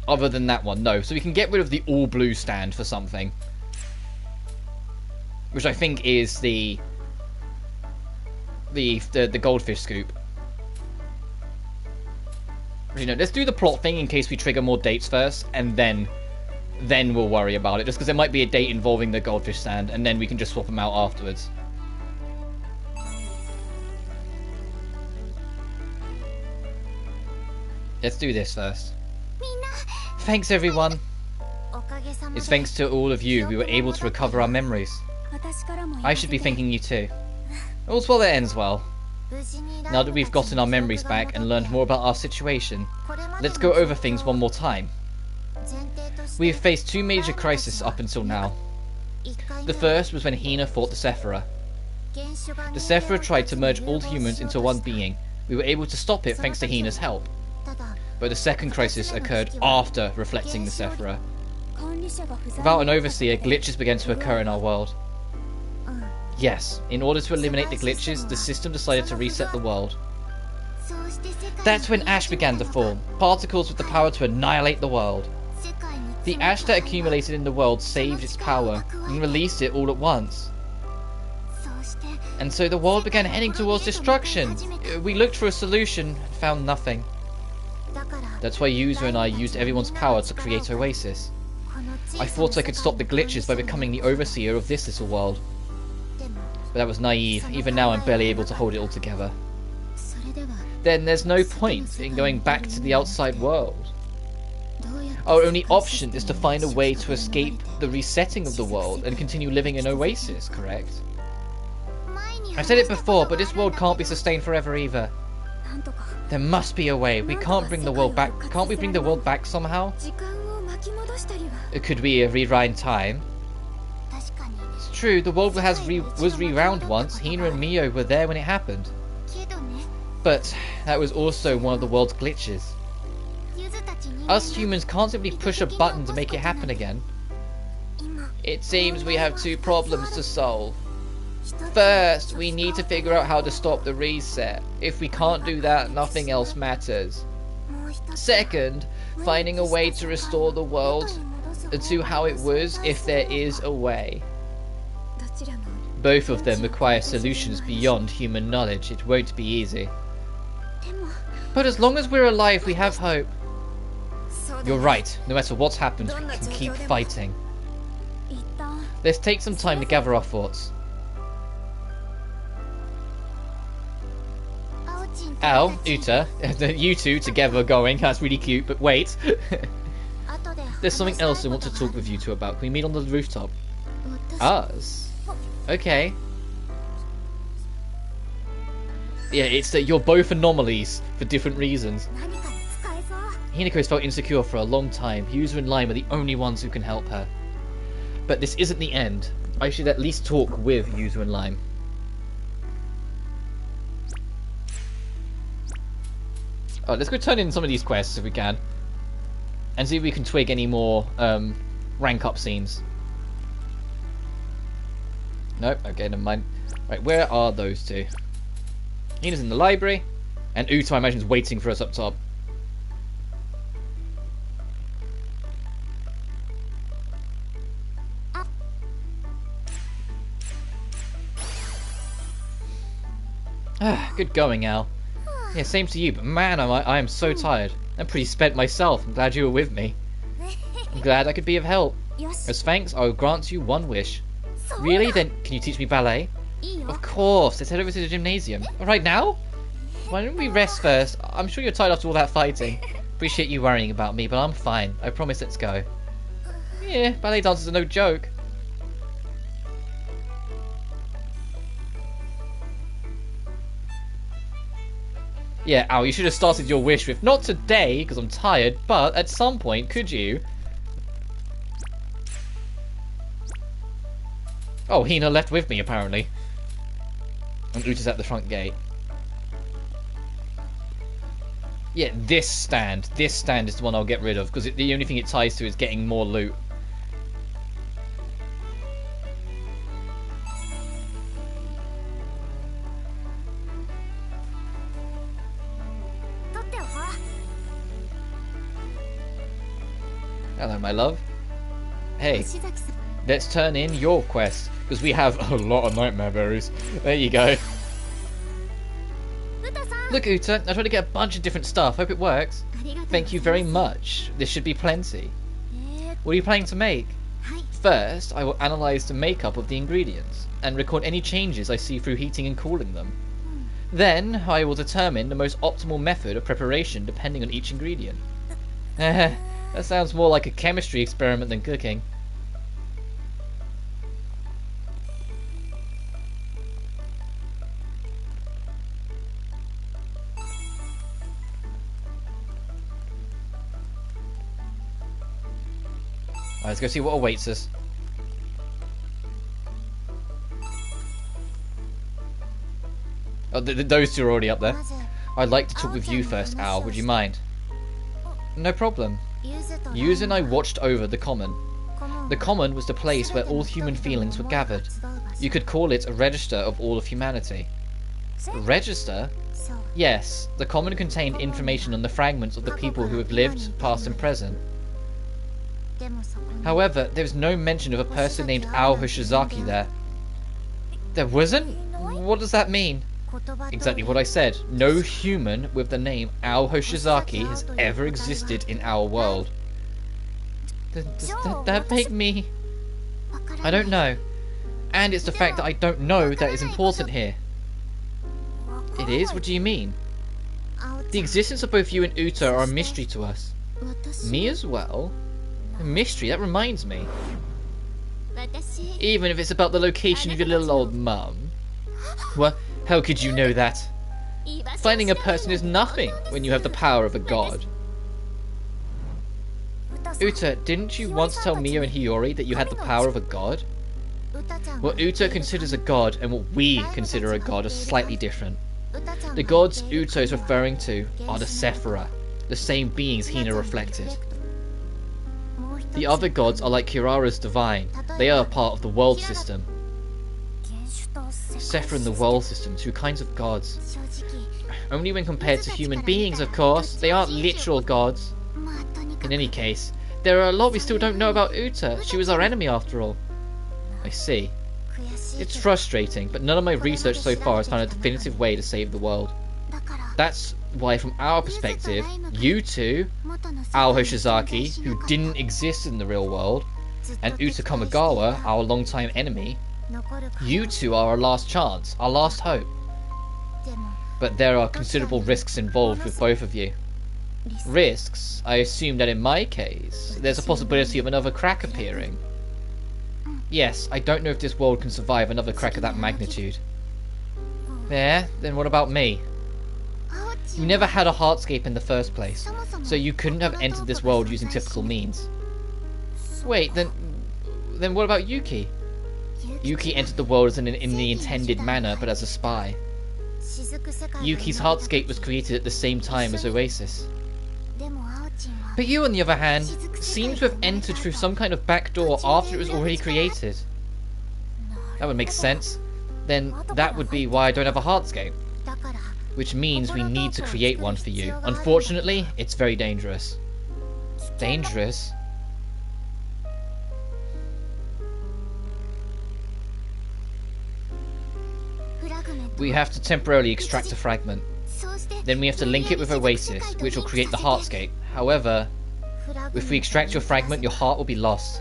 A: Other than that one, no. So we can get rid of the all-blue stand for something. Which I think is the goldfish scoop. You know, let's do the plot thing in case we trigger more dates first, and then we'll worry about it. Just because there might be a date involving the goldfish stand, and then we can just swap them out afterwards. Let's do this first. Thanks, everyone. It's thanks to all of you we were able to recover our memories. I should be thanking you too. All's well that ends well. Now that we've gotten our memories back and learned more about our situation, let's go over things one more time. We have faced 2 major crises up until now. The first was when Hina fought the Sephira. The Sephira tried to merge all humans into one being. We were able to stop it thanks to Hina's help. But the second crisis occurred after reflecting the Sephira. Without an overseer, glitches began to occur in our world. Yes, in order to eliminate the glitches, the system decided to reset the world. That's when ash began to form, particles with the power to annihilate the world. The ash that accumulated in the world saved its power and released it all at once. And so the world began heading towards destruction. We looked for a solution and found nothing. That's why Yuzu and I used everyone's power to create Oasis. I thought I could stop the glitches by becoming the overseer of this little world. But that was naive. Even now I'm barely able to hold it all together. Then there's no point in going back to the outside world. Our only option is to find a way to escape the resetting of the world and continue living in Oasis, correct? I've said it before, but this world can't be sustained forever either. There must be a way. We can't bring the world back. Can't we bring the world back somehow? Could we rewind time? It's true, the world was rewound once. Hina and Mio were there when it happened. But that was also one of the world's glitches. Us humans can't simply push a button to make it happen again. It seems we have 2 problems to solve. First, we need to figure out how to stop the reset. If we can't do that, nothing else matters. Second, finding a way to restore the world to how it was, if there is a way. Both of them require solutions beyond human knowledge. It won't be easy. But as long as we're alive, we have hope. You're right. No matter what's happened, we can keep fighting. Let's take some time to gather our thoughts. Al, Uta, you two together going, that's really cute, but wait. There's something else I want to talk with you two about. Can we meet on the rooftop? Us? Okay. Yeah, it's that you're both anomalies for different reasons. Hinako has felt insecure for a long time. Yuzu and Lime are the only ones who can help her. But this isn't the end. I should at least talk with Yuzu and Lime. Oh, let's go turn in some of these quests if we can. And see if we can twig any more rank up scenes. Nope, okay, never mind. Right, where are those two? Hina's in the library. And Uta, I imagine, is waiting for us up top. Good going, Al. Yeah, same to you, but man, I am so tired. I'm pretty spent myself. I'm glad you were with me. I'm glad I could be of help. As thanks, I will grant you one wish. Really? Then can you teach me ballet? Of course. Let's head over to the gymnasium. Right now? Why don't we rest first? I'm sure you're tired after all that fighting. Appreciate you worrying about me, but I'm fine. I promise, let's go. Yeah, ballet dancers are no joke. Yeah, Al, you should have started your wish with, not today, because I'm tired, but at some point, could you? Oh, Hina left with me, apparently. And Uta's at the front gate. Yeah, this stand. This stand is the one I'll get rid of, because the only thing it ties to is getting more loot. Hello, my love. Hey, let's turn in your quest, because we have a lot of nightmare berries. There you go. Look, Uta, I tried to get a bunch of different stuff. Hope it works. Thank you very much. This should be plenty. What are you planning to make? First, I will analyze the makeup of the ingredients, and record any changes I see through heating and cooling them. Then, I will determine the most optimal method of preparation depending on each ingredient. That sounds more like a chemistry experiment than cooking. Alright, let's go see what awaits us. Oh, those two are already up there. I'd like to talk with you first, Al. Would you mind? No problem. Yuzu and I watched over the Common. The Common was the place where all human feelings were gathered. You could call it a register of all of humanity. A register? Yes, the Common contained information on the fragments of the people who have lived, past and present. However, there was no mention of a person named Ao Hoshizaki there. There wasn't? What does that mean? Exactly what I said. No human with the name Ao Hoshizaki has ever existed in our world. Does that make me... I don't know. And it's the fact that I don't know that is important here. It is? What do you mean? The existence of both you and Uta are a mystery to us. Me as well? A mystery? That reminds me. Even if it's about the location of your little old mum. What? How could you know that? Finding a person is nothing when you have the power of a god. Uta, didn't you once tell Mio and Hiyori that you had the power of a god? What Uta considers a god and what we consider a god are slightly different. The gods Uta is referring to are the Sephira, the same beings Hina reflected. The other gods are like Kirara's divine. They are part of the world system. Sephira and the world system, two kinds of gods. Only when compared to human beings, of course. They aren't literal gods. In any case, there are a lot we still don't know about Uta. She was our enemy after all. I see. It's frustrating, but none of my research so far has found a definitive way to save the world. That's why, from our perspective, you two, Ao Hoshizaki, who didn't exist in the real world, and Uta Kamigawa, our longtime enemy, you two are our last chance, our last hope. But there are considerable risks involved with both of you. Risks? I assume that in my case, there's a possibility of another crack appearing. Yes, I don't know if this world can survive another crack of that magnitude. There, then what about me? You never had a heartscape in the first place, so you couldn't have entered this world using typical means. Wait, then what about Yuki? Yuki entered the world in the intended manner, but as a spy. Yuki's heartscape was created at the same time as Oasis. But you, on the other hand, seem to have entered through some kind of back door after it was already created. That would make sense. Then that would be why I don't have a heartscape. Which means we need to create one for you. Unfortunately, it's very dangerous. Dangerous? We have to temporarily extract a fragment. Then we have to link it with Oasis, which will create the heartscape. However, if we extract your fragment, your heart will be lost.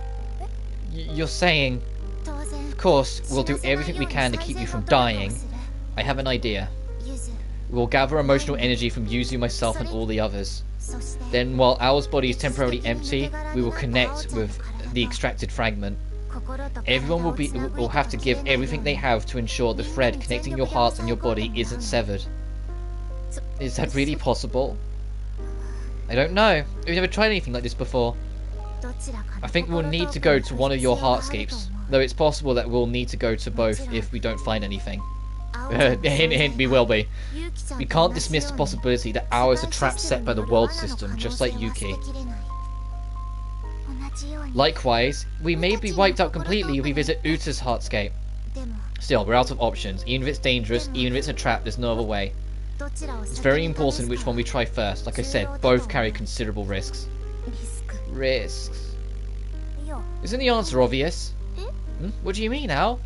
A: You're saying... Of course, we'll do everything we can to keep you from dying. I have an idea. We'll gather emotional energy from Yuzu, myself, and all the others. Then, while Ao's body is temporarily empty, we will connect with the extracted fragment. Everyone will have to give everything they have to ensure the thread connecting your heart and your body isn't severed. Is that really possible? I don't know. We've never tried anything like this before. I think we'll need to go to one of your heartscapes, though it's possible that we'll need to go to both if we don't find anything. Hint, hint, we will be. We can't dismiss the possibility that Ao is a trap set by the world system, just like Yuki. Likewise, we may be wiped out completely if we visit Uta's Heartscape. Still, we're out of options. Even if it's dangerous, even if it's a trap, there's no other way. It's very important which one we try first. Like I said, both carry considerable risks. Risks? Isn't the answer obvious? What do you mean, Al?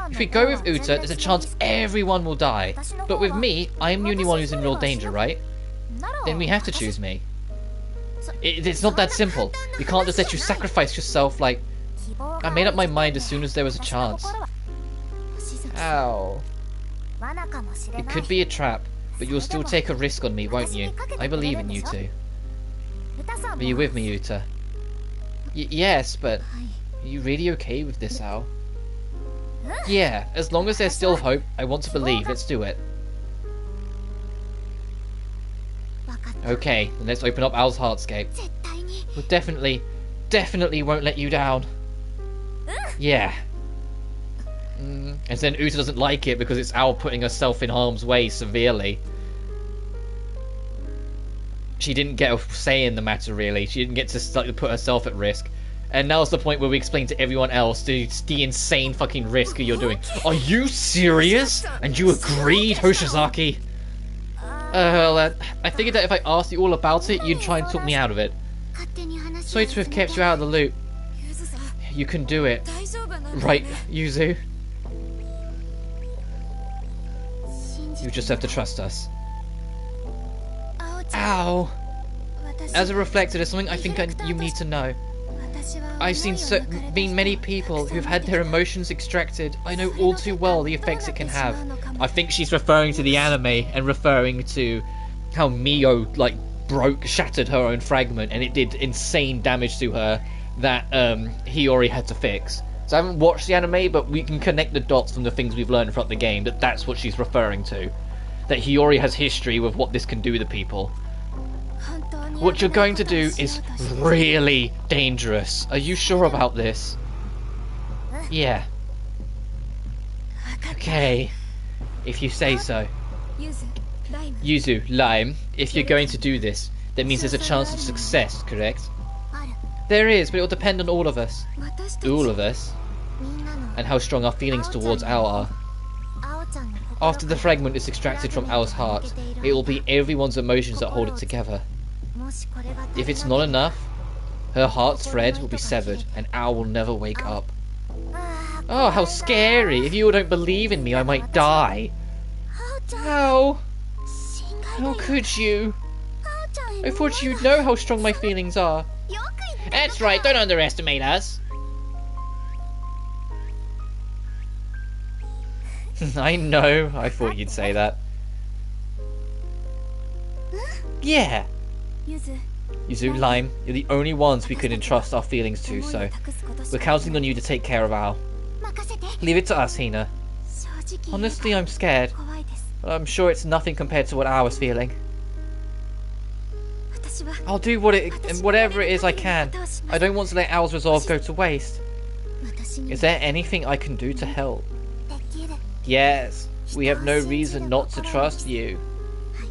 A: If we go with Uta, there's a chance everyone will die. But with me, I'm the only one who's in real danger, right? Then we have to choose me. It's not that simple. We can't just let you sacrifice yourself like... I made up my mind as soon as there was a chance. Ow. It could be a trap, but you'll still take a risk on me, won't you? I believe in you two. Are you with me, Uta? Yes, but... Are you really okay with this, Al? Yeah, as long as there's still hope, I want to believe. Let's do it. Okay, then let's open up Al's Heartscape. We'll definitely won't let you down. Yeah. And then Uta doesn't like it because it's Al putting herself in harm's way severely. She didn't get a say in the matter, really. She didn't get to put herself at risk. And now's the point where we explain to everyone else the insane fucking risk you're doing. Are you serious? And you agreed, Hoshizaki? I figured that if I asked you all about it, you'd try and talk me out of it. Sorry to have kept you out of the loop. You can do it. Right, Yuzu? You just have to trust us. Ow! As a reflector, there's something I think you need to know. I've seen many people who've had their emotions extracted. I know all too well the effects it can have. I think she's referring to the anime and referring to how Mio shattered her own fragment and it did insane damage to her that Hiyori had to fix. So I haven't watched the anime, but we can connect the dots from the things we've learned throughout the game that's what she's referring to. That Hiyori has history with what this can do to people. What you're going to do is really dangerous. Are you sure about this? Yeah. Okay. If you say so. Yuzu, Lime, if you're going to do this, that means there's a chance of success, correct? There is, but it will depend on all of us. All of us? And how strong our feelings towards Ao are. After the fragment is extracted from Ao's heart, it will be everyone's emotions that hold it together. If it's not enough, her heart's thread will be severed and Ao will never wake up. Oh, how scary! If you all don't believe in me, I might die. How? How could you? I thought you'd know how strong my feelings are. That's right, don't underestimate us. I know, I thought you'd say that. Yeah. Yuzu, Lime, you're the only ones we can entrust our feelings to, so we're counting on you to take care of Ao. Leave it to us, Hina. Honestly, I'm scared, but I'm sure it's nothing compared to what Ao is feeling. I'll do whatever it is I can. I don't want to let Ao's resolve go to waste. Is there anything I can do to help? Yes, we have no reason not to trust you.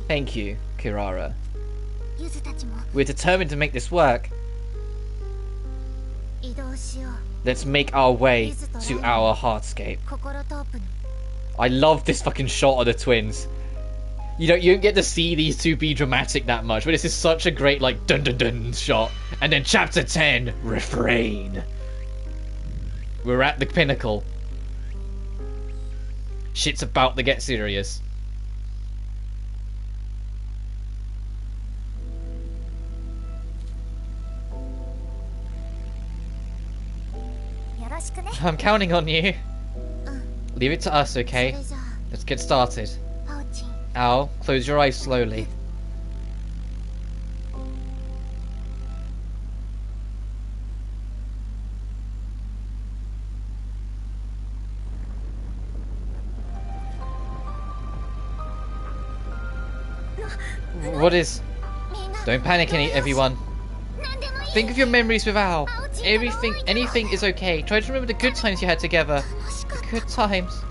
A: Thank you, Kirara. We're determined to make this work. Let's make our way to our Heartscape. I love this fucking shot of the twins. You don't get to see these two be dramatic that much, but this is such a great like dun dun dun shot. And then chapter 10, refrain. We're at the pinnacle. Shit's about to get serious. I'm counting on you. Leave it to us, okay? Let's get started. Ao, close your eyes slowly. What is... Don't panic, everyone. Think of your memories with Ao. Anything is okay. Try to remember the good times you had together. The good times.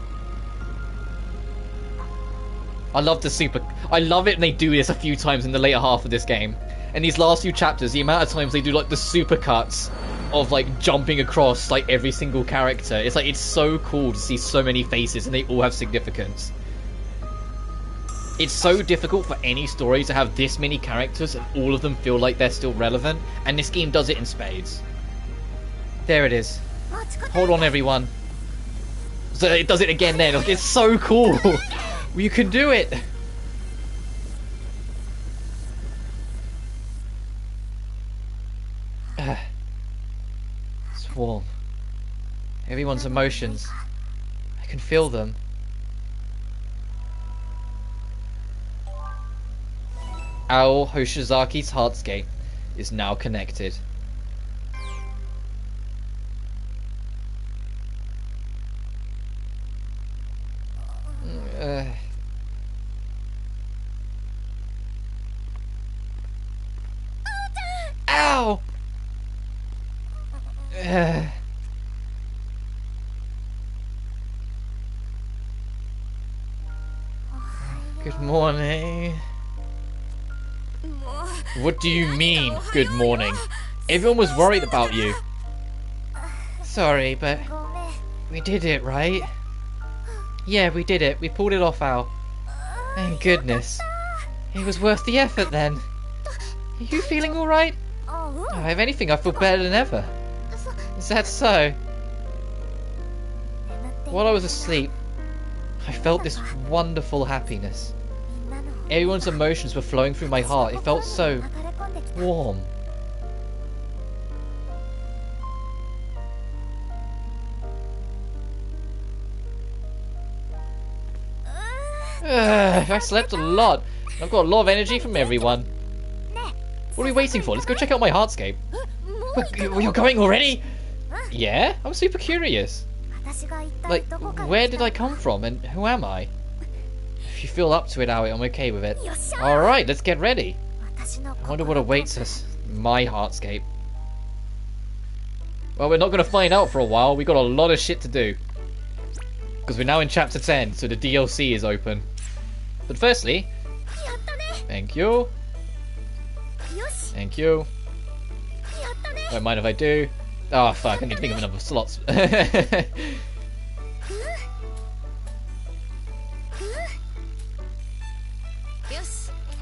A: I love the super... I love it when they do this a few times in the later half of this game. In these last few chapters, the amount of times they do like the super cuts of like jumping across like every single character. It's like, it's so cool to see so many faces and they all have significance. It's so difficult for any story to have this many characters and all of them feel like they're still relevant, and this game does it in spades. There it is. Hold on, everyone. So it does it again then. It's so cool. You can do it. It's warm. Everyone's emotions. I can feel them. Ao Hoshizaki's heartscape is now connected. Ow! Good morning. What do you mean, good morning? Everyone was worried about you. Sorry, but we did it, right? Yeah, we did it. We pulled it off, Al. Thank goodness. It was worth the effort then. Are you feeling alright? Oh, if anything, I feel better than ever. Is that so? While I was asleep, I felt this wonderful happiness. Everyone's emotions were flowing through my heart. It felt so warm. I slept a lot. I've got a lot of energy from everyone. What are we waiting for? Let's go check out my heartscape. You're going already? Yeah? I'm super curious. Like, where did I come from and who am I? If you feel up to it, Aoi, I'm okay with it. Alright, let's get ready. I wonder what awaits us in my heartscape. Well, we're not going to find out for a while. We've got a lot of shit to do. Because we're now in chapter 10, so the DLC is open. But firstly, thank you. Thank you. Don't mind if I do. Oh fuck, I need to think of enough slots.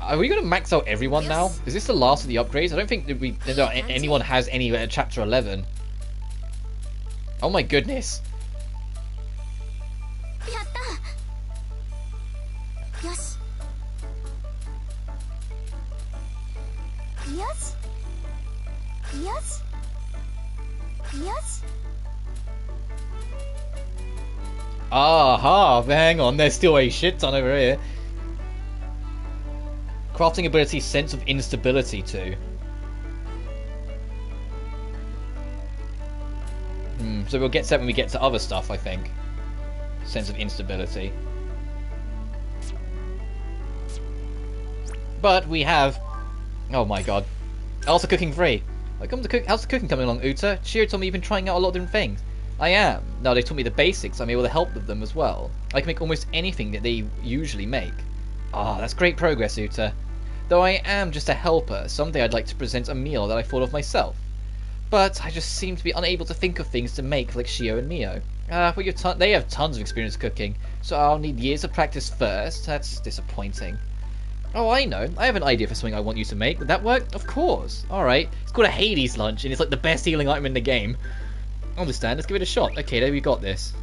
A: Are we going to max out everyone now? Is this the last of the upgrades? I don't think that anyone has any at chapter 11. Oh my goodness. Aha, hang on, there's still a shit ton over here. Crafting ability, sense of instability too. So we'll get that when we get to other stuff, I think. Sense of instability. But we have... Oh my god. Also cooking free. How's the cooking coming along, Uta? Shio told me you've been trying out a lot of different things. I am. No, they taught me the basics. I'm able to help with them as well. I can make almost anything that they usually make. Ah, that's great progress, Uta. Though I am just a helper, someday I'd like to present a meal that I thought of myself. But I just seem to be unable to think of things to make like Shio and Mio. Well, they have tons of experience cooking, so I'll need years of practice first. That's disappointing. Oh, I know. I have an idea for something I want you to make. Would that work? Of course. Alright. It's called a Hades lunch, and it's like the best healing item in the game. I understand. Let's give it a shot. Okay, there we got this.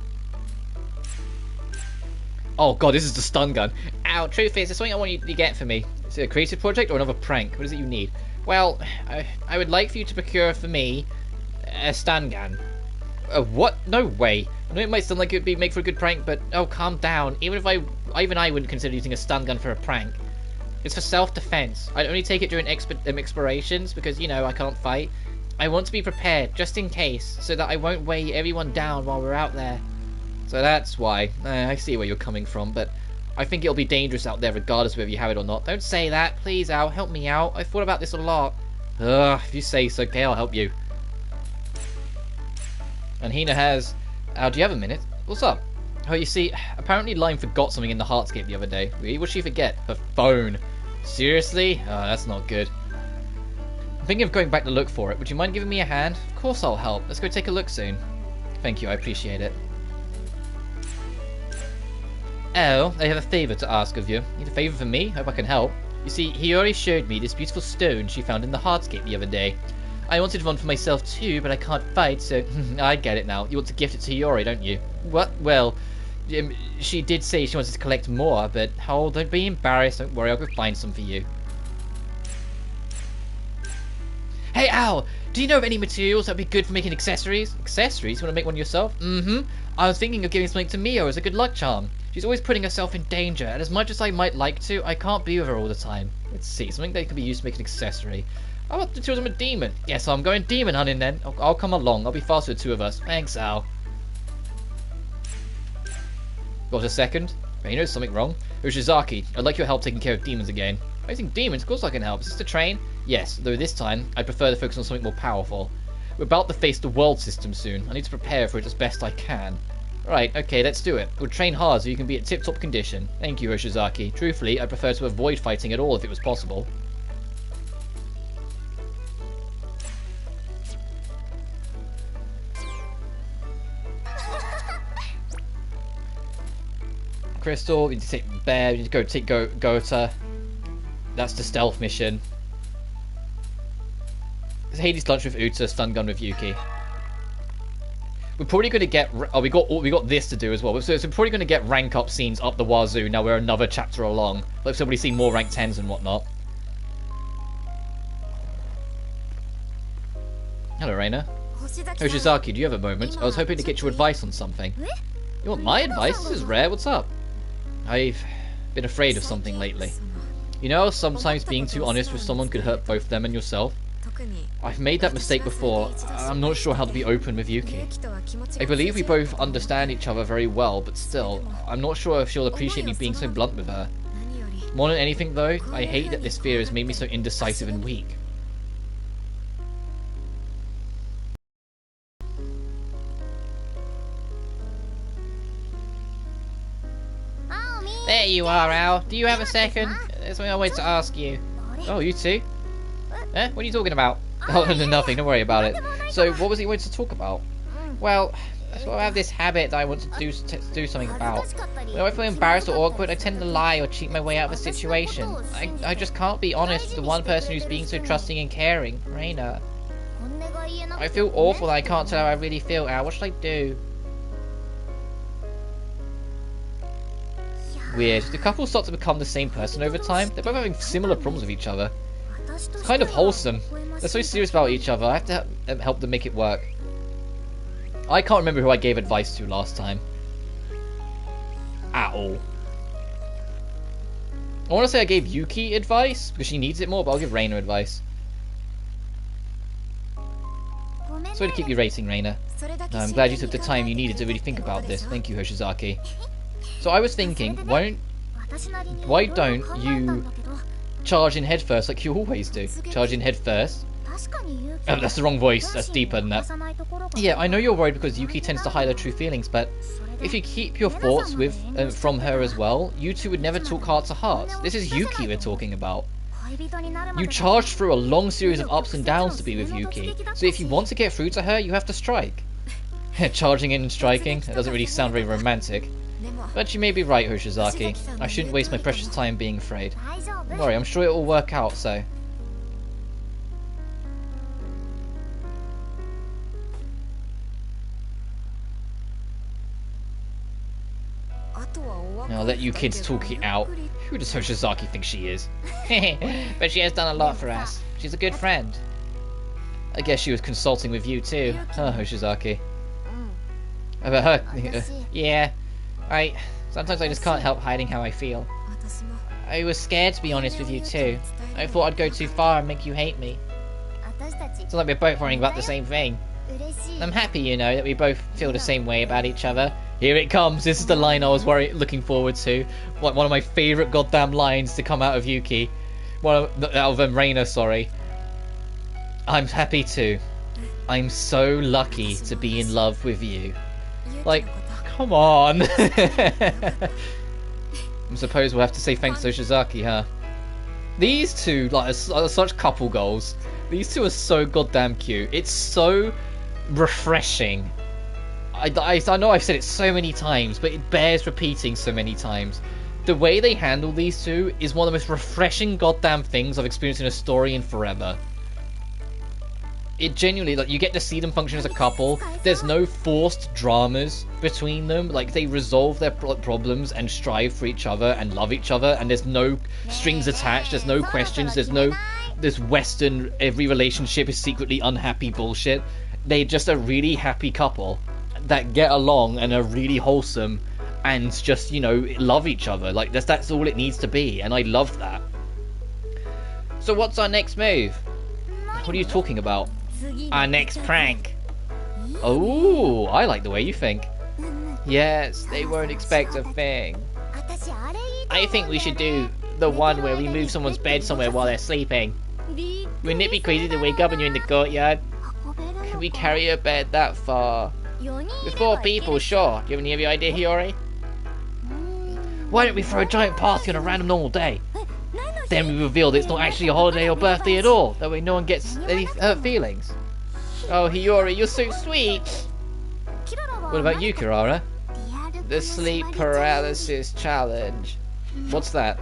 A: Oh god, this is the stun gun. Ow, truth is, there's something I want you to get for me. Is it a creative project or another prank? What is it you need? Well, I would like for you to procure for me a stun gun. What? No way. I know it might sound like it would be made for a good prank, but oh, calm down. Even I wouldn't consider using a stun gun for a prank. It's for self-defense. I'd only take it during explorations because, you know, I can't fight. I want to be prepared, just in case, so that I won't weigh everyone down while we're out there. So that's why. I see where you're coming from, but I think it'll be dangerous out there regardless of whether you have it or not. Don't say that. Please, Al, help me out. I've thought about this a lot. Ugh, if you say so, okay, I'll help you. And Hina has... Al, do you have a minute? What's up? Oh, you see, apparently Lime forgot something in the Heartscape the other day. What did she forget? Her phone. Seriously? Oh, that's not good. I'm thinking of going back to look for it. Would you mind giving me a hand? Of course I'll help. Let's go take a look soon. Thank you, I appreciate it. Oh, I have a favour to ask of you. Need a favour from me? Hope I can help. You see, Hiyori showed me this beautiful stone she found in the Heartscape the other day. I wanted one for myself too, but I can't fight, so I get it now. You want to gift it to Hiyori, don't you? What? Well, she did say she wanted to collect more, but don't be embarrassed. Don't worry, I'll go find some for you. Hey, Al! Do you know of any materials that would be good for making accessories? Accessories? You want to make one yourself? Mm-hmm. I was thinking of giving something to Mio as a good luck charm. She's always putting herself in danger, and as much as I might like to, I can't be with her all the time. Let's see, something that could be used to make an accessory. How about the two of them a demon? Yes, I'm going demon hunting then. I'll come along. I'll be faster with the two of us. Thanks, Al. Got a second? You know something wrong? Ushizaki, I'd like your help taking care of demons again. Facing demons? Of course I can help. Is this the train? Yes, though this time, I prefer to focus on something more powerful. We're about to face the world system soon. I need to prepare for it as best I can. Right, okay, let's do it. We'll train hard so you can be at tip-top condition. Thank you, Ushizaki. Truthfully, I prefer to avoid fighting at all if it was possible. Crystal, we need to take Bear, we need to take Gota. That's the stealth mission. Hades lunch with Uta, stun gun with Yuki. We're probably going to get. Oh, we got this to do as well. So we're probably going to get rank up scenes up the wazoo. Now we're another chapter along. Like somebody see more rank 10s and whatnot. Hello, Reina. Hoshizaki, do you have a moment? I was hoping to get your advice on something. You want my advice? This is rare. What's up? I've been afraid of something lately. You know, sometimes being too honest with someone could hurt both them and yourself. I've made that mistake before. I'm not sure how to be open with Yuki. I believe we both understand each other very well, but still, I'm not sure if she'll appreciate me being so blunt with her. More than anything though, I hate that this fear has made me so indecisive and weak. There you are, Al. Do you have a second? There's something I wanted to ask you. Oh, you too? What are you talking about? Oh, nothing. Don't worry about it. So, what was it you wanted to talk about? Well, I have this habit that I want to do something about. When I feel embarrassed or awkward, I tend to lie or cheat my way out of a situation. I just can't be honest with the one person who's being so trusting and caring, Reina. I feel awful that I can't tell how I really feel, Al. What should I do? Weird. The couple start to become the same person over time. They're both having similar problems with each other. It's kind of wholesome. They're so serious about each other. I have to help them make it work. I can't remember who I gave advice to last time. At all. I want to say I gave Yuki advice, because she needs it more, but I'll give Reina advice. Sorry to keep you racing, Reina. No, I'm glad you took the time you needed to really think about this. Thank you, Hoshizaki. So I was thinking, why don't you charge in head first like you always do? Charge in head first. Oh, that's the wrong voice. That's deeper than that. Yeah, I know you're worried because Yuki tends to hide her true feelings, but if you keep your thoughts from her as well, you two would never talk heart to heart. This is Yuki we're talking about. You charged through a long series of ups and downs to be with Yuki, so if you want to get through to her, you have to strike. Charging in and striking? That doesn't really sound very romantic. But you may be right, Hoshizaki. I shouldn't waste my precious time being afraid. Don't worry, I'm sure it will work out, so... I'll let you kids talk it out. Who does Hoshizaki think she is? But she has done a lot for us. She's a good friend. I guess she was consulting with you too, huh, Hoshizaki? About her? Yeah. Sometimes I just can't help hiding how I feel. I was scared to be honest with you too. I thought I'd go too far and make you hate me. It's like we're both worrying about the same thing. I'm happy, you know, that we both feel the same way about each other. Here it comes. This is the line I was looking forward to. One of my favourite goddamn lines to come out of Yuki. Out of Reina, sorry. I'm happy too. I'm so lucky to be in love with you. Like, Come on. I suppose we'll have to say thanks to Shizaki, huh? These two, like, are such couple goals. These two are so goddamn cute. It's so refreshing. I know I've said it so many times, but it bears repeating so many times. The way they handle these two is one of the most refreshing goddamn things I've experienced in a story in forever. It genuinely, like, you get to see them function as a couple. There's no forced dramas between them. Like, they resolve their problems and strive for each other and love each other, and there's no strings attached, there's no questions, there's no this Western every relationship is secretly unhappy bullshit. They're just a really happy couple that get along and are really wholesome and just, you know, love each other. Like, that's all it needs to be, and I love that. So what's our next move? What are you talking about? Our next prank. Oh, I like the way you think. Yes, they won't expect a thing. I think we should do the one where we move someone's bed somewhere while they're sleeping. Wouldn't it be crazy to wake up and you're in the courtyard? Can we carry a bed that far? With 4 people, sure. Do you have any idea, Hiyori? Why don't we throw a giant party on a random normal day? Then we reveal that it's not actually a holiday or birthday at all. That way no one gets any hurt feelings. Oh, Hiyori, you're so sweet. What about you, Kirara? The sleep paralysis challenge. What's that?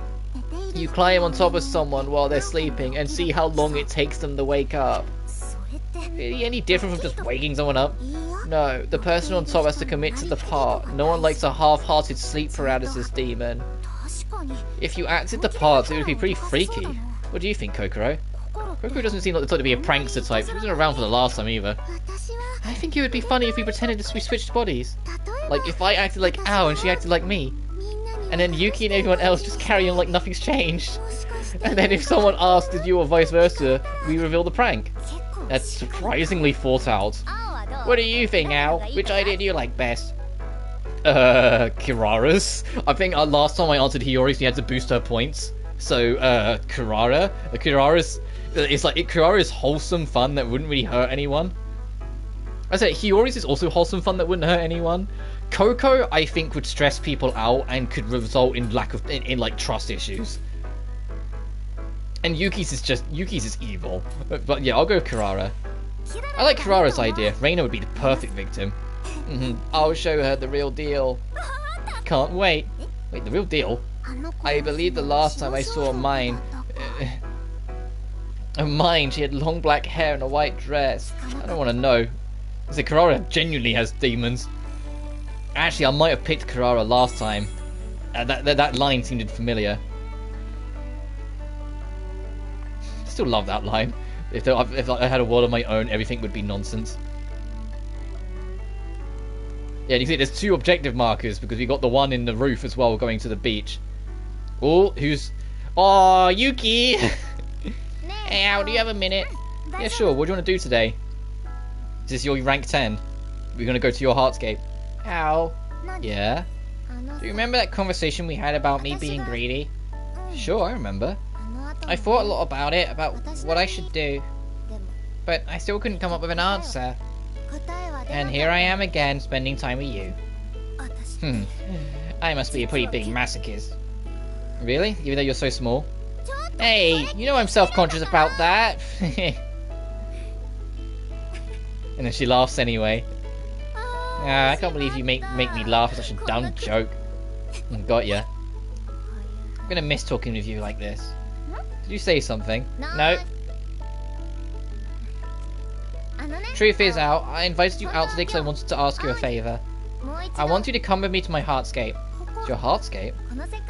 A: You climb on top of someone while they're sleeping and see how long it takes them to wake up. Any different from just waking someone up? No, the person on top has to commit to the part. No one likes a half-hearted sleep paralysis demon. If you acted the part, it would be pretty freaky. What do you think, Kokoro? Kokoro doesn't seem like the type to be a prankster type. She wasn't around for the last time either. I think it would be funny if we pretended we switched bodies. Like, if I acted like Ao and she acted like me. And then Yuki and everyone else just carry on like nothing's changed. And then if someone asked did you or vice versa, we reveal the prank. That's surprisingly thought out. What do you think, Ao? Which idea do you like best? Kirara's. I think last time I answered Hiyori's, we had to boost her points. So, Kirara. Kirara's. It's like Kirara's wholesome fun that wouldn't really hurt anyone. I said Hiyori's is also wholesome fun that wouldn't hurt anyone. Coco, I think, would stress people out and could result in lack of in like trust issues. And Yuki's is evil. But yeah, I'll go Kirara. I like Kirara's idea. Reina would be the perfect victim. I'll show her the real deal. Can't wait. Wait, the real deal? I believe the last time I saw mine... she had long black hair and a white dress. I don't want to know. So Kirara genuinely has demons. Actually, I might have picked Kirara last time. That line seemed familiar. Still love that line. If I had a world of my own, everything would be nonsense. Yeah, you can see there's 2 objective markers because we got the one in the roof as well going to the beach. Oh, who's... Oh, Yuki! Hey, Al, do you have a minute? Yeah, sure. What do you want to do today? Is this your rank 10? We're going to go to your Heartscape. Al? Yeah? Do you remember that conversation we had about me being greedy? Sure, I remember. I thought a lot about it, about what I should do. But I still couldn't come up with an answer. And here I am again, spending time with you. I must be a pretty big masochist. Really? Even though you're so small? Hey, you know I'm self-conscious about that. And then she laughs anyway. I can't believe you make me laugh at such a dumb joke. Got ya. I'm gonna miss talking with you like this. Did you say something? No. Truth is, Al, I invited you out today because I wanted to ask you a favor. I want you to come with me to my Heartscape. Your Heartscape?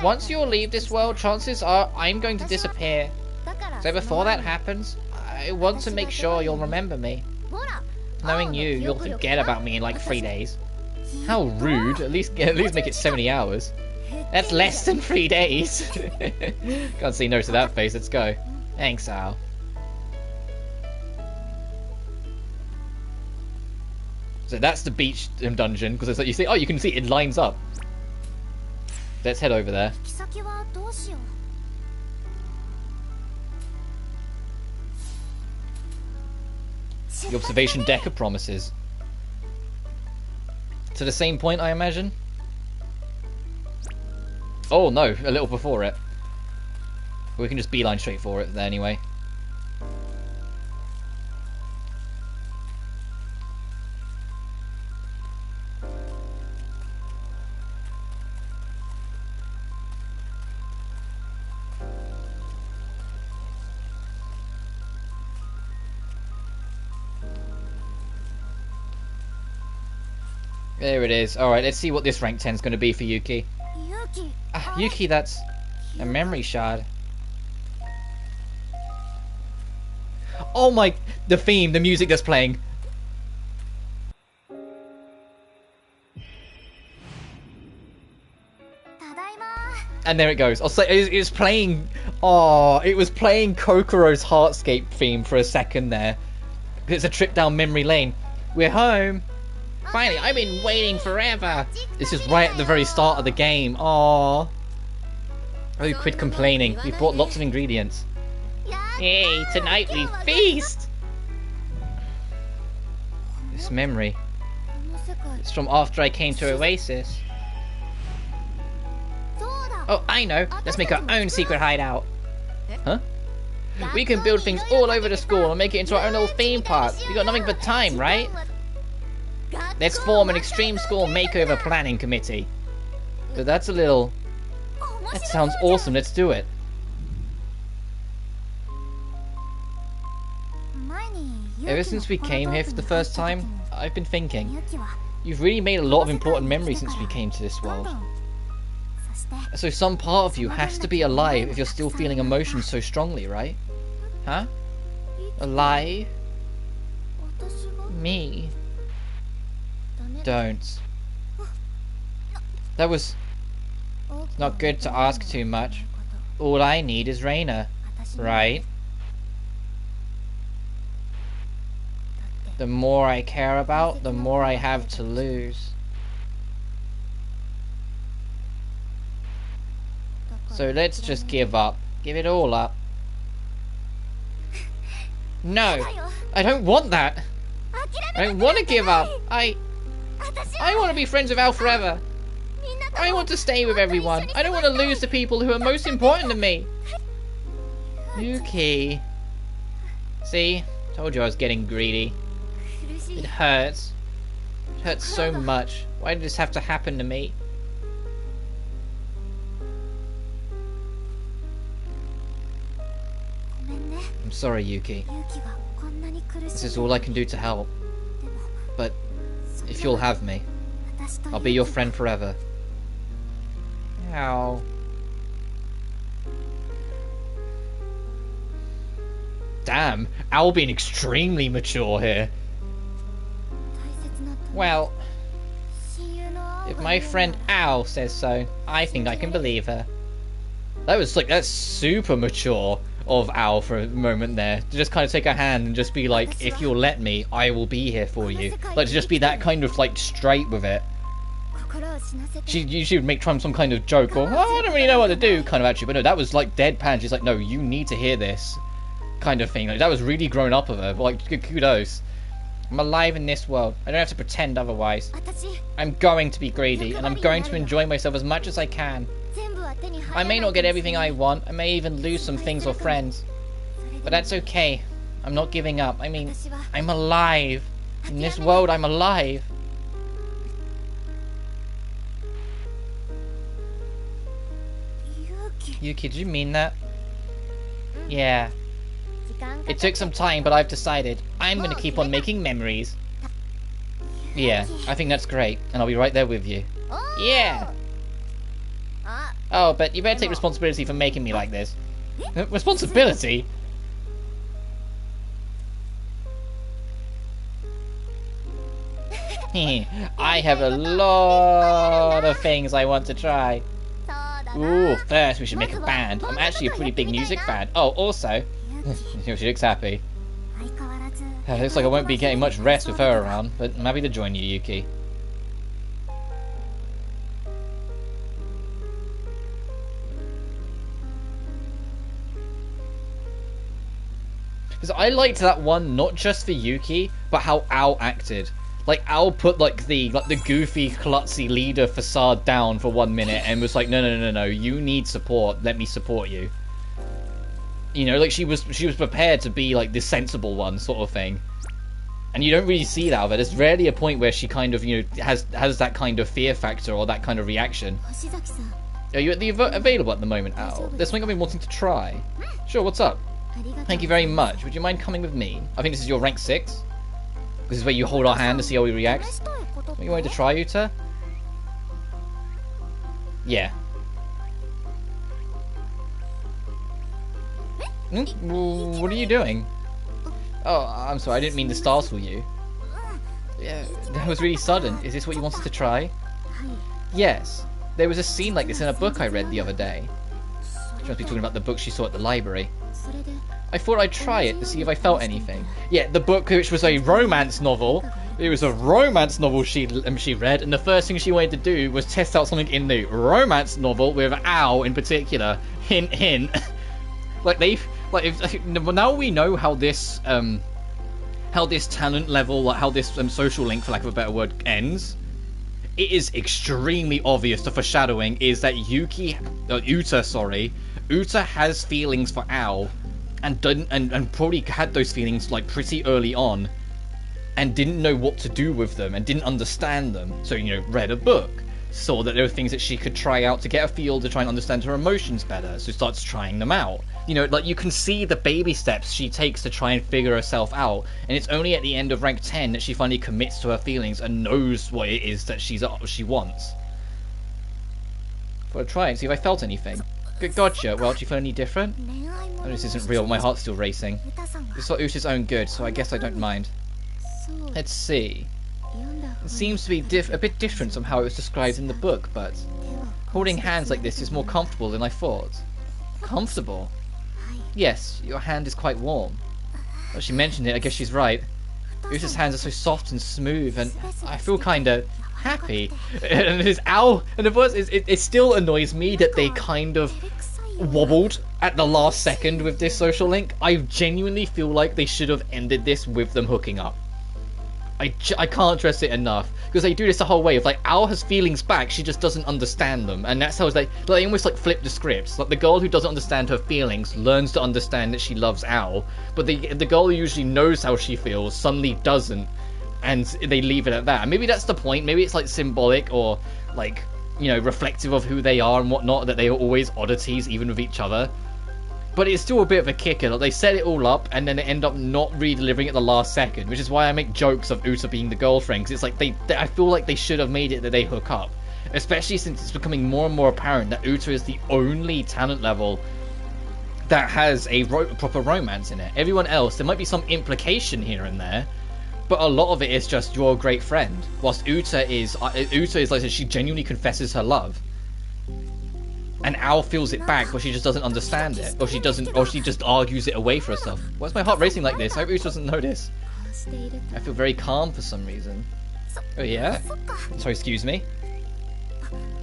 A: Once you leave this world, chances are I'm going to disappear. So before that happens, I want to make sure you'll remember me. Knowing you, you'll forget about me in like 3 days. How rude. At least make it 70 hours. That's less than 3 days. Can't say no to that face. Let's go. Thanks, Al. So that's the beach dungeon, because it's like you see. Oh, you can see it lines up. Let's head over there. The observation deck of promises. To the same point, I imagine? Oh no, a little before it. We can just beeline straight for it there anyway. There it is. Alright, let's see what this rank 10 is going to be for Yuki. Ah, Yuki, that's a memory shard. Oh my... The theme, the music that's playing. And there it goes. I'll say it was playing... Oh, it was playing Kokoro's Heartscape theme for a second there. It's a trip down memory lane. We're home. Finally, I've been waiting forever. This is right at the very start of the game. Aww. Oh, quit complaining. We've brought lots of ingredients. Hey, tonight we feast! This memory. It's from after I came to Oasis. Oh, I know. Let's make our own secret hideout. Huh? We can build things all over the school and make it into our own little theme park. We got nothing but time, right? Let's form an extreme school makeover planning committee. But that's a little... That sounds awesome. Let's do it. Ever since we came here for the first time, I've been thinking. You've really made a lot of important memories since we came to this world. So some part of you has to be alive if you're still feeling emotions so strongly, right? Huh? Alive? Me? Don't. That was not good to ask too much. All I need is Reina, right? The more I care about, the more I have to lose. So let's just give up. Give it all up. No! I don't want that! I don't want to give up! I want to be friends with Al forever! I want to stay with everyone! I don't want to lose the people who are most important to me! Yuki... See? Told you I was getting greedy. It hurts. It hurts so much. Why did this have to happen to me? I'm sorry, Yuki. This is all I can do to help. But if you'll have me, I'll be your friend forever. Ow. Damn, Al being extremely mature here. Well, if my friend Al says so, I think I can believe her. That's super mature of Al for a moment there. To just kind of take her hand and just be like, if you'll let me, I will be here for you. Like, to just be that kind of, like, straight with it. She usually would make Trump some kind of joke, or, oh, I don't really know what to do, kind of attitude. But no, that was, like, deadpan. She's like, no, you need to hear this, kind of thing. Like, that was really grown up of her. But, like, kudos. I'm alive in this world. I don't have to pretend otherwise. I'm going to be greedy, and I'm going to enjoy myself as much as I can. I may not get everything I want. I may even lose some things or friends. But that's okay. I'm not giving up. I mean, I'm alive. In this world, I'm alive. Yuki, do you mean that? Yeah. It took some time, but I've decided I'm going to keep on making memories. Yeah, I think that's great, and I'll be right there with you. Yeah! Oh, but you better take responsibility for making me like this. Responsibility? I have a lot of things I want to try. Ooh, first we should make a band. I'm actually a pretty big music fan. Oh, also... She looks happy. Looks like I won't be getting much rest with her around, but I'm happy to join you, Yuki. Because I liked that one not just for Yuki, but how Al acted. Like, Al put like the goofy, klutzy leader facade down for 1 minute and was like, no, you need support. Let me support you. You know, like she was prepared to be like the sensible one, sort of thing. And you don't really see that of her. There's rarely a point where she kind of, you know, has that kind of fear factor or that kind of reaction. Are you available at the moment, Al? There's something I've been wanting to try. Sure, what's up? Thank you very much. Would you mind coming with me? I think this is your rank 6. This is where you hold our hand to see how we react. What you wanted to try, Uta? Yeah. What are you doing? Oh, I'm sorry, I didn't mean to startle you. Yeah, that was really sudden. Is this what you wanted to try? Yes. There was a scene like this in a book I read the other day. She must be talking about the book she saw at the library. I thought I'd try it to see if I felt anything. Yeah, the book, which was a romance novel. It was a romance novel she read, and the first thing she wanted to do was test out something in the romance novel with Al in particular. Hint, hint. Now we know how this talent level, like how this social link, for lack of a better word, ends. It is extremely obvious. The foreshadowing is that Uta has feelings for Al, and probably had those feelings like pretty early on, and didn't know what to do with them and didn't understand them. So, you know, read a book, saw that there were things that she could try out to get a feel to try and understand her emotions better. So starts trying them out. You know, like you can see the baby steps she takes to try and figure herself out, and it's only at the end of rank 10 that she finally commits to her feelings and knows what it is that she wants. Thought I'd try and see if I felt anything. Good, gotcha. Well, do you feel any different? Oh, this isn't real. My heart's still racing. It's for Uta's own good, so I guess I don't mind. Let's see. It seems to be a bit different from how it was described in the book, but holding hands like this is more comfortable than I thought. Comfortable? Yes, your hand is quite warm. Well, she mentioned it, I guess she's right. Uta's hands are so soft and smooth, and I feel kinda happy. And this Al, and of course, it still annoys me that they kind of wobbled at the last second with this social link. I genuinely feel like they should have ended this with them hooking up. I can't stress it enough, because they do this the whole way of like Al has feelings back, she just doesn't understand them, and that's how it's like they almost like flip the scripts. Like the girl who doesn't understand her feelings learns to understand that she loves Al, but the girl who usually knows how she feels suddenly doesn't, and they leave it at that. And maybe that's the point. Maybe it's like symbolic or like, you know, reflective of who they are and whatnot, that they are always oddities even with each other. But it's still a bit of a kicker. Like, they set it all up and then they end up not re-delivering at the last second, which is why I make jokes of Uta being the girlfriend, because it's like I feel like they should have made it that they hook up, especially since it's becoming more and more apparent that Uta is the only talent level that has a proper romance in it. Everyone else, there might be some implication here and there, but a lot of it is just you're a great friend. Whilst Uta is like she genuinely confesses her love. And Al feels it back, but she just doesn't understand it, or she just argues it away for herself. Why's my heart racing like this? I hope Uta doesn't notice. I feel very calm for some reason. Oh yeah? Sorry, excuse me.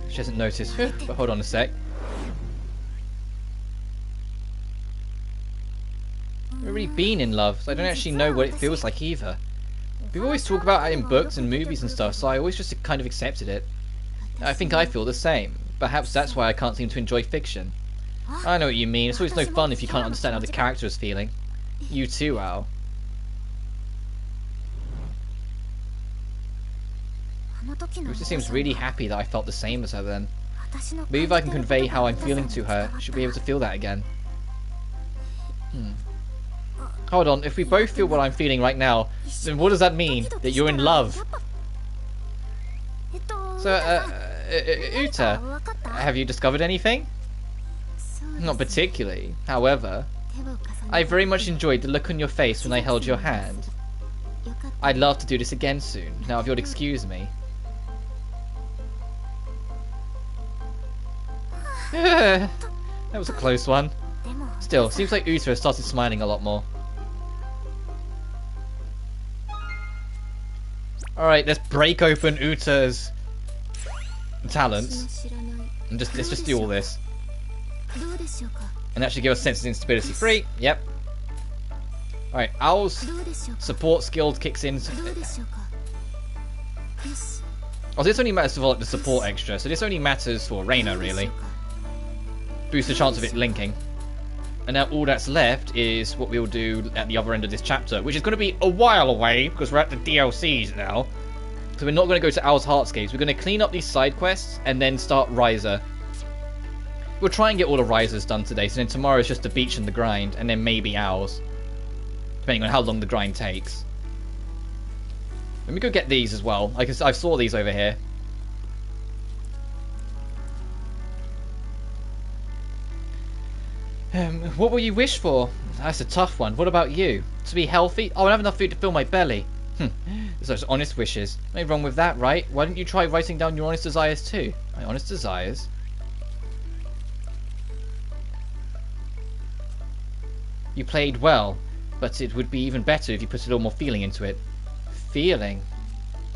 A: She hasn't noticed. But hold on a sec. I've already been in love, so I don't actually know what it feels like either. People always talk about it in books and movies and stuff, so I always just kind of accepted it. I think I feel the same. Perhaps that's why I can't seem to enjoy fiction. I know what you mean. It's always no fun if you can't understand how the character is feeling. You too, Al. Uta seems really happy that I felt the same as her then. Maybe if I can convey how I'm feeling to her, she'll be able to feel that again. Hold on, if we both feel what I'm feeling right now, then what does that mean? That you're in love? So, Uta, have you discovered anything? Not particularly. However, I very much enjoyed the look on your face when I held your hand. I'd love to do this again soon. Now, if you'll excuse me. That was a close one. Still, seems like Uta has started smiling a lot more. Alright, let's break open Uta's talents and let's just do all this and actually give us sense of instability. 3, yep. Alright, Owl's support skill kicks in. Oh, this only matters for like the support extra, so this only matters for Reina, really. Boosts the chance of it linking. And now all that's left is what we'll do at the other end of this chapter, which is going to be a while away, because we're at the DLCs now. So we're not going to go to Owl's Heartscapes. We're going to clean up these side quests, and then start Riser. We'll try and get all the Risers done today, so then tomorrow is just the beach and the grind, and then maybe Owls. Depending on how long the grind takes. Let me go get these as well. I saw these over here. What will you wish for? That's a tough one. What about you? To be healthy? Oh, I have enough food to fill my belly. Such honest wishes. Nothing wrong with that, right? Why don't you try writing down your honest desires too? My honest desires? You played well, but it would be even better if you put a little more feeling into it. Feeling?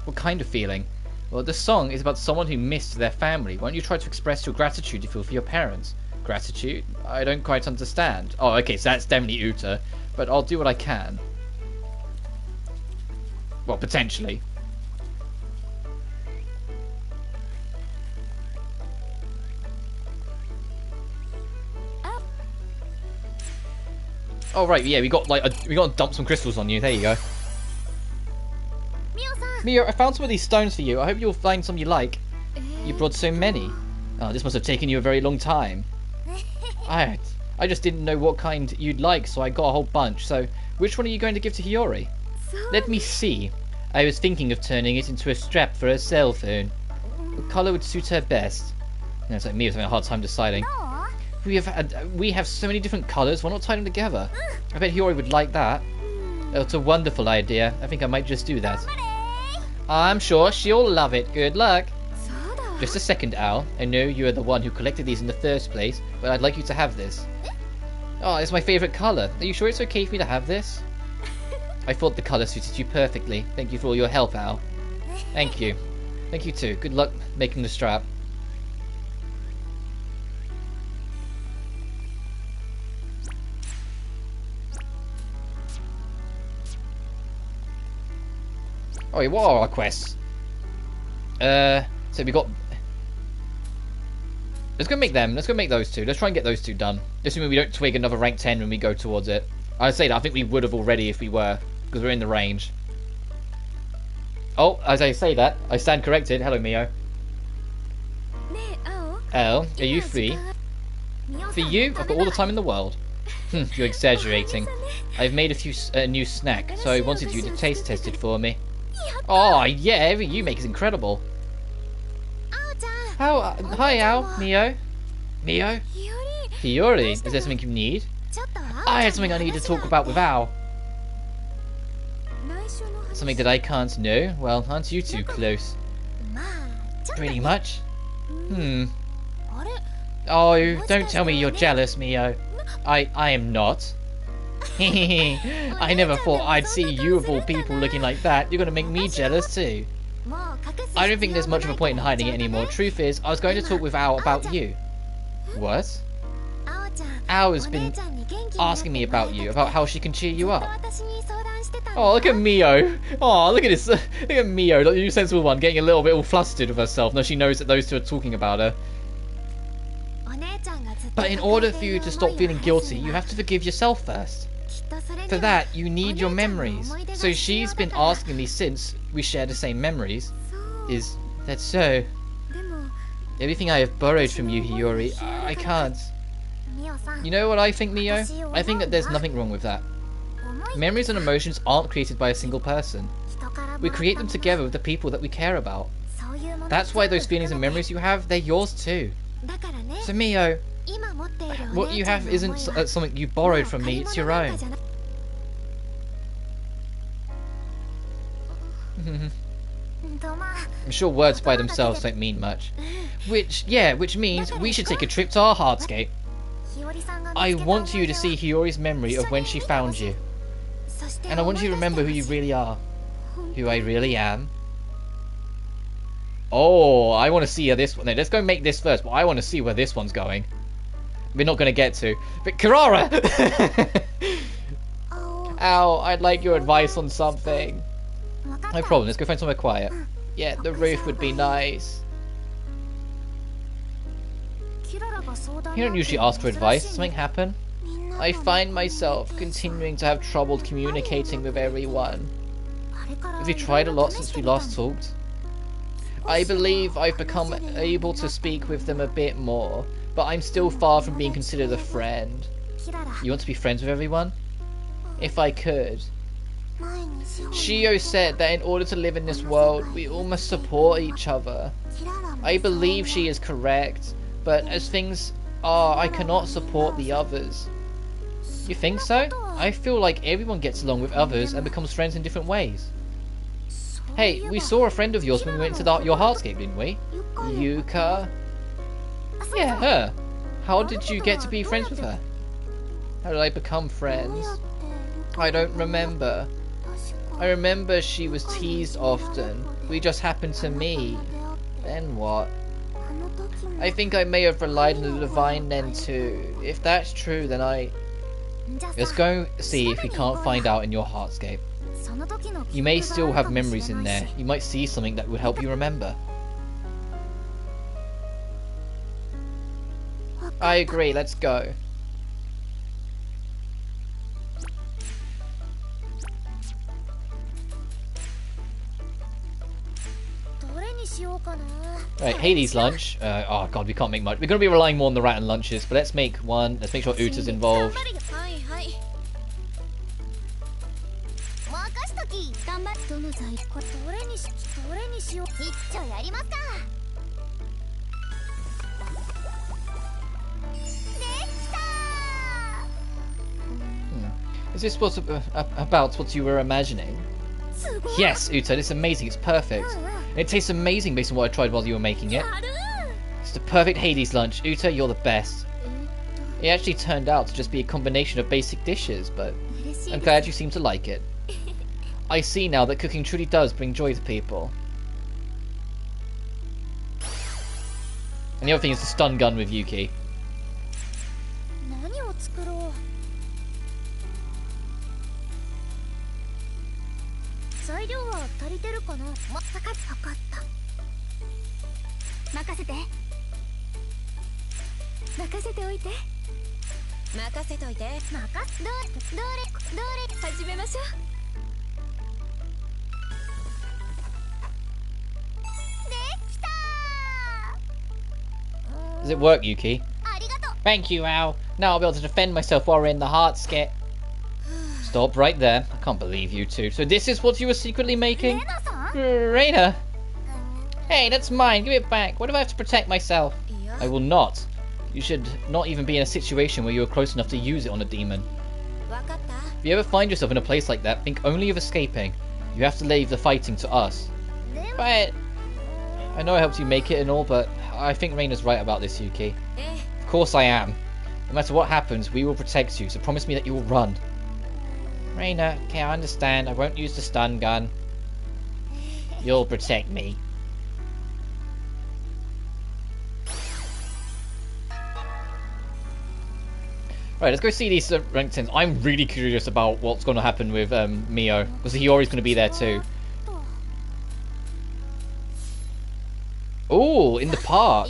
A: What kind of feeling? Well, the song is about someone who missed their family. Why don't you try to express your gratitude you feel for your parents? Gratitude? I don't quite understand. Oh, okay, so that's definitely Uta, but I'll do what I can. Well, potentially. Oh right, yeah, we got to dump some crystals on you. There you go. Mio, I found some of these stones for you. I hope you'll find some you like. You brought so many. Oh, this must have taken you a very long time. I just didn't know what kind you'd like, so I got a whole bunch. So, which one are you going to give to Hiyori? Let me see. I was thinking of turning it into a strap for her cell phone. What colour would suit her best? No, it's like me having a hard time deciding. We have so many different colours. Why not tie them together? I bet Hiyori would like that. Oh, it's a wonderful idea. I think I might just do that. I'm sure she'll love it. Good luck. Just a second, Owl. I know you are the one who collected these in the first place, but I'd like you to have this. Oh, it's my favourite colour. Are you sure it's okay for me to have this? I thought the colour suited you perfectly. Thank you for all your help, Owl. Thank you. Thank you too. Good luck making the strap. Oh, wait, what are our quests? So we got... Let's go make them. Let's go make those two. Let's try and get those two done. Assuming we don't twig another rank 10 when we go towards it. I'd say that. I think we would have already if we were. Because we're in the range. Oh, as I say that, I stand corrected. Hello, Mio. Elle, are you free? For you, I've got all the time in the world. You're exaggerating. I've made a new snack, so I wanted you to taste test it for me. Oh, yeah, everything you make is incredible. Hi, Al. Mio? Mio? Hiyori, is there something you need? I had something I need to talk about with Al. Something that I can't know? Well, aren't you two close? Pretty much? Oh, don't tell me you're jealous, Mio. I am not. I never thought I'd see you of all people looking like that. You're gonna make me jealous too. I don't think there's much of a point in hiding it anymore. Truth is, I was going to talk with Ao about you. What? Ao has been asking me about you, about how she can cheer you up. Oh, look at Mio. Oh, look at this. Look at Mio, the new sensible one, getting a little bit all flustered with herself. Now she knows that those two are talking about her. But in order for you to stop feeling guilty, you have to forgive yourself first. For that, you need your memories. So she's been asking me since we share the same memories. Is that so? Everything I have borrowed from you, Hiyori, I can't. You know what I think, Mio? I think that there's nothing wrong with that. Memories and emotions aren't created by a single person. We create them together with the people that we care about. That's why those feelings and memories you have, they're yours too. So Mio, what you have isn't something you borrowed from me, it's your own. I'm sure words by themselves don't mean much. Which means we should take a trip to our hardscape. I want you to see Hiyori's memory of when she found you. And I want you to remember who you really are. Who I really am. Oh, I want to see how this one... No, let's go make this first, but I want to see where this one's going. We're not going to get to. But Kirara! Ow, I'd like your advice on something. No problem, let's go find somewhere quiet. Yeah, the roof would be nice. You don't usually ask for advice. Something happen? I find myself continuing to have trouble communicating with everyone. Have you tried a lot since we last talked? I believe I've become able to speak with them a bit more, but I'm still far from being considered a friend. You want to be friends with everyone? If I could. Shijou said that in order to live in this world, we all must support each other. I believe she is correct, but as things are, I cannot support the others. You think so? I feel like everyone gets along with others and becomes friends in different ways. Hey, we saw a friend of yours when we went to your Heartscape, didn't we? Yuka? Yeah, her. How did you get to be friends with her? How did I become friends? I don't remember. I remember she was teased often. We just happened to meet. Then what? I think I may have relied on the divine then too. If that's true, then let's go see if we can't find out in your Heartscape. You may still have memories in there. You might see something that would help you remember. I agree, let's go. Right, Hades lunch. Oh god, we can't make much. We're going to be relying more on the rat and lunches, but let's make one. Let's make sure Uta's involved. Is this about what you were imagining? Yes, Uta, this is amazing. It's perfect. It tastes amazing based on what I tried while you were making it. It's the perfect Hades lunch. Uta, you're the best. It actually turned out to just be a combination of basic dishes, but I'm glad you seem to like it. I see now that cooking truly does bring joy to people. And the other thing is the stun gun with Yuki. Does it work, Yuki? Thank you, Al. Now I'll be able to defend myself while we're in the Heartscape. Stop right there. I can't believe you two. So this is what you were secretly making? Reina! Hey, that's mine. Give it back. Why do I have to protect myself? I will not. You should not even be in a situation where you are close enough to use it on a demon. If you ever find yourself in a place like that, think only of escaping. You have to leave the fighting to us. But I know I helped you make it and all, but I think Reina's right about this, Yuki. Of course I am. No matter what happens, we will protect you, so promise me that you will run. Reina, okay, I understand. I won't use the stun gun. You'll protect me. Right, let's go see these ranked 10s. I'm really curious about what's going to happen with Mio, because Hiyori's going to be there too. Oh, in the park.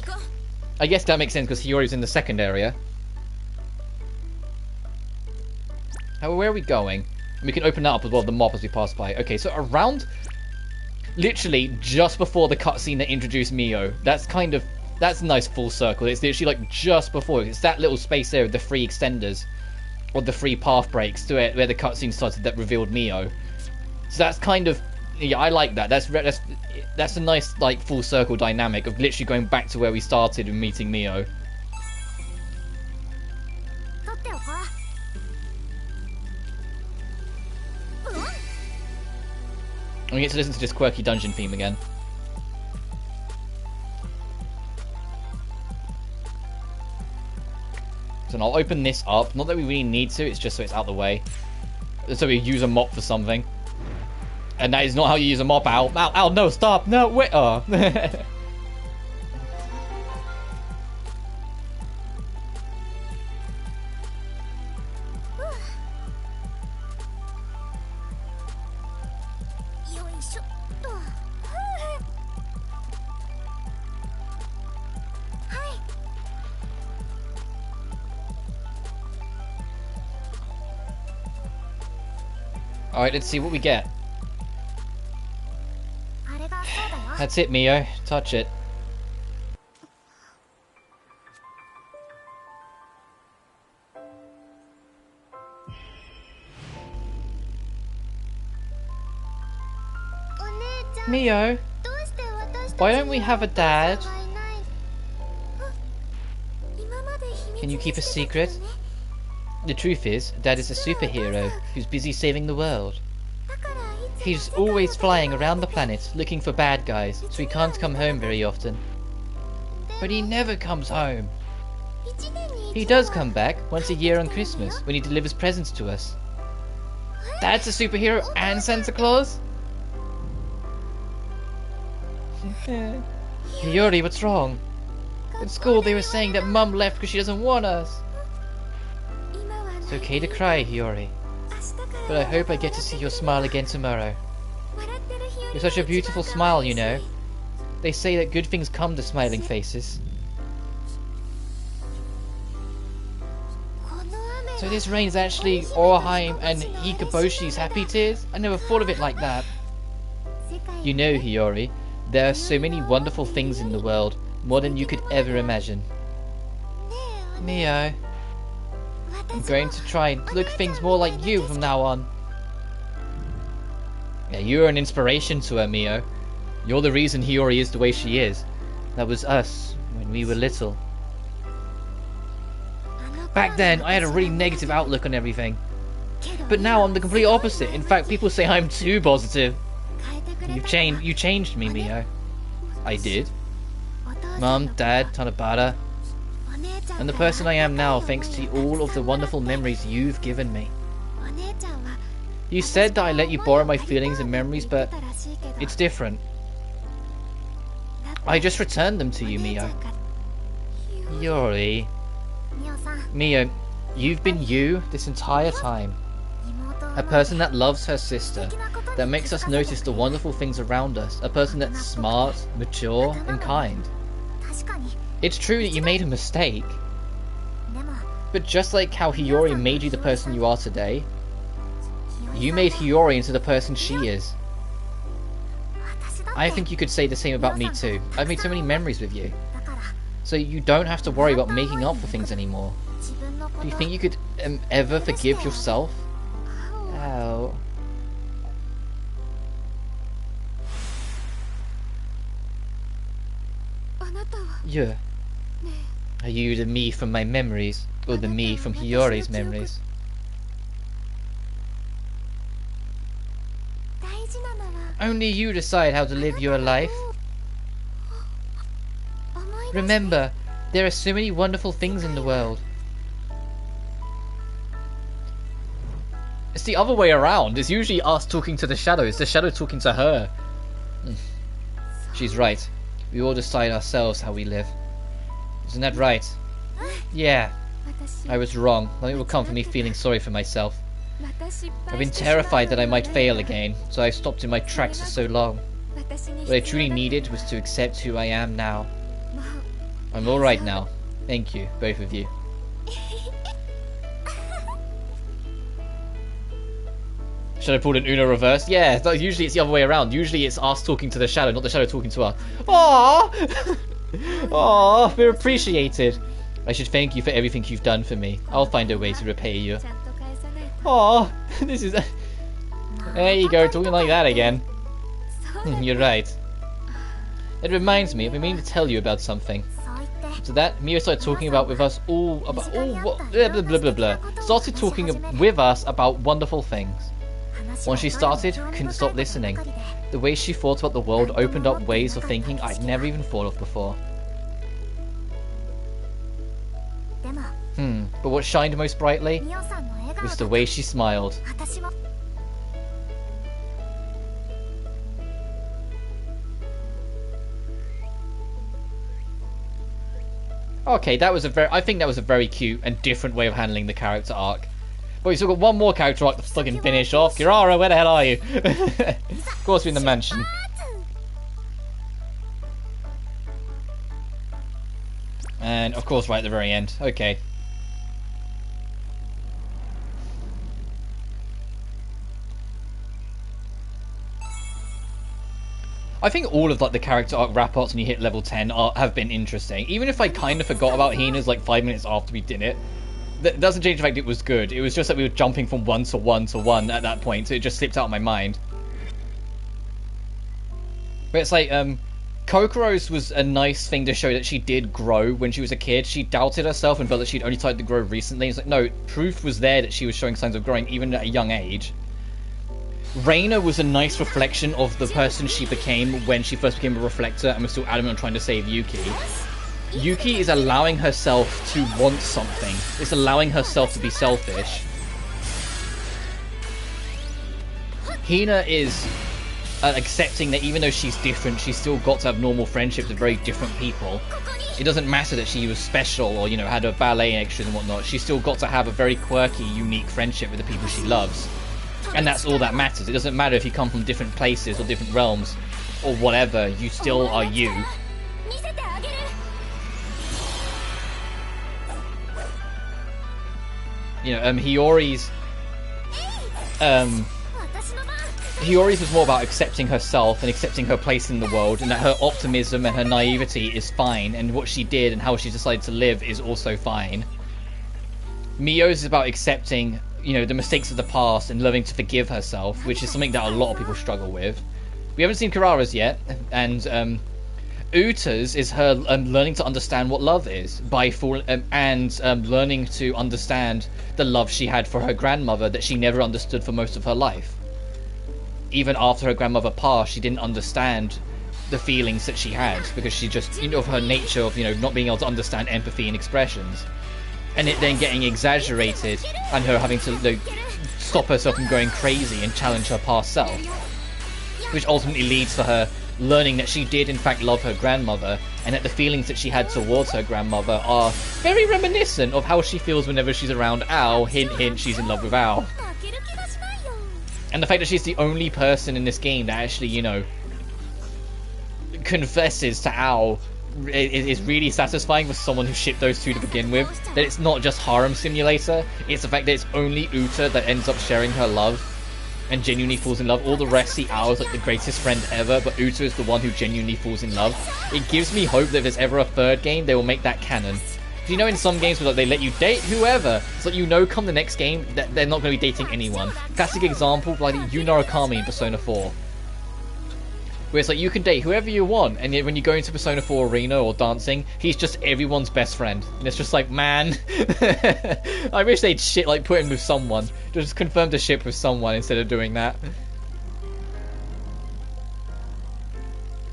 A: I guess that makes sense because Hiyori's in the second area. Where are we going? We can open that up as well, the map as we pass by. Okay, so around, literally just before the cutscene that introduced Mio. That's a nice full circle. It's literally like just before. It's that little space there with the free extenders, or the free path breaks to it, where the cutscene started that revealed Mio. So that's kind of, yeah, I like that. That's a nice like full circle dynamic of literally going back to where we started and meeting Mio. And we get to listen to this quirky dungeon theme again. So I'll open this up. Not that we really need to, it's just so it's out the way. So we use a mop for something. And that is not how you use a mop, Al. Al, no, stop! No, wait! Oh. Alright, let's see what we get. That's it, Mio. Touch it. Mio, why don't we have a dad? Can you keep a secret? The truth is, Dad is a superhero who's busy saving the world. He's always flying around the planet looking for bad guys, so he can't come home very often. But he never comes home. He does come back once a year on Christmas when he delivers presents to us. Dad's a superhero and Santa Claus? Hiyori, what's wrong? At school they were saying that Mum left because she doesn't want us. It's okay to cry, Hiyori. But I hope I get to see your smile again tomorrow. You're such a beautiful smile, you know. They say that good things come to smiling faces. So this rain is actually Orheim and Hikaboshi's happy tears? I never thought of it like that. You know, Hiyori, there are so many wonderful things in the world, more than you could ever imagine. Mio, I'm going to try and look things more like you from now on. Yeah, you're an inspiration to her, Mio. You're the reason Hiyori is the way she is. That was us, when we were little. Back then, I had a really negative outlook on everything. But now I'm the complete opposite. In fact, people say I'm too positive. You changed me, Mio. I did. Mum, Dad, Tanabata. And the person I am now thanks to all of the wonderful memories you've given me. You said that I let you borrow my feelings and memories, but it's different. I just returned them to you, Mio. Hiyori. Mio, you've been you this entire time. A person that loves her sister, that makes us notice the wonderful things around us. A person that's smart, mature, and kind. It's true that you made a mistake. But just like how Hiyori made you the person you are today, you made Hiyori into the person she is. I think you could say the same about me too. I've made so many memories with you. So you don't have to worry about making up for things anymore. Do you think you could ever forgive yourself? Ow. Yeah. Are you the me from my memories, or the me from Hiyori's memories? Only you decide how to live your life. Remember, there are so many wonderful things in the world. It's the other way around. It's usually us talking to the shadow. It's the shadow talking to her. She's right. We all decide ourselves how we live. Isn't that right? Yeah. I was wrong. Nothing will come from me feeling sorry for myself. I've been terrified that I might fail again, so I've stopped in my tracks for so long. What I truly needed was to accept who I am now. I'm alright now. Thank you, both of you. Should I pull an Uno reverse? Yeah, usually it's the other way around. Usually it's us talking to the shadow, not the shadow talking to us. Aww! Aww, we're appreciated. I should thank you for everything you've done for me. I'll find a way to repay you. Aww, this is... There you go, talking like that again. You're right. It reminds me, I've been meaning to tell you about something. So that Mio started talking about with us all about blah blah blah blah. Started talking with us about wonderful things. Once she started, couldn't stop listening. The way she thought about the world opened up ways of thinking I'd never even thought of before. But what shined most brightly was the way she smiled. Okay, that was I think that was a very cute and different way of handling the character arc. But we still got one more character arc to fucking finish off. Kirara, where the hell are you? Of course we're in the mansion. And of course right at the very end. Okay. I think all of like the character arc wrap ups when you hit level 10 have been interesting. Even if I kind of forgot about Hina's like 5 minutes after we did it, that doesn't change the fact it was good. It was just that we were jumping from 1 to 1 to 1 at that point, so it just slipped out of my mind. But it's like, Kokoro's was a nice thing to show that she did grow when she was a kid. She doubted herself and felt that she'd only started to grow recently. It's like, no, proof was there that she was showing signs of growing even at a young age. Reina was a nice reflection of the person she became when she first became a reflector and was still adamant on trying to save Yuki. Yuki is allowing herself to want something. It's allowing herself to be selfish. Hina is accepting that even though she's different, she's still got to have normal friendships with very different people. It doesn't matter that she was special or, you know, had a ballet extras and whatnot. She's still got to have a very quirky, unique friendship with the people she loves. And that's all that matters. It doesn't matter if you come from different places or different realms or whatever, you still are you. You know, Hiyori's was more about accepting herself and accepting her place in the world, and that her optimism and her naivety is fine, and what she did and how she decided to live is also fine. Mio's is about accepting, you know, the mistakes of the past and learning to forgive herself, which is something that a lot of people struggle with. We haven't seen Kirara's yet, and Uta's is her learning to understand what love is by learning to understand the love she had for her grandmother that she never understood for most of her life. Even after her grandmother passed, she didn't understand the feelings that she had because she just, you know, of her nature of, you know, not being able to understand empathy and expressions. And it then getting exaggerated and her having to, you know, stop herself from going crazy and challenge her past self. Which ultimately leads to her learning that she did in fact love her grandmother, and that the feelings that she had towards her grandmother are very reminiscent of how she feels whenever she's around Ao. Hint hint, she's in love with Ao. And the fact that she's the only person in this game that actually, you know, confesses to Ao is really satisfying for someone who shipped those two to begin with. That it's not just harem simulator, it's the fact that it's only Uta that ends up sharing her love and genuinely falls in love. All the rest see Ao as like the greatest friend ever, but Uta is the one who genuinely falls in love. It gives me hope that if there's ever a third game, they will make that canon. You know, in some games where like, they let you date whoever, it's like, you know, come the next game that they're not going to be dating anyone. Classic example, like Yuna Okami in Persona 4. Where it's like, you can date whoever you want, and yet when you go into Persona 4 Arena or dancing, he's just everyone's best friend. And it's just like, man, I wish they'd put him with someone. Just confirm the ship with someone instead of doing that.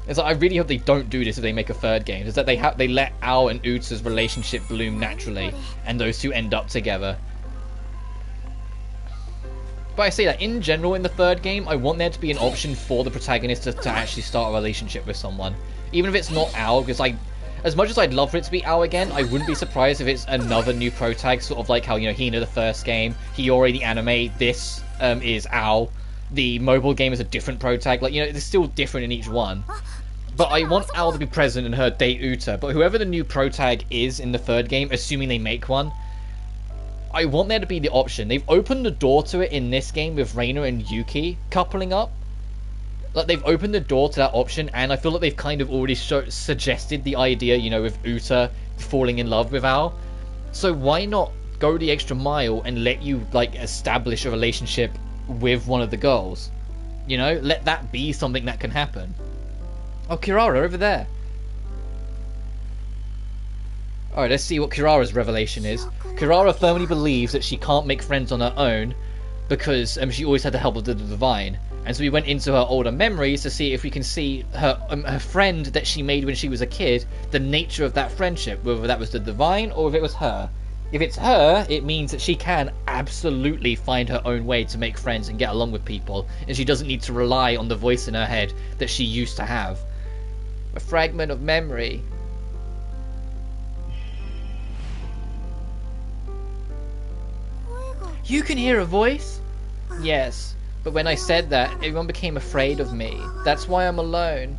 A: It's like, I really hope they don't do this if they make a third game. Is that they let Ao and Uta's relationship bloom naturally, and those two end up together. But I say that in general in the third game, I want there to be an option for the protagonist to actually start a relationship with someone, even if it's not Ao. Because as much as I'd love for it to be Ao again, I wouldn't be surprised if it's another new protag, sort of like how, you know, Hina the first game, Hiyori the anime, this is Ao. The mobile game is a different protag. Like, you know, it's still different in each one. But I want Ao to be present and her date Uta. But whoever the new protag is in the third game, assuming they make one, I want there to be the option. They've opened the door to it in this game with Reina and Yuki coupling up. Like, they've opened the door to that option, and I feel like they've kind of already suggested the idea, you know, with Uta falling in love with Ao. So why not go the extra mile and let you, like, establish a relationship with one of the girls? You know, let that be something that can happen. Oh, Kirara, over there. Alright, let's see what Kirara's revelation is. Kirara firmly believes that she can't make friends on her own because she always had the help of the divine. And so we went into her older memories to see if we can see her friend that she made when she was a kid, the nature of that friendship, whether that was the divine or if it was her. If it's her, it means that she can absolutely find her own way to make friends and get along with people, and she doesn't need to rely on the voice in her head that she used to have. A fragment of memory. You can hear a voice? Yes, but when I said that, everyone became afraid of me. That's why I'm alone.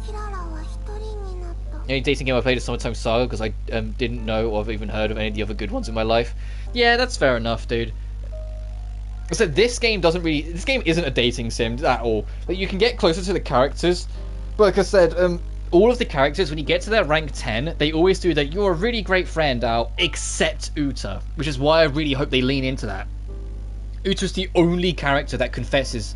A: The only dating game I played is Summertime Saga because I didn't know or have even heard of any of the other good ones in my life. Yeah, that's fair enough, dude. So this game isn't a dating sim at all. Like, you can get closer to the characters, like I said, all of the characters, when you get to their rank 10, they always do that. You're a really great friend, Al, except Uta, which is why I really hope they lean into that. Uta's the only character that confesses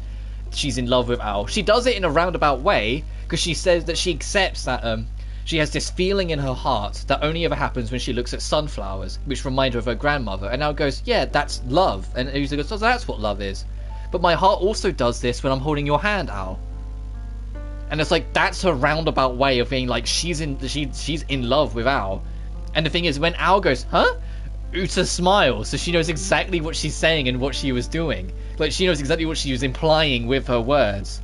A: she's in love with Al. She does it in a roundabout way, because she says that she accepts that she has this feeling in her heart that only ever happens when she looks at sunflowers, which remind her of her grandmother. And Al goes, yeah, that's love. And Uta goes, oh, that's what love is. But my heart also does this when I'm holding your hand, Al. And it's like, that's her roundabout way of being like, she's in love with Al. And the thing is, when Al goes, huh? Uta smiles, so she knows exactly what she's saying and what she was doing. Like, she knows exactly what she was implying with her words.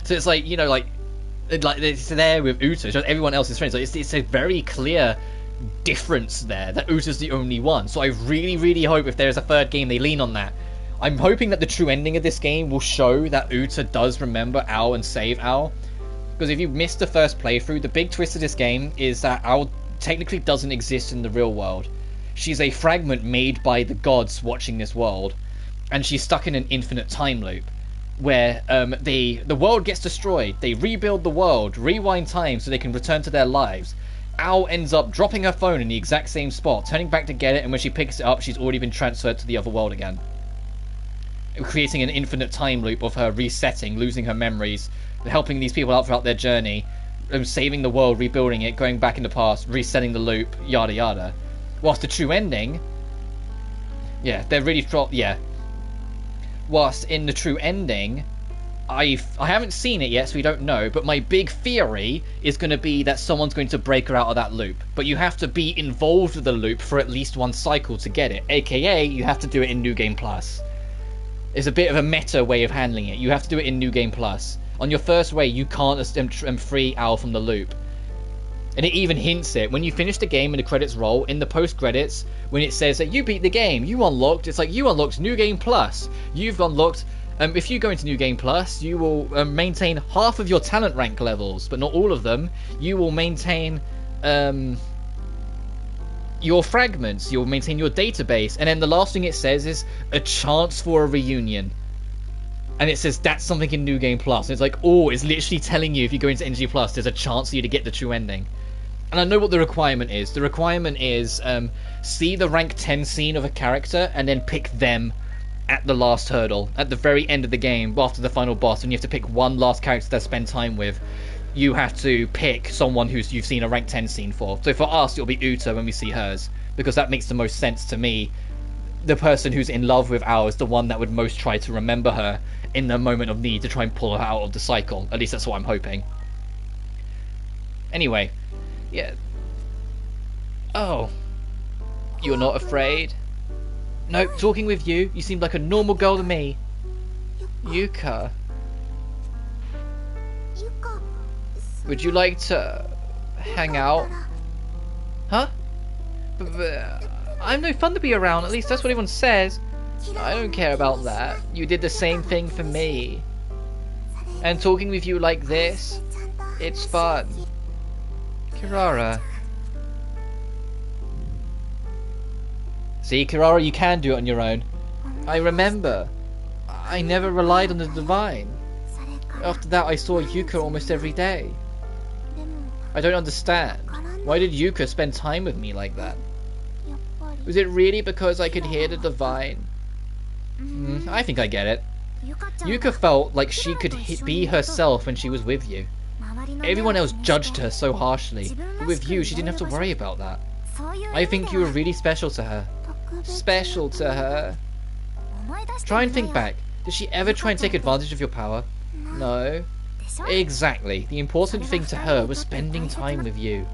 A: So it's like, you know, like it's there with Uta, so everyone else is friends. Like, it's a very clear difference there, that Uta's the only one. So I really, really hope if there's a third game, they lean on that. I'm hoping that the true ending of this game will show that Uta does remember Al and save Al. Because if you missed the first playthrough, the big twist of this game is that Al technically doesn't exist in the real world. She's a fragment made by the gods watching this world. And she's stuck in an infinite time loop. Where the world gets destroyed, they rebuild the world, rewind time so they can return to their lives. Al ends up dropping her phone in the exact same spot, turning back to get it, and when she picks it up, she's already been transferred to the other world again. Creating an infinite time loop of her resetting, losing her memories, helping these people out throughout their journey, saving the world, rebuilding it, going back in the past, resetting the loop, yada yada. Whilst the true ending, yeah, they're really whilst in the true ending, I haven't seen it yet, so we don't know, but my big theory is going to be that someone's going to break her out of that loop. But you have to be involved with the loop for at least one cycle to get it, aka you have to do it in New Game Plus. It's a bit of a meta way of handling it. You have to do it in New Game Plus. On your first way, you can't free Al from the loop. And it even hints it. When you finish the game and the credits roll, in the post-credits, when it says that you beat the game, you unlocked, it's like, you unlocked New Game Plus. You've unlocked, if you go into New Game Plus, you will maintain half of your talent rank levels, but not all of them. You will maintain your fragments, you'll maintain your database, and then the last thing it says is a chance for a reunion. And it says that's something in New Game Plus. And it's like, oh, it's literally telling you if you go into NG Plus, there's a chance for you to get the true ending. And I know what the requirement is. The requirement is see the rank 10 scene of a character and then pick them at the last hurdle, at the very end of the game, after the final boss, and you have to pick one last character to spend time with. You have to pick someone who's you've seen a rank 10 scene for. So for us, it'll be Uta when we see hers, because that makes the most sense to me. The person who's in love with Al is the one that would most try to remember her in the moment of need to try and pull her out of the cycle. At least that's what I'm hoping. Anyway, yeah. Oh. You're not afraid? No, talking with you, you seem like a normal girl to me. Yuka. Would you like to hang out? Huh? But I'm no fun to be around, at least that's what everyone says. I don't care about that. You did the same thing for me. And talking with you like this, it's fun. Kirara. See, Kirara, you can do it on your own. I remember. I never relied on the divine. After that, I saw Yuka almost every day. I don't understand. Why did Yuka spend time with me like that? Was it really because I could hear the divine? I think I get it. Yuka felt like she could be herself when she was with you. Everyone else judged her so harshly, but with you, she didn't have to worry about that. I think you were really special to her. Special to her? Try and think back. Did she ever try and take advantage of your power? No. Exactly. The important thing to her was spending time with you.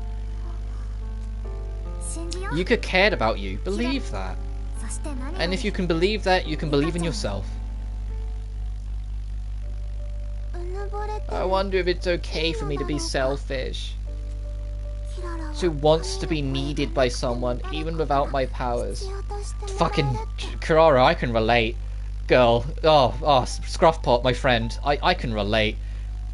A: Yuka cared about you. Believe that. And if you can believe that, you can believe in yourself. I wonder if it's okay for me to be selfish. Who wants to be needed by someone, even without my powers. Fucking Kirara, I can relate. Girl, Scruffpot, my friend, I can relate.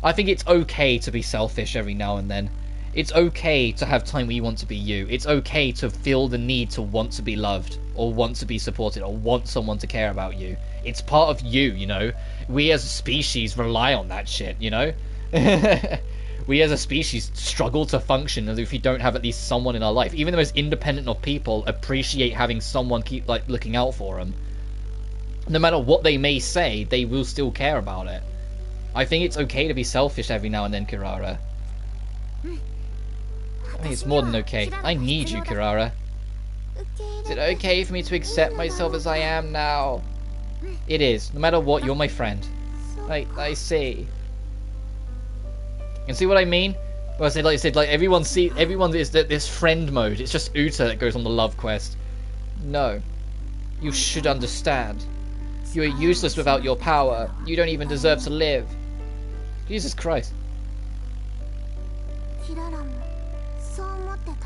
A: I think it's okay to be selfish every now and then. It's okay to have time where you want to be you. It's okay to feel the need to want to be loved, or want to be supported, or want someone to care about you. It's part of you, you know? We as a species rely on that shit, you know? We as a species struggle to function if we don't have at least someone in our life. Even the most independent of people appreciate having someone keep like looking out for them. No matter what they may say, they will still care about it. I think it's okay to be selfish every now and then, Kirara. I think it's more than okay. I need you, Kirara. Is it okay for me to accept myself as I am now? It is. No matter what, you're my friend. I see. And see what I mean? Well, I said, everyone is this friend mode. It's just Uta that goes on the love quest. No. You should understand. You are useless without your power. You don't even deserve to live. Jesus Christ.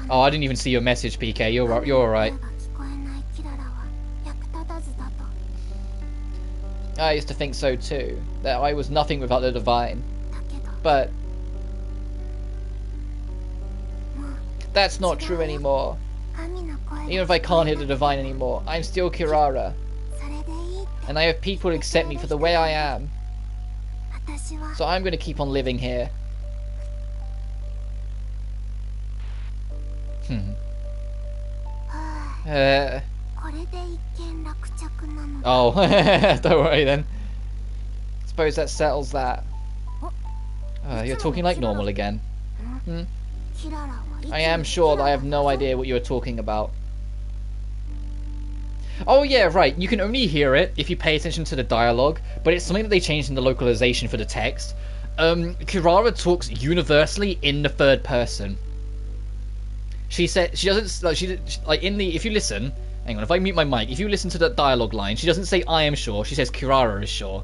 A: Oh, I didn't even see your message, PK. You're alright. I used to think so too. That I was nothing without the divine. But that's not true anymore. Even if I can't hit the divine anymore, I'm still Kirara. And I have people who accept me for the way I am. So I'm going to keep on living here. Oh, don't worry then. Suppose that settles that. You're talking like normal again. I am sure that I have no idea what you are talking about. Oh yeah, right. You can only hear it if you pay attention to the dialogue, but it's something that they changed in the localization for the text. Kirara talks universally in the third person. She said she doesn't like in the if you listen. Hang on, if I mute my mic, if you listen to the dialogue line, she doesn't say I am sure. She says Kirara is sure.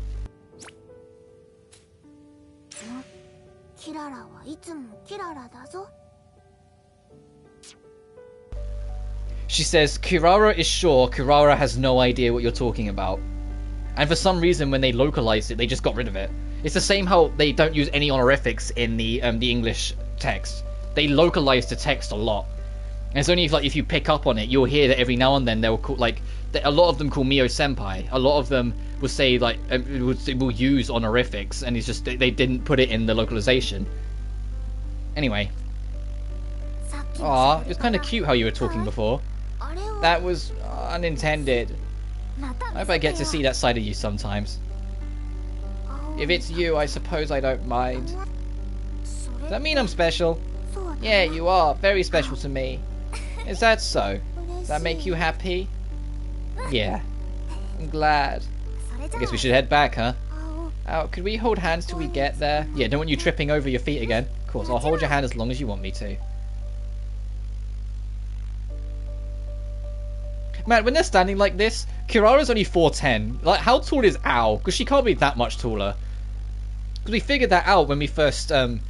A: She says, Kirara is sure Kirara has no idea what you're talking about. And for some reason, when they localized it, they just got rid of it. It's the same how they don't use any honorifics in the English text. They localize the text a lot. And it's only if you pick up on it, you'll hear that every now and then they'll call, a lot of them call Mio Senpai. A lot of them will say, will use honorifics, and it's just, they didn't put it in the localization. Anyway. Aw, it was kind of cute how you were talking before. That was unintended. I hope I get to see that side of you sometimes. If it's you, I suppose I don't mind. Does that mean I'm special? Yeah, you are. Very special to me. Is that so? Does that make you happy? Yeah. I'm glad. I guess we should head back, huh? Could we hold hands till we get there? Yeah, don't want you tripping over your feet again. Of course, I'll hold your hand as long as you want me to. Man, when they're standing like this, Kirara's only 4'10". Like, how tall is Ao? Because she can't be that much taller. Because we figured that out when we first when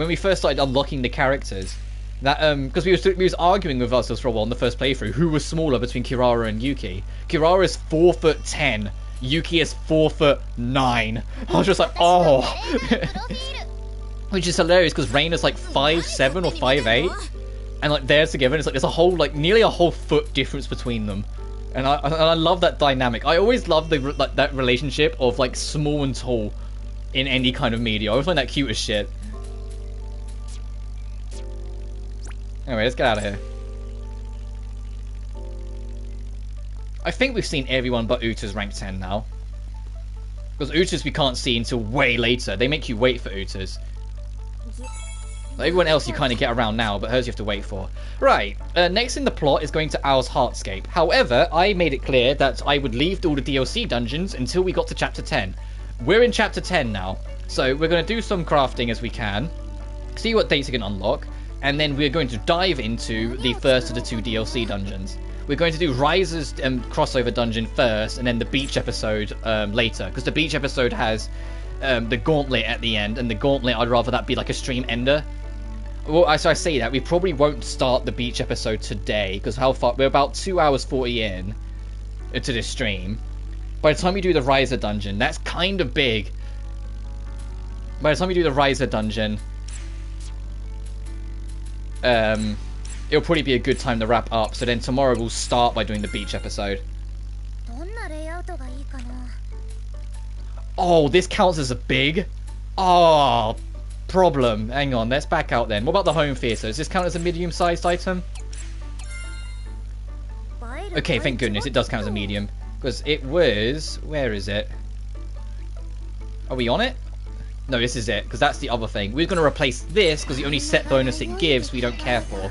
A: we first started unlocking the characters. That because we was arguing with ourselves for a while in the first playthrough who was smaller between Kirara and Yuki. Kirara is 4'10". Yuki is 4'9". I was just like, oh. Which is hilarious because Rain is like 5'7" or 5'8". And like they're together, and it's like there's a whole nearly a whole foot difference between them, and I love that dynamic. I always love that relationship of like small and tall in any kind of media. I always find that cute as shit. Anyway, let's get out of here. I think we've seen everyone but Uta's rank 10 now, because Uta's we can't see until way later. They make you wait for Uta's. Everyone else you kind of get around now, but hers you have to wait for. Right, next in the plot is going to Ao's Heartscape. However, I made it clear that I would leave all the DLC dungeons until we got to Chapter 10. We're in Chapter 10 now, so we're going to do some crafting as we can, see what dates we can unlock, and then we're going to dive into the first of the 2 DLC dungeons. We're going to do Riser's crossover dungeon first, and then the beach episode later, because the beach episode has the gauntlet at the end, and the gauntlet, I'd rather that be like a stream ender. Well, so I say that we probably won't start the beach episode today because how far we're about 2 hours 40 in into this stream. By the time we do the Riser dungeon, that's kind of big. By the time we do the Riser dungeon, it'll probably be a good time to wrap up. So then tomorrow we'll start by doing the beach episode. Oh, this counts as a big. Oh, problem. Hang on, let's back out then. What about the home theater? Does this count as a medium-sized item? Okay, thank goodness, it does count as a medium. Because it was... Where is it? Are we on it? No, this is it, because that's the other thing. We're going to replace this, because the only set bonus it gives we don't care for.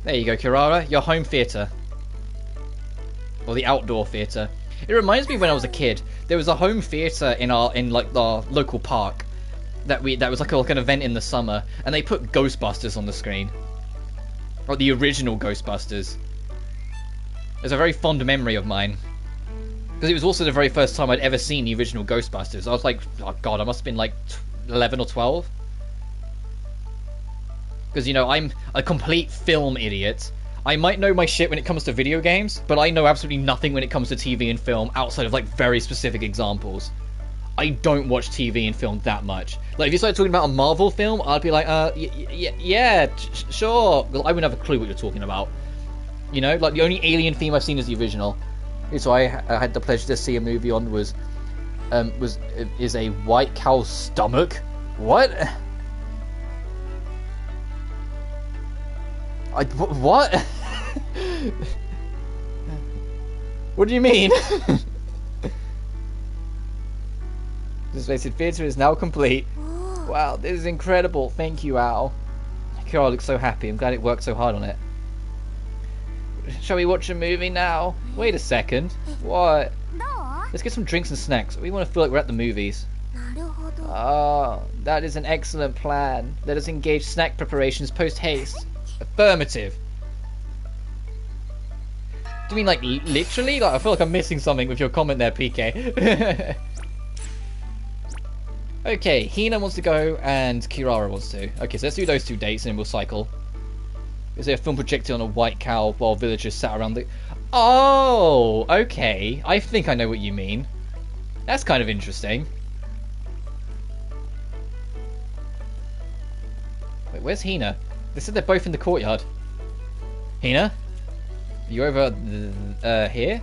A: There you go, Kirara. Your home theater. Or the outdoor theater. It reminds me when I was a kid. There was a home theater in like the local park that was like an event in the summer, and they put Ghostbusters on the screen. Or the original Ghostbusters. It's a very fond memory of mine. Because it was also the very first time I'd ever seen the original Ghostbusters. I was like, oh god, I must have been like 11 or 12. Because, you know, I'm a complete film idiot. I might know my shit when it comes to video games, but I know absolutely nothing when it comes to TV and film outside of, like, very specific examples. I don't watch TV and film that much. Like, if you started talking about a Marvel film, I'd be like, yeah, sure. Well, I wouldn't have a clue what you're talking about. You know, like, the only Alien theme I've seen is the original. So I had the pleasure to see a movie on is a white cow's stomach. What? What? What do you mean? This basic theatre is now complete. Wow, this is incredible. Thank you, Al. Carol looks so happy. I'm glad it worked so hard on it. Shall we watch a movie now? Wait a second. What? Let's get some drinks and snacks. We want to feel like we're at the movies. Ah, that is an excellent plan. Let us engage snack preparations post-haste. Affirmative. Do you mean like literally? Like, I feel like I'm missing something with your comment there, PK. Okay, Hina wants to go and Kirara wants to. Okay, so let's do those two dates and then we'll cycle. Is there a film projected on a white cow while villagers sat around the... Oh, okay. I think I know what you mean. That's kind of interesting. Wait, where's Hina? They said they're both in the courtyard. Hina? Are you over here?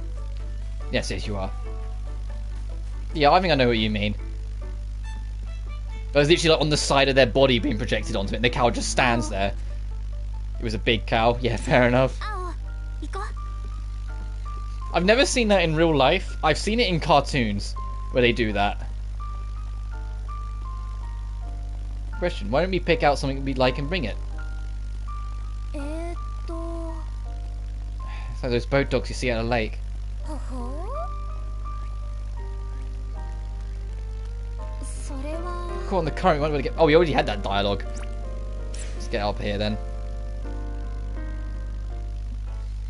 A: Yes, you are. Yeah, I think I know what you mean. I was literally like on the side of their body being projected onto it, and the cow just stands there. It was a big cow. Yeah, fair enough. I've never seen that in real life. I've seen it in cartoons where they do that. Question, why don't we pick out something we like and bring it? It's like those boat dogs you see at a lake. Caught on the current, we won't be able to get... Oh, we already had that dialogue. Let's get up here then.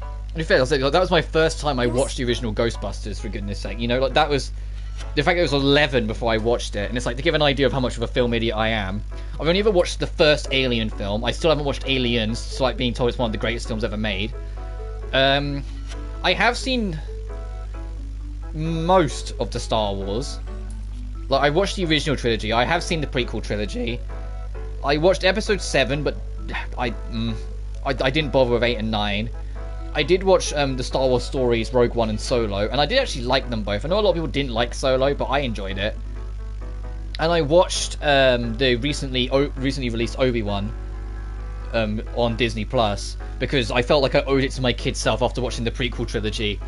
A: To be fair, that was my first time I watched the original Ghostbusters, for goodness sake. You know, like, that was... The fact that it was 11 before I watched it, and it's like, to give an idea of how much of a film idiot I am, I've only ever watched the first Alien film. I still haven't watched Aliens, despite being told it's one of the greatest films ever made. I have seen most of the Star Wars. Like, I watched the original trilogy. I have seen the prequel trilogy. I watched episode 7, but I didn't bother with 8 and 9. I did watch the Star Wars stories, Rogue One and Solo, and I did actually like them both. I know a lot of people didn't like Solo, but I enjoyed it. And I watched the recently released Obi-Wan on Disney Plus, because I felt like I owed it to my kid self after watching the prequel trilogy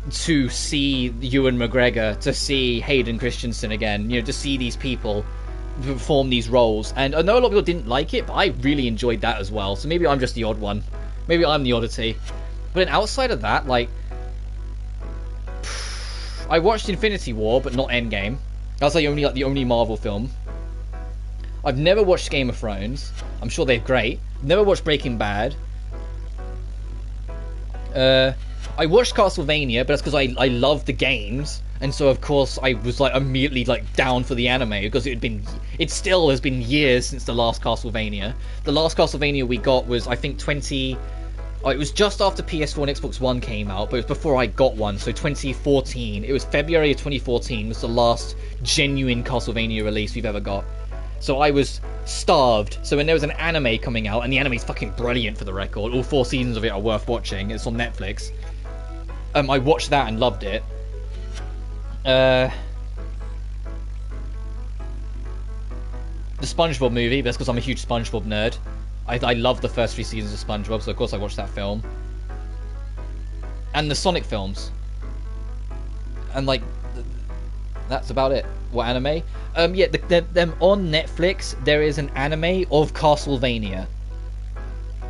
A: to see Ewan McGregor, to see Hayden Christensen again, you know, to see these people perform these roles. And I know a lot of people didn't like it, but I really enjoyed that as well. So maybe I'm just the odd one. Maybe I'm the oddity. But then outside of that, like, I watched Infinity War, but not Endgame. That's like the only Marvel film. I've never watched Game of Thrones. I'm sure they're great. Never watched Breaking Bad. I watched Castlevania, but that's because I love the games, and so of course I was like immediately like down for the anime, because it still has been years since the last Castlevania. The last Castlevania we got was, I think, it was just after PS4 and Xbox One came out, but it was before I got one, so 2014. It was February of 2014 was the last genuine Castlevania release we've ever got. So I was starved. So when there was an anime coming out, and the anime's fucking brilliant for the record, all 4 seasons of it are worth watching, it's on Netflix. I watched that and loved it. The SpongeBob movie, but that's because I'm a huge SpongeBob nerd. I love the first 3 seasons of SpongeBob, so of course I watched that film. And the Sonic films. And like, that's about it. What anime? Yeah, them on Netflix, there is an anime of Castlevania.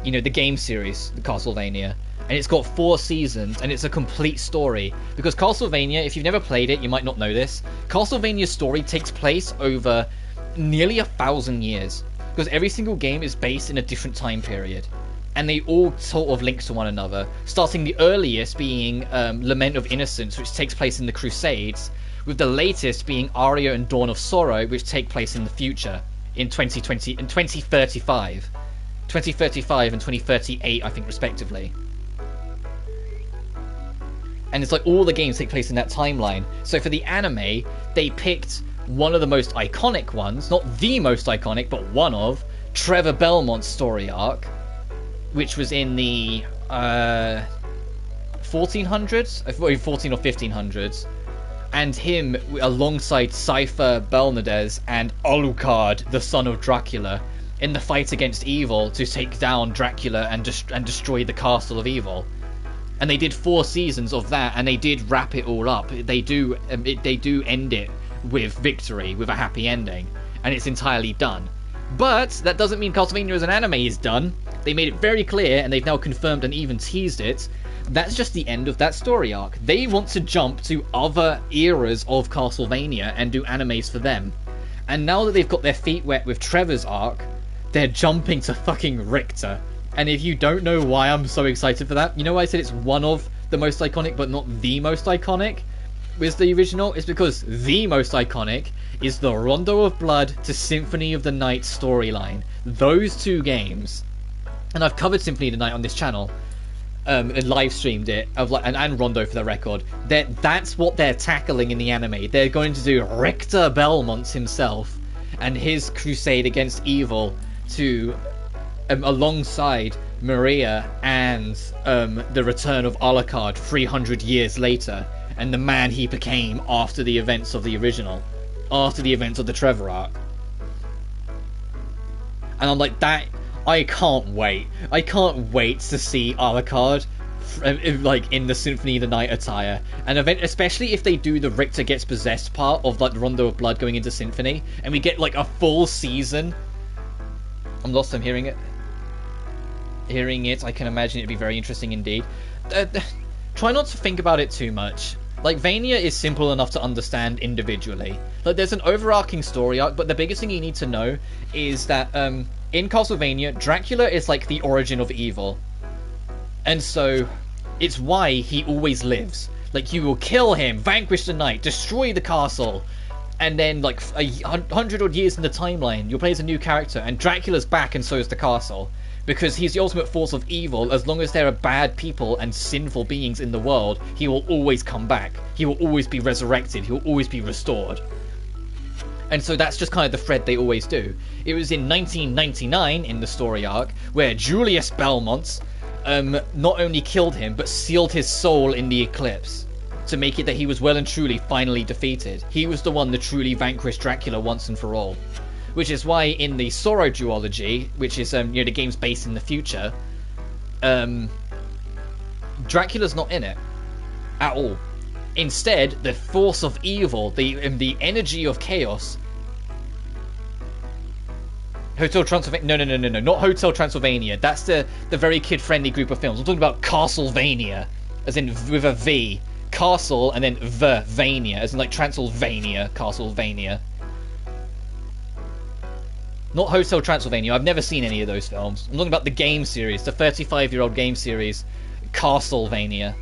A: You know, the game series, the Castlevania. And it's got 4 seasons, and it's a complete story. Because Castlevania, if you've never played it, you might not know this. Castlevania's story takes place over nearly 1,000 years. Because every single game is based in a different time period. And they all sort of link to one another. Starting the earliest being Lament of Innocence, which takes place in the Crusades. With the latest being Aria and Dawn of Sorrow, which take place in the future. In 2035. 2035 and 2038, I think, respectively. And it's like all the games take place in that timeline. So for the anime, they picked one of the most iconic ones, not the most iconic, but one of, Trevor Belmont's story arc, which was in the 1400s? 14 or 1500s. And him alongside Cypher Belnades and Alucard, the son of Dracula, in the fight against evil to take down Dracula and destroy the castle of evil. And they did 4 seasons of that, and they did wrap it all up. They do end it with victory, with a happy ending, and it's entirely done. But that doesn't mean Castlevania as an anime is done. They made it very clear, and they've now confirmed and even teased it. That's just the end of that story arc. They want to jump to other eras of Castlevania and do animes for them. And now that they've got their feet wet with Trevor's arc, they're jumping to fucking Richter. And if you don't know why I'm so excited for that, you know why I said it's one of the most iconic, but not the most iconic with the original? It's because the most iconic is the Rondo of Blood to Symphony of the Night storyline. Those 2 games, and I've covered Symphony of the Night on this channel, and live streamed it, and Rondo for the record. That's what they're tackling in the anime. They're going to do Richter Belmont himself and his crusade against evil to alongside Maria and the return of Alucard 300 years later, and the man he became after the events of the original, after the events of the Trevor arc. And I'm like, that, I can't wait. I can't wait to see Alucard like in the Symphony of the Night attire, and especially if they do the Richter gets possessed part of like the Rondo of Blood going into Symphony, and we get like a full season. I'm lost. I'm hearing it. I can imagine it'd be very interesting indeed. Try not to think about it too much. Like, Vania is simple enough to understand individually. Like, there's an overarching story arc, but the biggest thing you need to know is that in Castlevania, Dracula is like the origin of evil. And so, it's why he always lives. Like, you will kill him, vanquish the knight, destroy the castle, and then, like, 100 odd years in the timeline, you'll play as a new character, and Dracula's back and so is the castle. Because he's the ultimate force of evil. As long as there are bad people and sinful beings in the world, he will always come back. He will always be resurrected. He will always be restored. And so that's just kind of the thread they always do. It was in 1999, in the story arc, where Julius Belmont not only killed him, but sealed his soul in the eclipse, to make it that he was well and truly finally defeated. He was the one that truly vanquished Dracula once and for all. Which is why in the Sorrow duology, which is the game's based in the future, Dracula's not in it at all. Instead, the force of evil, the energy of chaos. Hotel Transylvania. No, not Hotel Transylvania. That's the very kid-friendly group of films. I'm talking about Castlevania, as in with a V. Castle and then Vania, as in like Transylvania, Castlevania. Not Hotel Transylvania. I've never seen any of those films. I'm talking about the game series, the 35-year-old game series, Castlevania.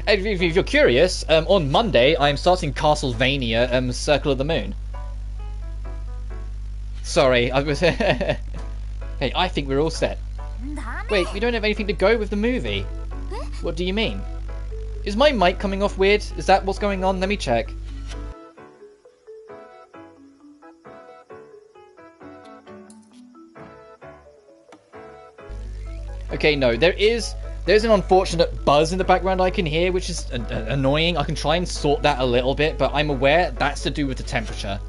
A: If you're curious, on Monday I'm starting Castlevania Circle of the Moon. Sorry, I was... Hey, I think we're all set. Wait, we don't have anything to go with the movie. What do you mean? Is my mic coming off weird? Is that what's going on? Let me check. Okay, no, there is There's an unfortunate buzz in the background I can hear, which is annoying. I can try and sort that a little bit, but I'm aware that's to do with the temperature.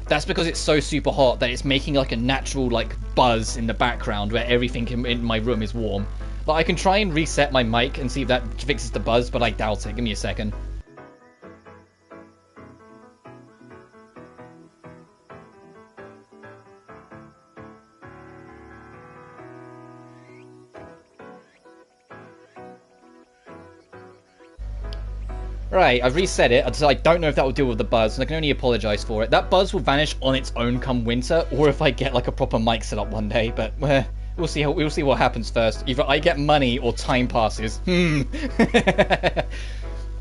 A: That's because it's so super hot that it's making like a natural like buzz in the background where everything in my room is warm. But I can try and reset my mic and see if that fixes the buzz, but I doubt it. Give me a second. Right, I've reset it, so I don't know if that will deal with the buzz, and I can only apologise for it. That buzz will vanish on its own come winter, or if I get like a proper mic set up one day, but we'll see what happens first. Either I get money or time passes. You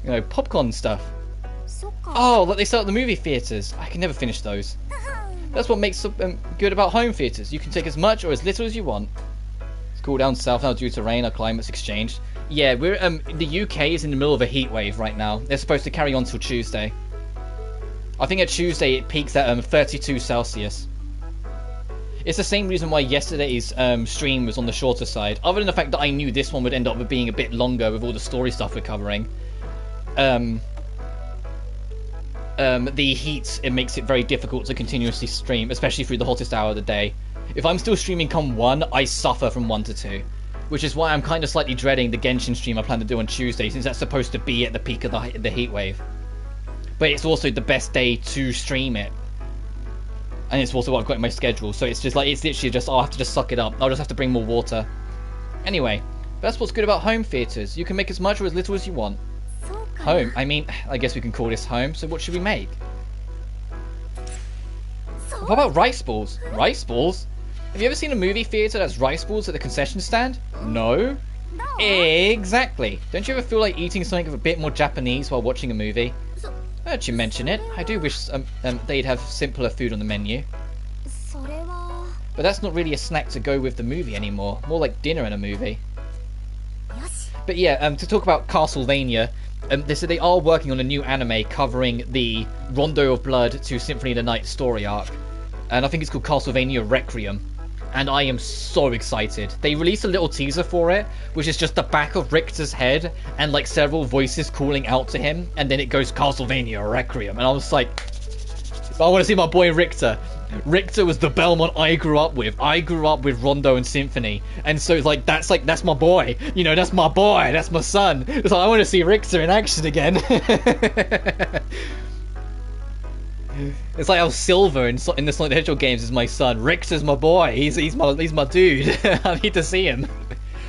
A: know, popcorn stuff. Oh, look, they sell at the movie theatres. I can never finish those. That's what makes good about home theatres. You can take as much or as little as you want. It's cool down south now due to rain. Our climate's exchanged. Yeah, we're the UK is in the middle of a heat wave right now. They're supposed to carry on till Tuesday. I think at Tuesday it peaks at 32 Celsius. It's the same reason why yesterday's stream was on the shorter side. Other than the fact that I knew this one would end up being a bit longer with all the story stuff we're covering. The heat, it makes it very difficult to continuously stream, especially through the hottest hour of the day. If I'm still streaming come 1, I suffer from 1 to 2. Which is why I'm kind of slightly dreading the Genshin stream I plan to do on Tuesday, since that's supposed to be at the peak of the heat wave. But it's also the best day to stream it. And it's also what I've got in my schedule, so it's just like, it's literally just, I'll have to just suck it up. I'll just have to bring more water. Anyway, that's what's good about home theatres. You can make as much or as little as you want. Home, I mean, I guess we can call this home, so what should we make? What about rice balls? Rice balls? Have you ever seen a movie theatre that's rice balls at the concession stand? No? Exactly. Don't you ever feel like eating something a bit more Japanese while watching a movie? Now that you mention it, I do wish they'd have simpler food on the menu. But that's not really a snack to go with the movie anymore. More like dinner in a movie. But yeah, to talk about Castlevania, they said they are working on a new anime covering the Rondo of Blood to Symphony of the Night story arc. And I think it's called Castlevania Requiem. And I am so excited. They released a little teaser for it, which is just the back of Richter's head and like several voices calling out to him, and then it goes Castlevania Requiem, and I was like, I want to see my boy Richter. Richter was the Belmont I grew up with. I grew up with Rondo and Symphony, and so that's my boy. You know, that's my boy. That's my son. It's like I want to see Richter in action again. It's like how Silver in the Sonic the Hedgehog games is my son. Richter's my boy. He's my dude. I need to see him.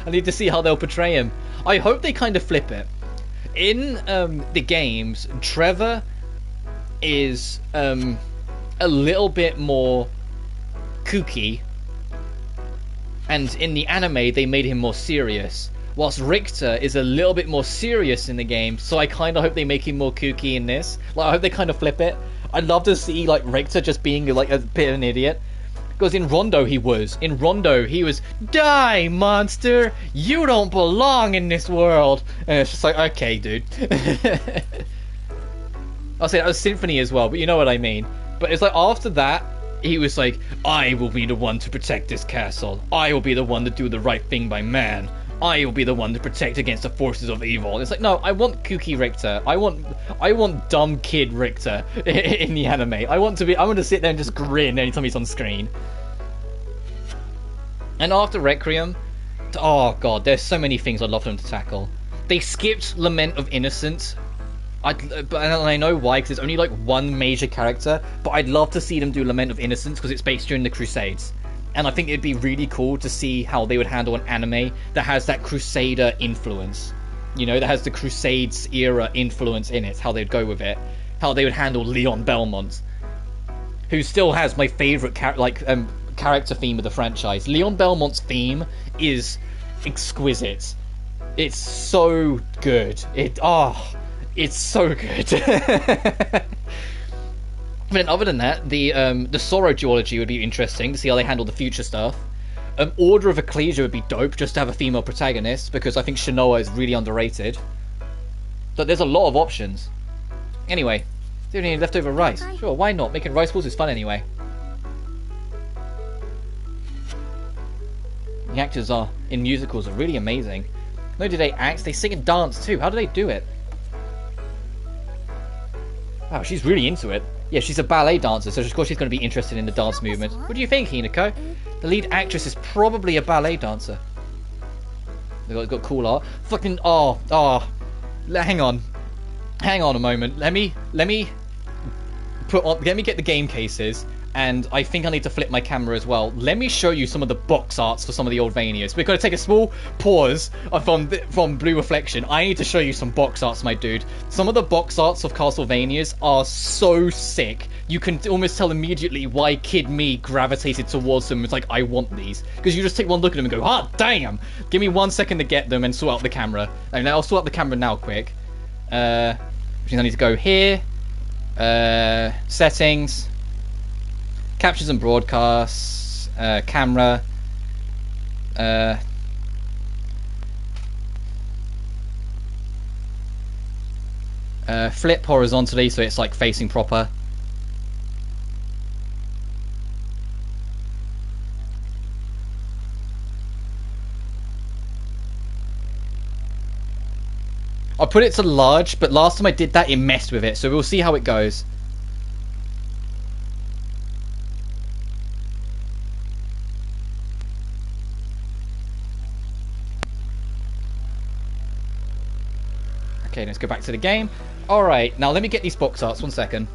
A: I need to see how they'll portray him. I hope they kind of flip it. In the games, Trevor is a little bit more kooky, and in the anime they made him more serious. Whilst Richter is a little bit more serious in the game, so I kind of hope they make him more kooky in this. Like, I hope they kind of flip it. I'd love to see, like, Richter just being, like, a bit of an idiot. Because in Rondo he was. In Rondo he was, die, monster! You don't belong in this world! And it's just like, okay, dude. I'll say that was Symphony as well, but you know what I mean. But it's like, after that, he was like, I will be the one to protect this castle. I will be the one to do the right thing by man. I will be the one to protect against the forces of evil. It's like, no, I want kooky Richter. I want dumb kid Richter in the anime. I want to sit there and just grin anytime he's on screen. And after Requiem, oh god, there's so many things I'd love them to tackle. They skipped Lament of Innocence. And I know why, because there's only like one major character, but I'd love to see them do Lament of Innocence because it's based during the Crusades. And I think it'd be really cool to see how they would handle an anime that has that Crusader influence. You know, that has the Crusades era influence in it, how they'd go with it. How they would handle Leon Belmont, who still has my favourite character theme of the franchise. Leon Belmont's theme is exquisite. It's so good. It's so good. But then other than that, the Sorrow duology would be interesting to see how they handle the future stuff. Order of Ecclesia would be dope, just to have a female protagonist, because I think Shinoa is really underrated. But there's a lot of options. Anyway, do you have any leftover rice? Sure, why not? Making rice balls is fun anyway. The actors in musicals are really amazing. No, do they act? They sing and dance too. How do they do it? Wow, she's really into it. Yeah, she's a ballet dancer, so of course she's going to be interested in the dance movement. What do you think, Hinako? The lead actress is probably a ballet dancer. They've got cool art. Fucking, hang on a moment. Let me get the game cases, and I think I need to flip my camera as well. Let me show you some of the box arts for some of the old Vanias. We're going to take a small pause from Blue Reflection. I need to show you some box arts, my dude. Some of the box arts of Castlevanias are so sick. You can almost tell immediately why Kid Me gravitated towards them. It's like, I want these. Because you just take one look at them and go, ah, damn! Give me 1 second to get them and sort out the camera. And I'll sort out the camera now, quick. Which means I need to go here. Settings. Captures and broadcasts, camera, flip horizontally so it's like facing proper. I put it to large, but last time I did that it messed with it, so we'll see how it goes. Okay, let's go back to the game. Alright, now let me get these box arts. 1 second.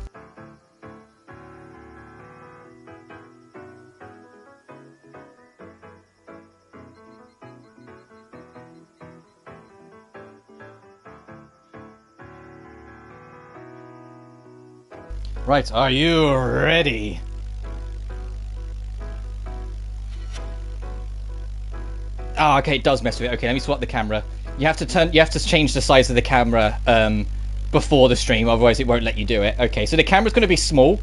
A: Right, are you ready? Ah, okay, it does mess with it. Okay, let me swap the camera. You have to change the size of the camera before the stream, otherwise it won't let you do it. Okay, so the camera's going to be small,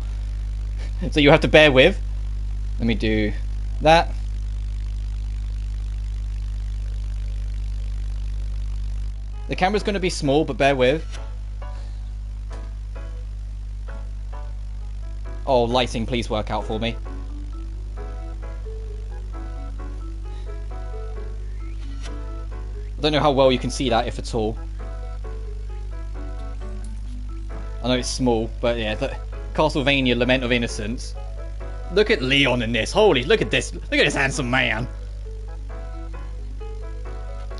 A: so you have to bear with. Let me do that. The camera's going to be small, but bear with. Oh, lighting, please work out for me. I don't know how well you can see that, if at all. I know it's small, but yeah, Castlevania Lament of Innocence. Look at Leon in this. Holy, look at this. Look at this handsome man.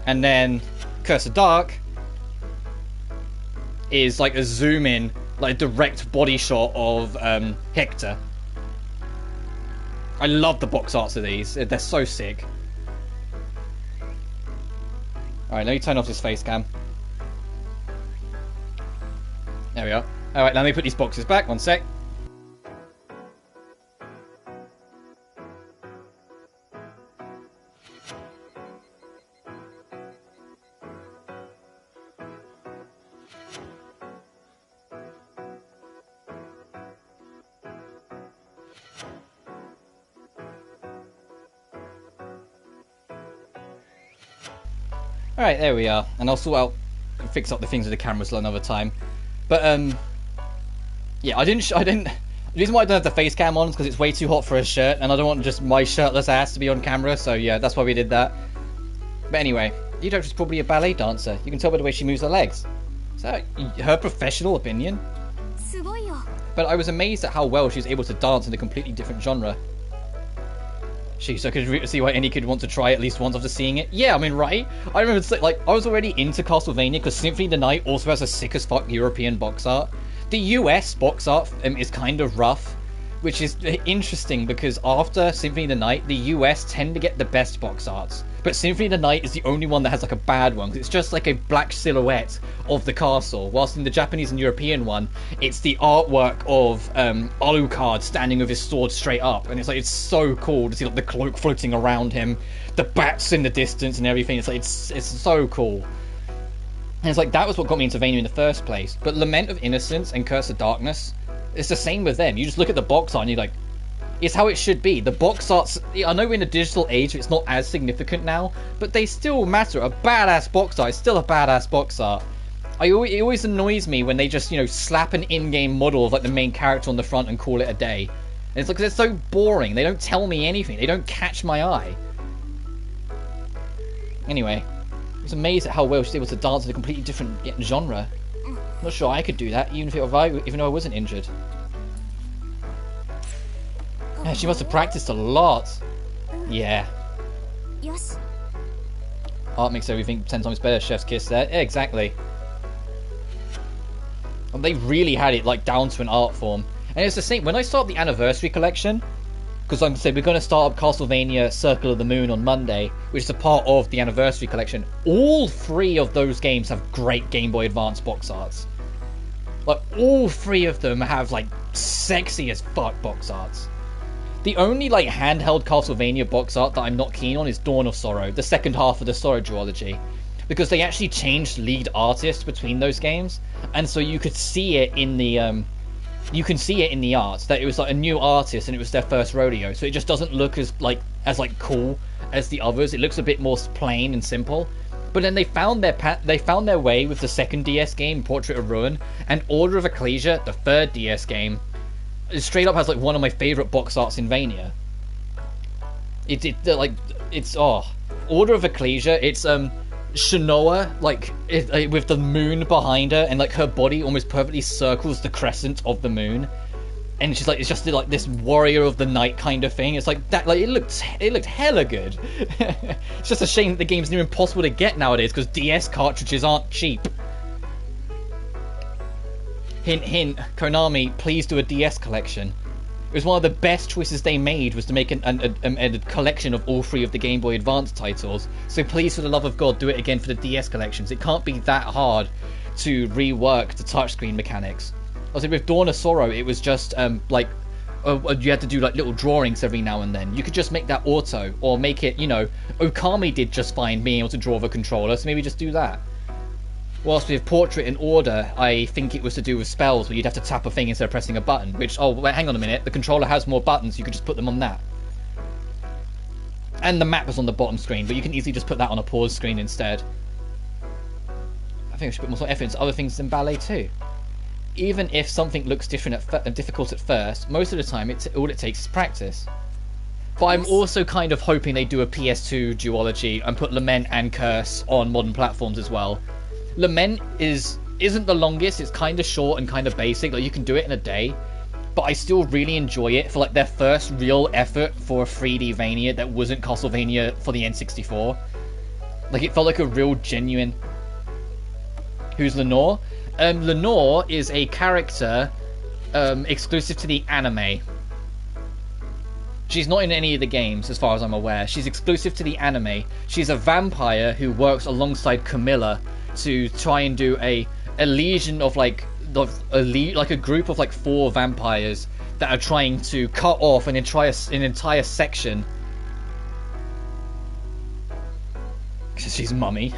A: And then Curse of Dark is like a zoom in, like direct body shot of Hector. I love the box arts of these. They're so sick. Alright, let me turn off this face cam. There we are. Alright, let me put these boxes back. 1 sec. Alright, there we are. And I'll sort out and fix up the things with the cameras another time. But yeah, I didn't the reason why I don't have the face cam on is because it's way too hot for a shirt, and I don't want just my shirtless ass to be on camera, so yeah, that's why we did that. But anyway, Yudo's is probably a ballet dancer. You can tell by the way she moves her legs. Is that her professional opinion? But I was amazed at how well she was able to dance in a completely different genre. Jeez, I could see why any kid would want to try at least once after seeing it. Yeah, I mean, right? I remember, like, I was already into Castlevania because Symphony of the Night also has a sick as fuck European box art. The US box art is kind of rough, which is interesting because after Symphony of the Night, the US tend to get the best box arts. But Symphony of the Night is the only one that has like a bad one, because it's just like a black silhouette of the castle, whilst in the Japanese and European one, it's the artwork of Alucard standing with his sword straight up, and it's so cool to see like the cloak floating around him, the bats in the distance and everything. It's like it's so cool. And it's like that was what got me into Vania in the first place. But Lament of Innocence and Curse of Darkness, it's the same with them. You just look at the box art and you're like, it's how it should be. The box arts, I know we're in a digital age, it's not as significant now, but they still matter. A badass box art is still a badass box art. It always annoys me when they just, you know, slap an in-game model of like the main character on the front and call it a day. And it's like, they're so boring. They don't tell me anything. They don't catch my eye. Anyway, was amazed at how well she's able to dance in a completely different genre. I'm not sure I could do that, even though I wasn't injured. Yeah, she must have practiced a lot. Yeah. Art makes everything 10 times better, chef's kiss there. Yeah, exactly. And they really had it like down to an art form. And it's the same, when I start the anniversary collection, because like I said, we're going to start up Castlevania Circle of the Moon on Monday, which is a part of the anniversary collection. All 3 of those games have great Game Boy Advance box arts. Like, all 3 of them have, like, sexy as fuck box arts. The only, like, handheld Castlevania box art that I'm not keen on is Dawn of Sorrow, the second half of the Sorrow duology. Because they actually changed lead artists between those games, and so you could see it in the, you can see it in the art that it was like a new artist and it was their first rodeo, so it just doesn't look as cool as the others. It looks a bit more plain and simple. But then they found their way with the second DS game, Portrait of Ruin, and Order of Ecclesia, the third DS game. It straight up has like one of my favorite box arts in Vania. Order of Ecclesia. It's Shinoa, with the moon behind her, and like her body almost perfectly circles the crescent of the moon, and she's like, it's just like this warrior of the night kind of thing. It's like that, like it looked hella good. It's just a shame that the game's near impossible to get nowadays because DS cartridges aren't cheap. Hint hint, Konami, please do a DS collection. It was one of the best choices they made, was to make a collection of all 3 of the Game Boy Advance titles. So please, for the love of God, do it again for the DS collections. It can't be that hard to rework the touchscreen mechanics. Also, with Dawn of Sorrow, it was just you had to do like little drawings every now and then. You could just make that auto, or make it, you know, Okami did just fine being able to draw the controller, so maybe just do that. Whilst with Portrait and Order, I think it was to do with spells where you'd have to tap a thing instead of pressing a button, which, oh, wait, hang on a minute, the controller has more buttons, you could just put them on that. And the map was on the bottom screen, but you can easily just put that on a pause screen instead. I think I should put more effort into other things than ballet too. Even if something looks difficult at first, most of the time all it takes is practice. But I'm also kind of hoping they do a PS2 duology and put Lament and Curse on modern platforms as well. Lament isn't the longest, it's kind of short and kind of basic, like you can do it in a day, but I still really enjoy it for like their first real effort for a 3D Vania that wasn't Castlevania for the N64. Like, it felt like a real genuine... Who's Lenore? Lenore is a character exclusive to the anime. She's not in any of the games, as far as I'm aware. She's exclusive to the anime. She's a vampire who works alongside Camilla to try and do a legion of like a group of like 4 vampires that are trying to cut off an entire section. She's mummy.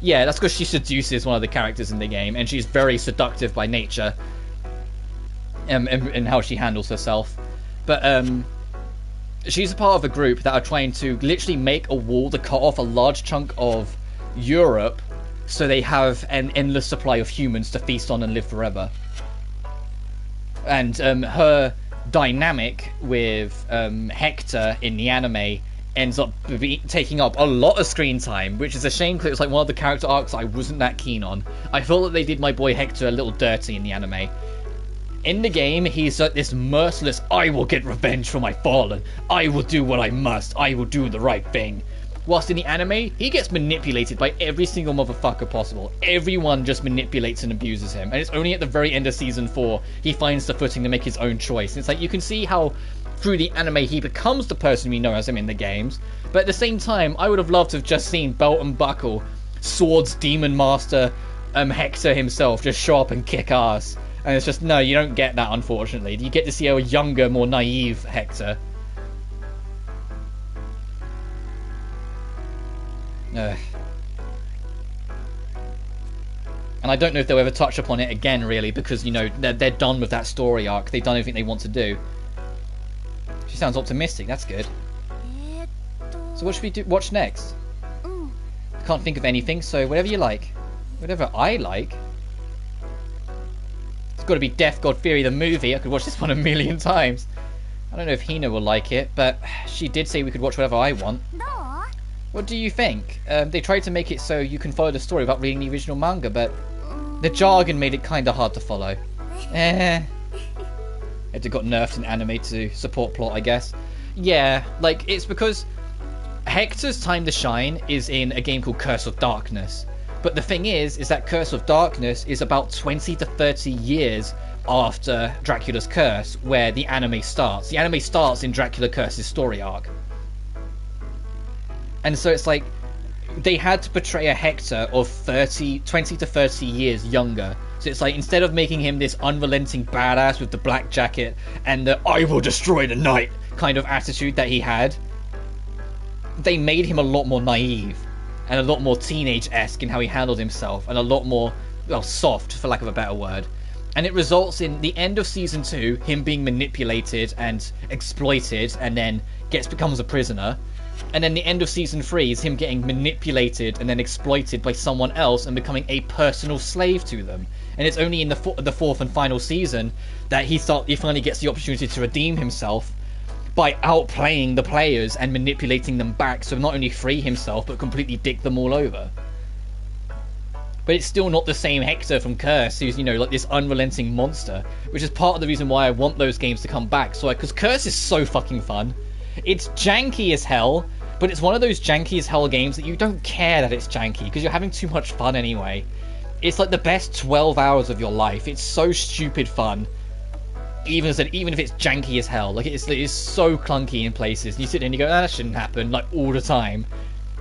A: Yeah, that's because she seduces one of the characters in the game, and she's very seductive by nature, in how she handles herself. But she's a part of a group that are trying to literally make a wall to cut off a large chunk of Europe, so they have an endless supply of humans to feast on and live forever. And her dynamic with Hector in the anime ends up taking up a lot of screen time, which is a shame because it was like one of the character arcs I wasn't that keen on. I felt that they did my boy Hector a little dirty in the anime. In the game, he's like this merciless, I will get revenge for my fallen, I will do what I must, I will do the right thing. Whilst in the anime, he gets manipulated by every single motherfucker possible. Everyone just manipulates and abuses him. And it's only at the very end of Season 4 he finds the footing to make his own choice. And it's like, you can see how through the anime he becomes the person we know as him in the games. But at the same time, I would have loved to have just seen Belt and Buckle, Swords Demon Master, Hector himself just show up and kick ass. And it's just, no, you don't get that, unfortunately. You get to see a younger, more naive Hector. And I don't know if they'll ever touch upon it again, really, because, you know, they're done with that story arc. They've done everything they want to do. She sounds optimistic, that's good. So what should we watch next? I can't think of anything, so whatever you like. Whatever I like. It's got to be Death God Fury the movie. I could watch this one 1,000,000 times. I don't know if Hina will like it, but she did say we could watch whatever I want. What do you think? They tried to make it so you can follow the story without reading the original manga, but the jargon made it kinda hard to follow. It got nerfed in anime to support plot, I guess. Yeah, like, it's because Hector's time to shine is in a game called Curse of Darkness. But the thing is that Curse of Darkness is about 20 to 30 years after Dracula's Curse, where the anime starts. The anime starts in Dracula Curse's story arc. And so it's like, they had to portray a Hector of 20 to 30 years younger. So it's like, instead of making him this unrelenting badass with the black jacket and the "I will destroy the night" kind of attitude that he had, they made him a lot more naive and a lot more teenage-esque in how he handled himself, and a lot more, well, soft, for lack of a better word. And it results in the end of Season 2, him being manipulated and exploited, and then becomes a prisoner. And then the end of Season 3 is him getting manipulated and then exploited by someone else and becoming a personal slave to them. And it's only in the fourth and final season that he finally gets the opportunity to redeem himself by outplaying the players and manipulating them back, so not only free himself but completely dick them all over. But it's still not the same Hector from Curse, who's, you know, like this unrelenting monster, which is part of the reason why I want those games to come back. So, because Curse is so fucking fun. It's janky as hell, but it's one of those janky as hell games that you don't care that it's janky, because you're having too much fun anyway. It's like the best 12 hours of your life. It's so stupid fun. Even if it's janky as hell. Like, it's so clunky in places. You sit there and you go, that shouldn't happen, like, all the time.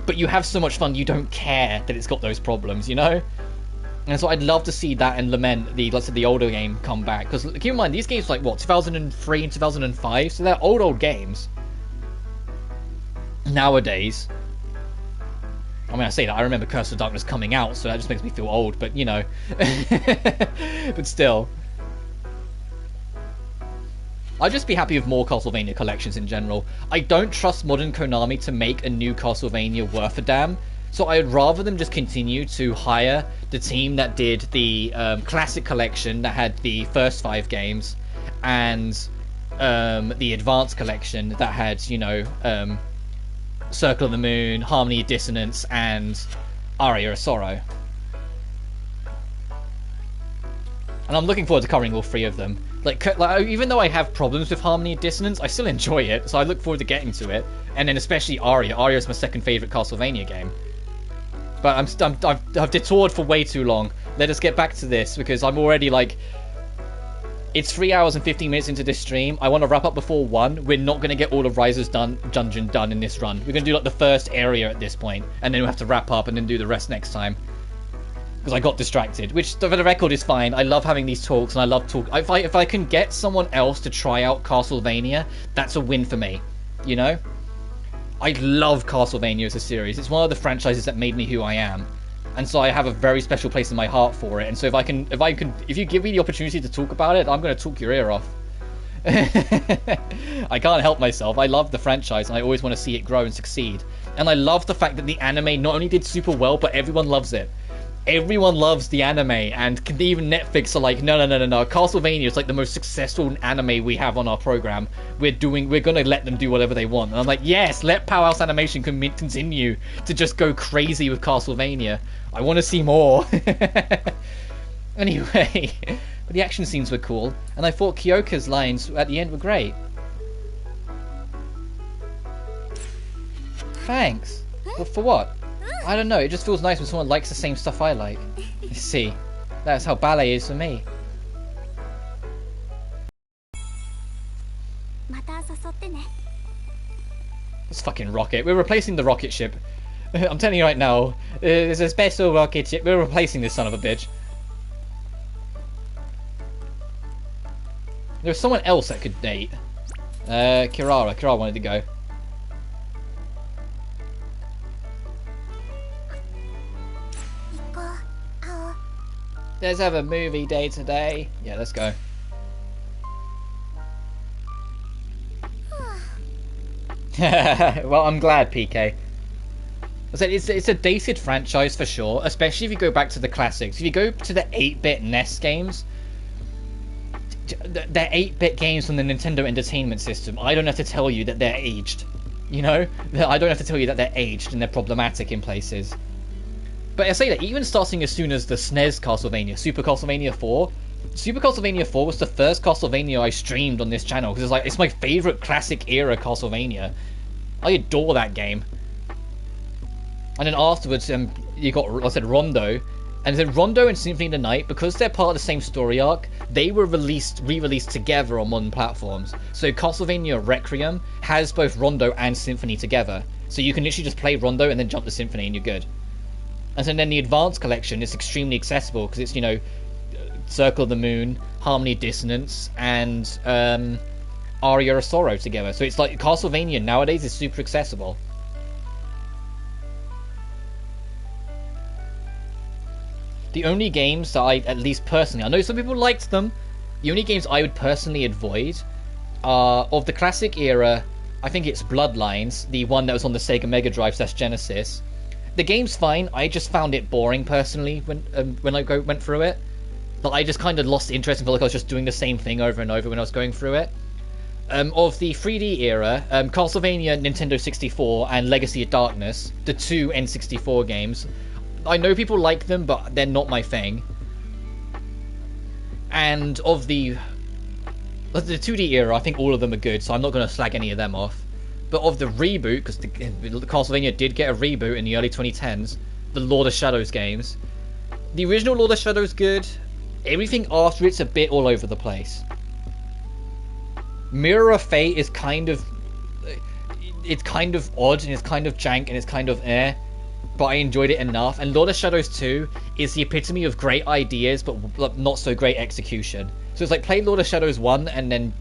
A: But you have so much fun, you don't care that it's got those problems, you know? And so I'd love to see that and Lament, let's say the older game, come back. Because keep in mind, these games are like, what, 2003 and 2005? So they're old games. Nowadays. I mean, I say that, I remember Curse of Darkness coming out, so that just makes me feel old, but, you know. But still. I'd just be happy with more Castlevania collections in general. I don't trust modern Konami to make a new Castlevania worth a damn, so I'd rather them just continue to hire the team that did the Classic Collection that had the first 5 games, and the Advanced Collection that had, you know, Circle of the Moon, Harmony of Dissonance, and Aria of Sorrow. And I'm looking forward to covering all 3 of them. Like, even though I have problems with Harmony of Dissonance, I still enjoy it, so I look forward to getting to it. And then especially Aria. Aria is my second favourite Castlevania game. But I've detoured for way too long. Let us get back to this, because I'm already, like... It's 3 hours and 15 minutes into this stream. I want to wrap up before 1. We're not going to get all of Riser's dungeon done in this run. We're going to do, like, the first area at this point, and then we'll have to wrap up and then do the rest next time. Because I got distracted, which for the record is fine. I love having these talks, and I love talk. If I can get someone else to try out Castlevania, that's a win for me. You know, I love Castlevania as a series. It's one of the franchises that made me who I am, and so I have a very special place in my heart for it. And so if you give me the opportunity to talk about it, I'm going to talk your ear off. I can't help myself. I love the franchise, and I always want to see it grow and succeed. And I love the fact that the anime not only did super well, but everyone loves it. Everyone loves the anime, and even Netflix are like, no. Castlevania is like the most successful anime we have on our program. We're gonna let them do whatever they want. And I'm like, yes, let Powerhouse Animation continue to just go crazy with Castlevania. I want to see more. Anyway, but the action scenes were cool, and I thought Kyoka's lines at the end were great. Thanks. But for what? I don't know, it just feels nice when someone likes the same stuff I like. I see. That's how ballet is for me. It's fucking rocket. We're replacing the rocket ship. I'm telling you right now, there's a special rocket ship. We're replacing this son of a bitch. There's someone else that could date. Kirara. Kirara wanted to go. Let's have a movie day today. Yeah, let's go. Well, I'm glad, PK. I said it's a dated franchise for sure, especially if you go back to the classics. If you go to the 8-bit NES games, they're 8-bit games from the Nintendo Entertainment System. I don't have to tell you that they're aged. You know, I don't have to tell you that they're aged and they're problematic in places. But I say that even starting as soon as the SNES Castlevania, Super Castlevania 4. Super Castlevania 4 was the first Castlevania I streamed on this channel because it's my favorite classic era Castlevania. I adore that game. And then afterwards, you got, like I said, Rondo. And then Rondo and Symphony of the Night, because they're part of the same story arc, they were re-released together on modern platforms. So Castlevania Requiem has both Rondo and Symphony together. So you can literally just play Rondo and then jump to Symphony and you're good. And so then the Advanced Collection is extremely accessible because it's, you know, Circle of the Moon, Harmony Dissonance, and Aria of Sorrow together. So it's like Castlevania nowadays is super accessible. The only games that I, at least personally, I know some people liked them, the only games I would personally avoid are, of the classic era, I think it's Bloodlines, the one that was on the Sega Mega Drive / Genesis. The game's fine, I just found it boring personally when I went through it. Like, I just kind of lost interest and felt like I was just doing the same thing over and over when I was going through it. Of the 3D era, Castlevania, Nintendo 64, and Legacy of Darkness, the two N64 games, I know people like them, but they're not my thing. And of the 2D era, I think all of them are good, so I'm not going to slag any of them off. But of the reboot, because the Castlevania did get a reboot in the early 2010s, the Lord of Shadows games, the original Lord of Shadows good, everything after it's a bit all over the place. Mirror of Fate is kind of... it's kind of odd, and it's kind of jank, and it's kind of but I enjoyed it enough. And Lord of Shadows 2 is the epitome of great ideas, but not so great execution. So it's like, play Lord of Shadows 1, and then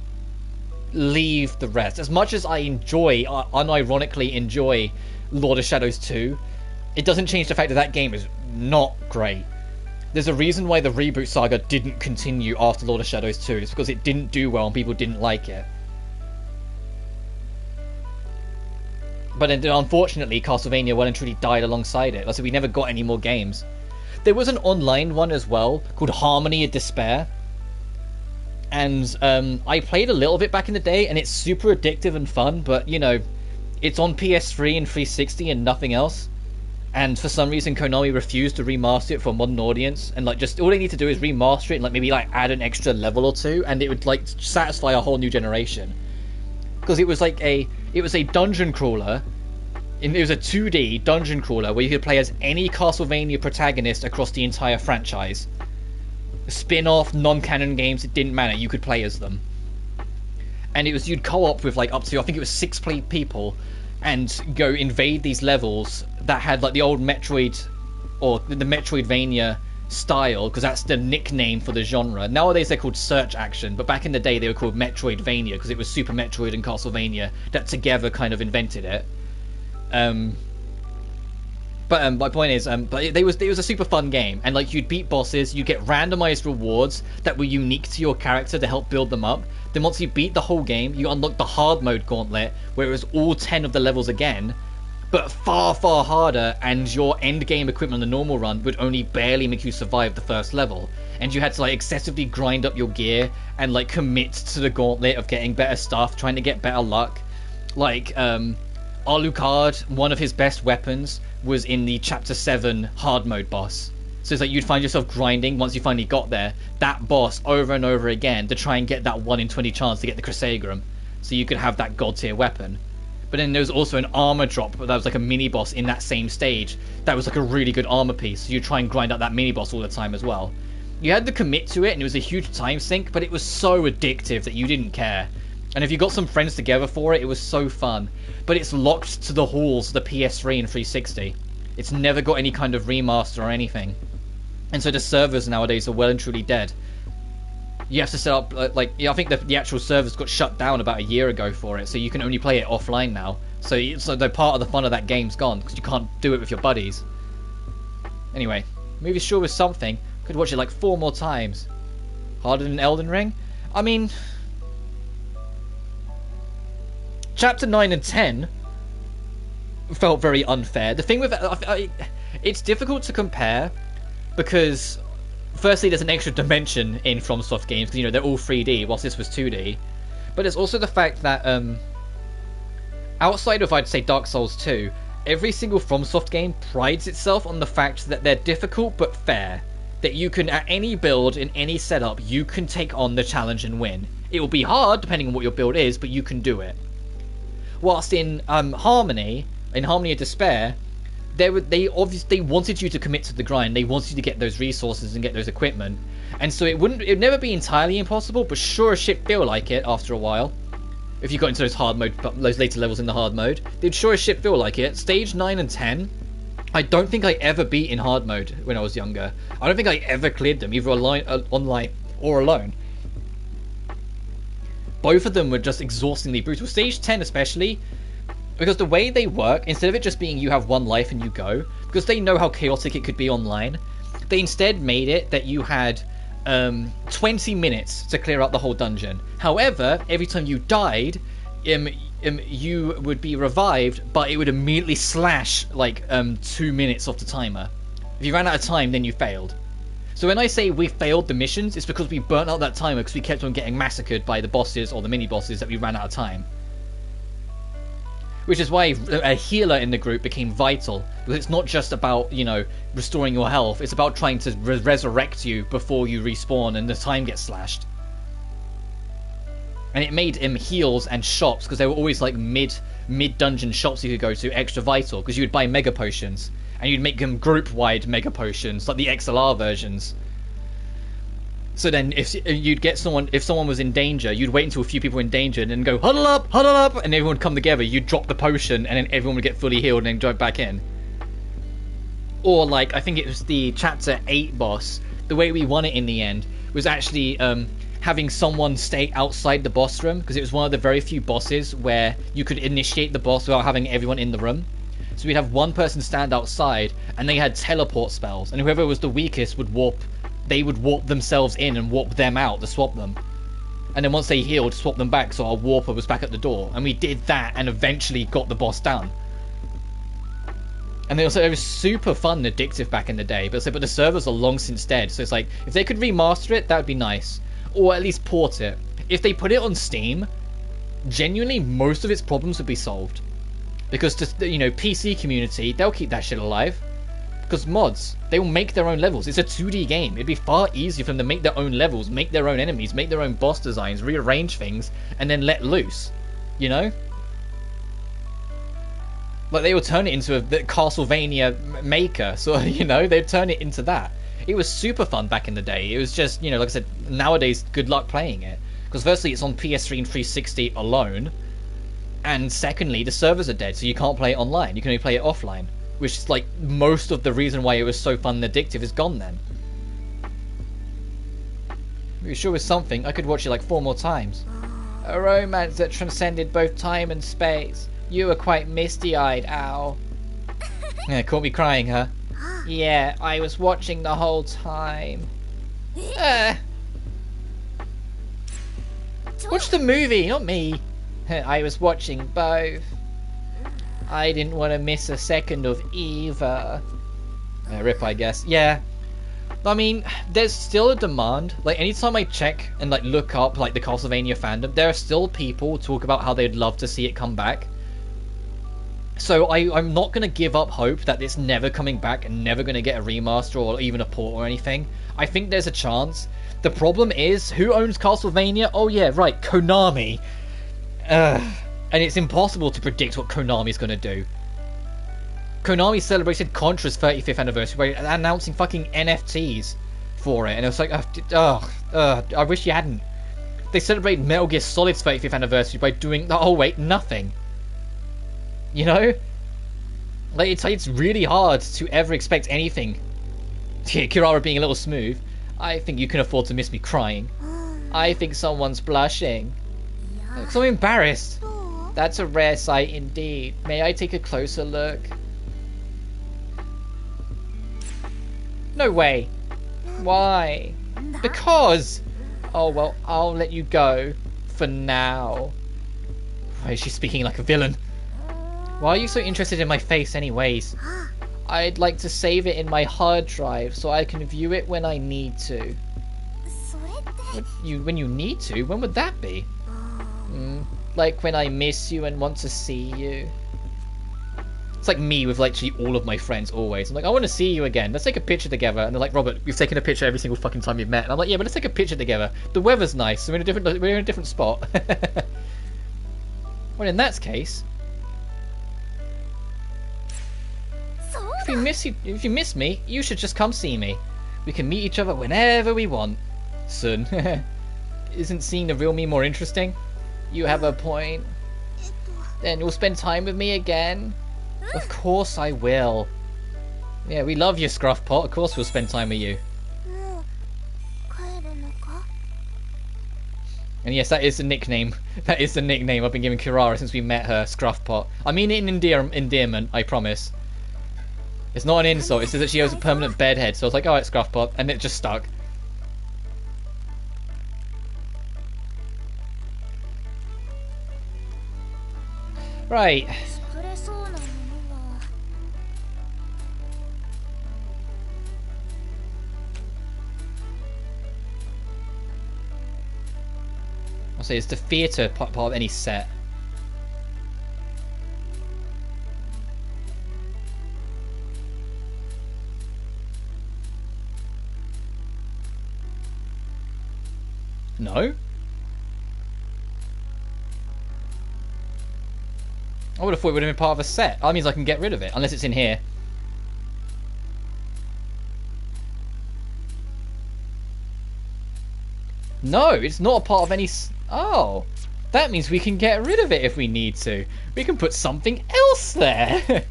A: leave the rest. As much as I unironically enjoy Lord of Shadows 2, it doesn't change the fact that that game is not great. There's a reason why the reboot saga didn't continue after Lord of Shadows 2. It's because it didn't do well and people didn't like it. But then, unfortunately, Castlevania well and truly died alongside it. So we never got any more games. There was an online one as well called Harmony of Despair. And I played a little bit back in the day, and it's super addictive and fun, but, you know, it's on PS3 and 360 and nothing else. And for some reason, Konami refused to remaster it for a modern audience. And, like, just all they need to do is remaster it and, like, maybe, like, add an extra level or two, and it would, like, satisfy a whole new generation. Because it was like it was a dungeon crawler. It was a 2D dungeon crawler where you could play as any Castlevania protagonist across the entire franchise. Spin-off, non-canon games, it didn't matter, you could play as them. And it was, you'd co-op with like up to, I think it was 6 people, and go invade these levels that had like the old Metroid, or the Metroidvania style, because that's the nickname for the genre. Nowadays they're called Search Action, but back in the day they were called Metroidvania, because it was Super Metroid and Castlevania that together kind of invented it. But my point is, but it was a super fun game, and like you'd beat bosses, you get randomized rewards that were unique to your character to help build them up. Then once you beat the whole game, you unlock the hard mode gauntlet, where it was all 10 of the levels again, but far, far harder, and your end game equipment on the normal run would only barely make you survive the first level. And you had to like excessively grind up your gear and like commit to the gauntlet of getting better stuff, trying to get better luck. Like, Alucard, one of his best weapons, was in the Chapter 7 hard mode boss. So it's like you'd find yourself grinding, once you finally got there, that boss over and over again to try and get that 1 in 20 chance to get the Chrysagram, so you could have that god tier weapon. But then there was also an armor drop that was like a mini boss in that same stage. That was like a really good armor piece, so you try and grind out that mini boss all the time as well. You had to commit to it, and it was a huge time sink, but it was so addictive that you didn't care. And if you got some friends together for it, it was so fun. But it's locked to the halls of the PS3 and 360. It's never got any kind of remaster or anything. And so the servers nowadays are well and truly dead. You have to set up, I think the actual servers got shut down about a year ago for it, so you can only play it offline now. So the part of the fun of that game's gone, because you can't do it with your buddies. Anyway, movie sure was something. Could watch it like 4 more times. Harder than Elden Ring? I mean, Chapter 9 and 10 felt very unfair. The thing with it's difficult to compare, because firstly there's an extra dimension in FromSoft games, because, you know, they're all 3D whilst this was 2D. But there's also the fact that outside of, I'd say, Dark Souls 2, every single FromSoft game prides itself on the fact that they're difficult but fair. That you can, at any build, in any setup, you can take on the challenge and win. It will be hard, depending on what your build is, but you can do it. Whilst in Harmony of Despair, they obviously wanted you to commit to the grind. They wanted you to get those resources and get those equipment. And so it would never be entirely impossible, but sure as shit feel like it after a while. If you got into those hard mode, those later levels in the hard mode, they'd sure as shit feel like it. Stage 9 and 10, I don't think I ever beat in hard mode when I was younger. I don't think I ever cleared them, either online or alone. Both of them were just exhaustingly brutal. Stage 10 especially, because the way they work, instead of it just being you have one life and you go, because they know how chaotic it could be online, they instead made it that you had 20 minutes to clear out the whole dungeon. However, every time you died, you would be revived, but it would immediately slash like 2 minutes off the timer. If you ran out of time, then you failed. So when I say we failed the missions, it's because we burnt out that timer because we kept on getting massacred by the bosses or the mini bosses that we ran out of time. Which is why a healer in the group became vital, because it's not just about, you know, restoring your health, it's about trying to resurrect you before you respawn and the time gets slashed. And it made heals and shops, because they were always like mid-dungeon shops you could go to, extra vital, because you would buy mega potions, and you'd make them group-wide mega potions, like the XLR versions. So then, if someone was in danger, you'd wait until a few people were in danger, and then go huddle up, and everyone would come together. You'd drop the potion, and then everyone would get fully healed, and then jump back in. Or like, I think it was the chapter 8 boss. The way we won it in the end was actually having someone stay outside the boss room, because it was one of the very few bosses where you could initiate the boss without having everyone in the room. So we'd have one person stand outside, and they had teleport spells, and whoever was the weakest would warp. They would warp themselves in and warp them out to swap them. And then once they healed, swap them back so our warper was back at the door. And we did that and eventually got the boss down. And it was super fun and addictive back in the day. But the servers are long since dead. So it's like, if they could remaster it, that would be nice. Or at least port it. If they put it on Steam, genuinely most of its problems would be solved. Because, you know, PC community, they'll keep that shit alive. Because mods, they will make their own levels. It's a 2D game. It'd be far easier for them to make their own levels, make their own enemies, make their own boss designs, rearrange things, and then let loose. You know? Like, they would turn it into a Castlevania maker. So, you know, they'd turn it into that. It was super fun back in the day. It was just, you know, like I said, nowadays, good luck playing it. Because firstly, it's on PS3 and 360 alone. And secondly, the servers are dead, so you can't play it online. You can only play it offline. Which is like most of the reason why it was so fun and addictive is gone then. If it sure was something, I could watch it like 4 more times. A romance that transcended both time and space. You were quite misty-eyed, ow. Yeah, caught me crying, huh? Yeah, I was watching the whole time. Watch the movie, not me. I was watching both. I didn't want to miss a second of either. Rip, I guess. Yeah. I mean, there's still a demand. Like, anytime I check and, like, look up, like, the Castlevania fandom, there are still people who talk about how they'd love to see it come back. So I'm not going to give up hope that it's never coming back and never going to get a remaster or even a port or anything. I think there's a chance. The problem is, who owns Castlevania? Oh, yeah, right, Konami. And it's impossible to predict what Konami's going to do. Konami celebrated Contra's 35th anniversary by announcing fucking NFTs for it. And it was like, I wish you hadn't. They celebrated Metal Gear Solid's 35th anniversary by doing, oh wait, nothing. You know? Like, it's really hard to ever expect anything. Kirara being a little smooth. I think you can afford to miss me crying. I think someone's blushing. Because I'm embarrassed. That's a rare sight indeed. May I take a closer look? No way. Why? Because! Oh, well, I'll let you go. For now. Why is she speaking like a villain? Why are you so interested in my face anyways? I'd like to save it in my hard drive so I can view it when I need to. When you need to? When would that be? Like when I miss you and want to see you. It's like me with literally all of my friends always. I'm like, I want to see you again. Let's take a picture together. And they're like, Robert, we've taken a picture every single fucking time we've met. And I'm like, yeah, but let's take a picture together. The weather's nice. We're in a different spot. Well, in that case, if you miss me, you should just come see me. We can meet each other whenever we want. Son, isn't seeing the real me more interesting? You have a point. Then you'll spend time with me again. Of course I will. Yeah, we love you, Scruffpot. Of course we'll spend time with you. And yes, that is the nickname. That is the nickname I've been giving Kirara since we met her, Scruffpot. I mean it in endearment, I promise. It's not an insult, it says that she has a permanent bedhead, so I was like, alright, Scruffpot, and it just stuck. Right. I'll say it's the theatre part of any set. No? I would have thought it would have been part of a set. That means I can get rid of it, unless it's in here. No, it's not a part of any... Oh, that means we can get rid of it if we need to. We can put something else there.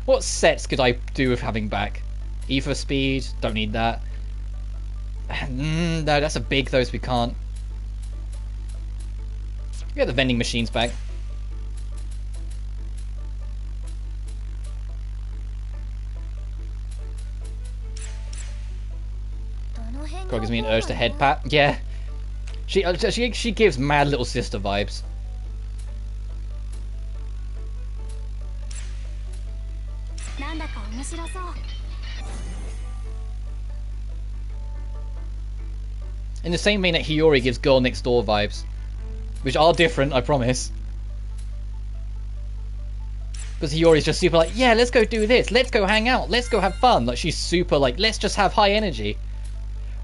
A: What sets could I do with having back? Ether speed, don't need that. No, that's a big though, so we can't. Get the vending machines back. God, gives me an urge to head pat. Yeah, she gives mad little sister vibes. In the same vein that Hiyori gives girl next door vibes, which are different, I promise. Because Hiyori's just super like, yeah, let's go do this, let's go hang out, let's go have fun. Like she's super like, let's just have high energy.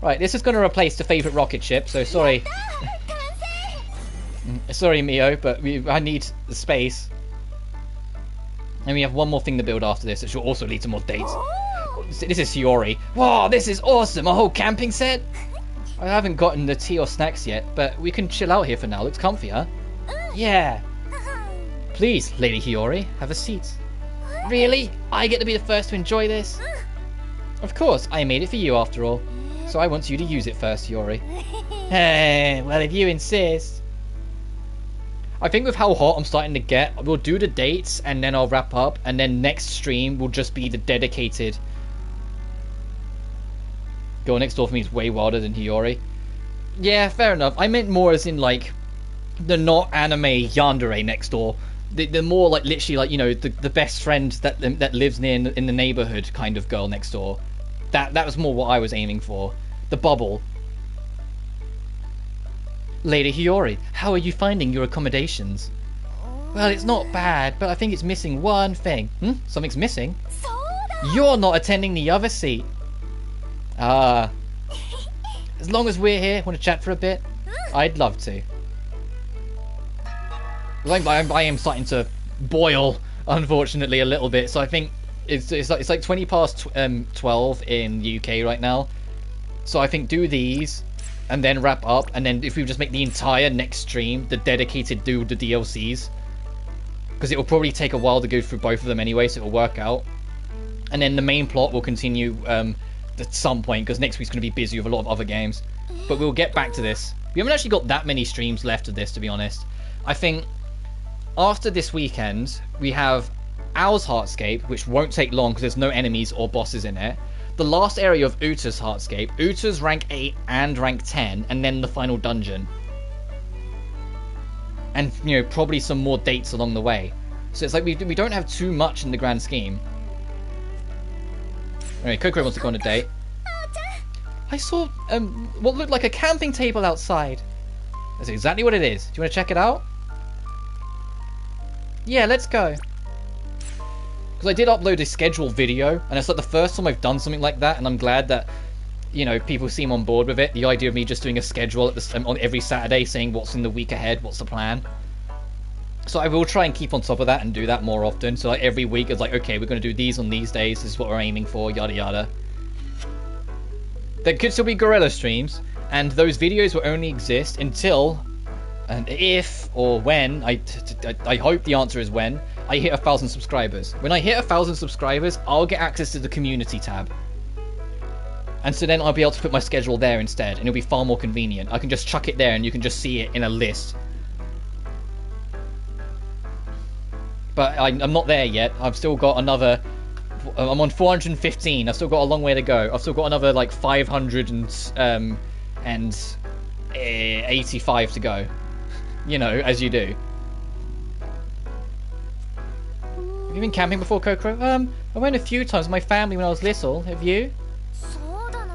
A: Right, this is going to replace the favourite rocket ship, so sorry. Sorry, Mio, but I need the space. And we have one more thing to build after this, which will also lead to more dates. This is Hiyori. Wow, this is awesome! A whole camping set? I haven't gotten the tea or snacks yet, but we can chill out here for now. Looks comfy, huh? Yeah. Please, Lady Hiyori, have a seat. Really? I get to be the first to enjoy this? Of course, I made it for you after all. So I want you to use it first, Hiyori. Hey, well, if you insist. I think with how hot I'm starting to get, we'll do the dates and then I'll wrap up, and then next stream will just be the dedicated. Girl next door for me is way wilder than Hiyori. Yeah, fair enough. I meant more as in like the not anime yandere next door. The more like literally like, you know, the best friend that lives near in the neighborhood kind of girl next door. That was more what I was aiming for. The bubble. Lady Hiyori, how are you finding your accommodations? Well, it's not bad, but I think it's missing one thing. Something's missing? You're not attending the other seat. Ah. As long as we're here, want to chat for a bit? I'd love to. I am starting to boil, unfortunately, a little bit, so I think it's like 20 past 12 in the UK right now. So I think do these and then wrap up, and then if we just make the entire next stream the dedicated do the DLCs, because it will probably take a while to go through both of them anyway, so it'll work out. And then the main plot will continue at some point, because next week's going to be busy with a lot of other games. But we'll get back to this. We haven't actually got that many streams left of this, to be honest. I think after this weekend we have Owl's Heartscape, which won't take long because there's no enemies or bosses in it. The last area of Uta's Heartscape, Uta's rank 8 and rank 10, and then the final dungeon. And, you know, probably some more dates along the way. So it's like we don't have too much in the grand scheme. Anyway, Kokoro wants to go on a date. I saw what looked like a camping table outside. That's exactly what it is. Do you want to check it out? Yeah, let's go. Because I did upload a scheduled video, and it's like the first time I've done something like that, and I'm glad that, you know, people seem on board with it. The idea of me just doing a schedule at on every Saturday, saying what's in the week ahead, what's the plan. So I will try and keep on top of that and do that more often. So like every week it's like, okay, we're going to do these on these days. This is what we're aiming for, yada yada. There could still be gorilla streams, and those videos will only exist until, and if or when, I hope the answer is when, I hit 1,000 subscribers. When I hit 1,000 subscribers, I'll get access to the community tab. And so then I'll be able to put my schedule there instead, and it'll be far more convenient. I can just chuck it there and you can just see it in a list. But I'm not there yet. I've still got another... I'm on 415. I've still got a long way to go. I've still got another, like, 585 to go. You know, as you do. Have you been camping before, Kokoro? I went a few times with my family when I was little. Have you?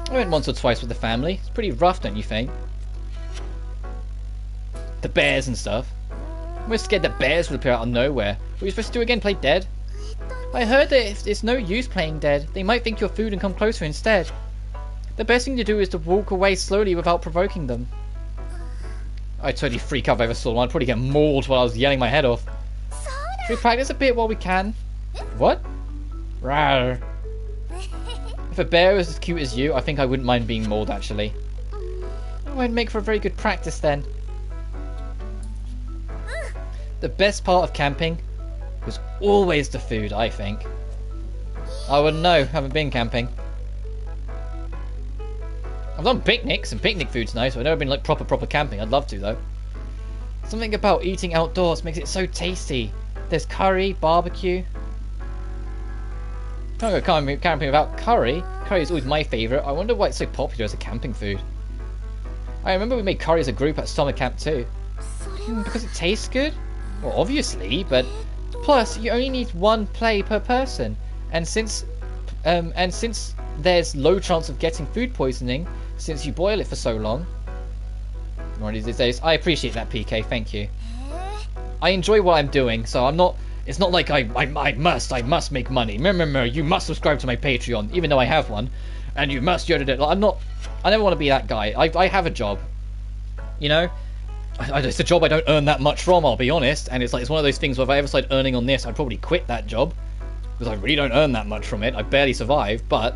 A: I went once or twice with the family. It's pretty rough, don't you think? The bears and stuff. We're scared that bears would appear out of nowhere. What are you supposed to do again? Play dead? I heard that it's no use playing dead. They might think you're food and come closer instead. The best thing to do is to walk away slowly without provoking them. I'd totally freak out if I ever saw one. I'd probably get mauled while I was yelling my head off. Should we practice a bit while we can? What? Rawr. If a bear was as cute as you, I think I wouldn't mind being mauled, actually. It won't make for a very good practice, then. The best part of camping was always the food, I think. I wouldn't know, haven't been camping. I've done picnics, and picnic food's nice, but I've never been like proper camping. I'd love to, though. Something about eating outdoors makes it so tasty. There's curry, barbecue. Can't go camping without curry. Curry is always my favourite. I wonder why it's so popular as a camping food. I remember we made curry as a group at summer camp too. Because it tastes good? Well, obviously, but plus you only need one play per person, and since there's low chance of getting food poisoning since you boil it for so long. One of these days. I appreciate that, PK. Thank you. I enjoy what I'm doing, so I'm not. It's not like I must make money. Remember, you must subscribe to my Patreon, even though I have one, and you must. I'm not. I never want to be that guy. I have a job. You know. It's a job I don't earn that much from, I'll be honest, and it's one of those things where if I ever started earning on this, I'd probably quit that job, because I really don't earn that much from it. I barely survive, but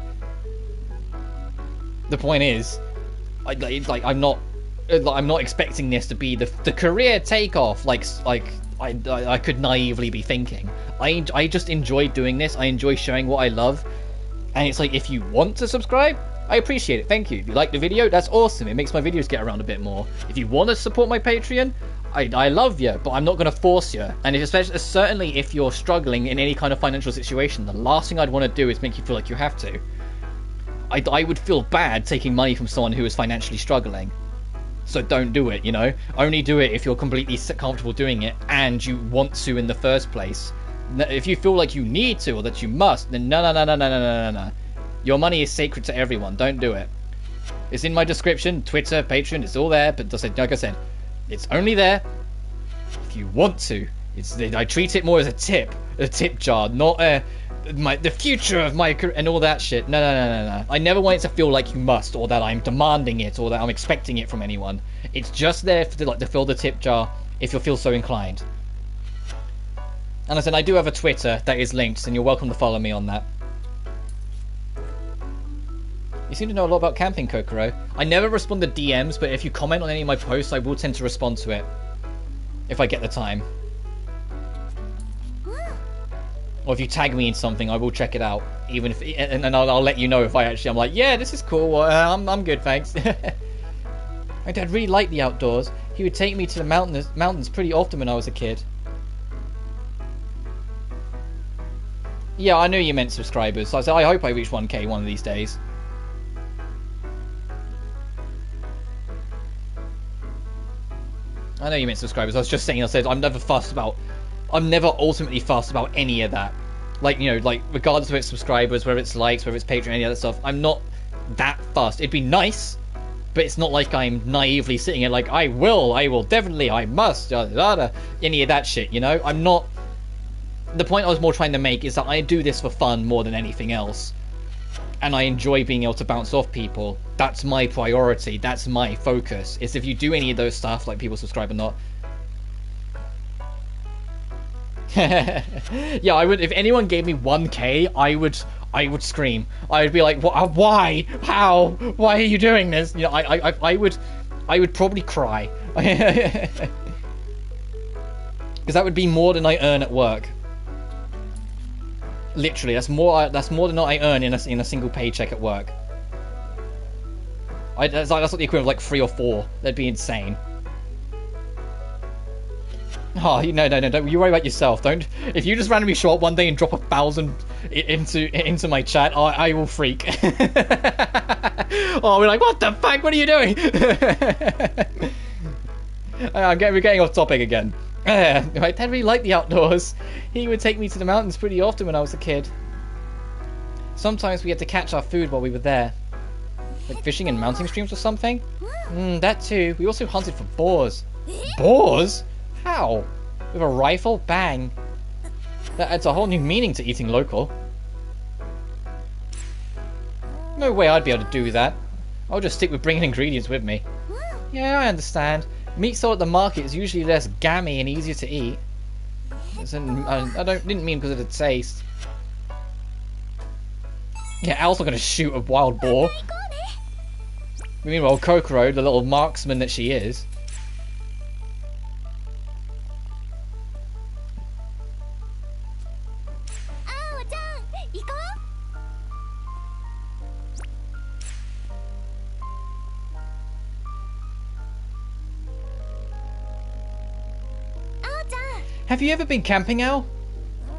A: the point is, I'm not expecting this to be the career takeoff like I could naively be thinking. I just enjoy doing this. I enjoy showing what I love, and it's like, if you want to subscribe, I appreciate it. Thank you. If you like the video, that's awesome. It makes my videos get around a bit more. If you want to support my Patreon, I love you, but I'm not going to force you. And certainly if you're struggling in any kind of financial situation, the last thing I'd want to do is make you feel like you have to. I would feel bad taking money from someone who is financially struggling. So don't do it, you know? Only do it if you're completely comfortable doing it and you want to in the first place. If you feel like you need to or that you must, then no. Your money is sacred to everyone. Don't do it. It's in my description, Twitter, Patreon, it's all there. But like I said, it's only there if you want to. I treat it more as a tip jar, not the future of my career and all that shit. No. I never want it to feel like you must, or that I'm demanding it, or that I'm expecting it from anyone. It's just there to fill the tip jar if you feel so inclined. And I said I do have a Twitter that is linked, and you're welcome to follow me on that. You seem to know a lot about camping, Kokoro. I never respond to DMs, but if you comment on any of my posts, I will tend to respond to it. If I get the time. Or if you tag me in something, I will check it out. Even if, and I'll let you know if I'm like, yeah, this is cool. I'm good, thanks. My dad really liked the outdoors. He would take me to the mountains pretty often when I was a kid. Yeah, I knew you meant subscribers. So I hope I reach 1K one of these days. I know you meant subscribers. I was just saying, I'm never ultimately fussed about any of that. Like, you know, like, regardless of its subscribers, whether it's likes, whether it's Patreon, any other stuff, I'm not that fussed. It'd be nice, but it's not like I'm naively sitting here like, I will definitely, I must, any of that shit, you know? I'm not the point I was more trying to make is that I do this for fun more than anything else. And I enjoy being able to bounce off people. That's my priority. That's my focus. It's if you do any of those stuff, like people subscribe or not. Yeah, I would. If anyone gave me 1K, I would scream. I would be like, why? How? Why are you doing this? You know, I would probably cry. Because that would be more than I earn at work. Literally, that's more than I earn in a single paycheck at work. That's like the equivalent of like 3 or 4. That'd be insane. Oh, no, don't you worry about yourself. Don't. If you just randomly show up one day and drop 1,000 into my chat, I will freak. Oh, we're like, what the fuck? What are you doing? We're getting off topic again. My dad really liked the outdoors. He would take me to the mountains pretty often when I was a kid. Sometimes we had to catch our food while we were there. Like fishing in mountain streams or something? That too. We also hunted for boars. Boars? How? With a rifle? Bang. That adds a whole new meaning to eating local. No way I'd be able to do that. I'll just stick with bringing ingredients with me. Yeah, I understand. Meat sold at the market is usually less gammy and easier to eat. I didn't mean because of the taste. Yeah, Al's not gonna shoot a wild boar. Meanwhile, Kokoro, the little marksman that she is. Have you ever been camping, Al?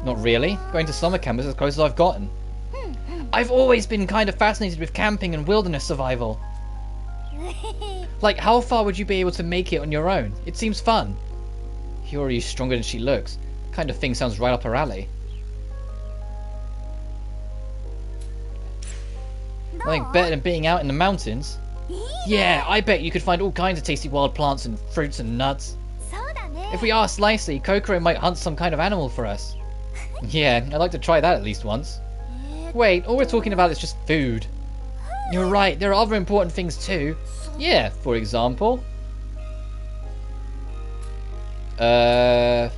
A: Not really. Going to summer camp is as close as I've gotten. I've always been kind of fascinated with camping and wilderness survival. Like, how far would you be able to make it on your own? It seems fun. Hiyori's stronger than she looks. That kind of thing sounds right up her alley. I think better than being out in the mountains. Yeah, I bet you could find all kinds of tasty wild plants and fruits and nuts. If we ask nicely, Kokoro might hunt some kind of animal for us. Yeah, I'd like to try that at least once. Wait, all we're talking about is just food. You're right, there are other important things too. Yeah, for example... I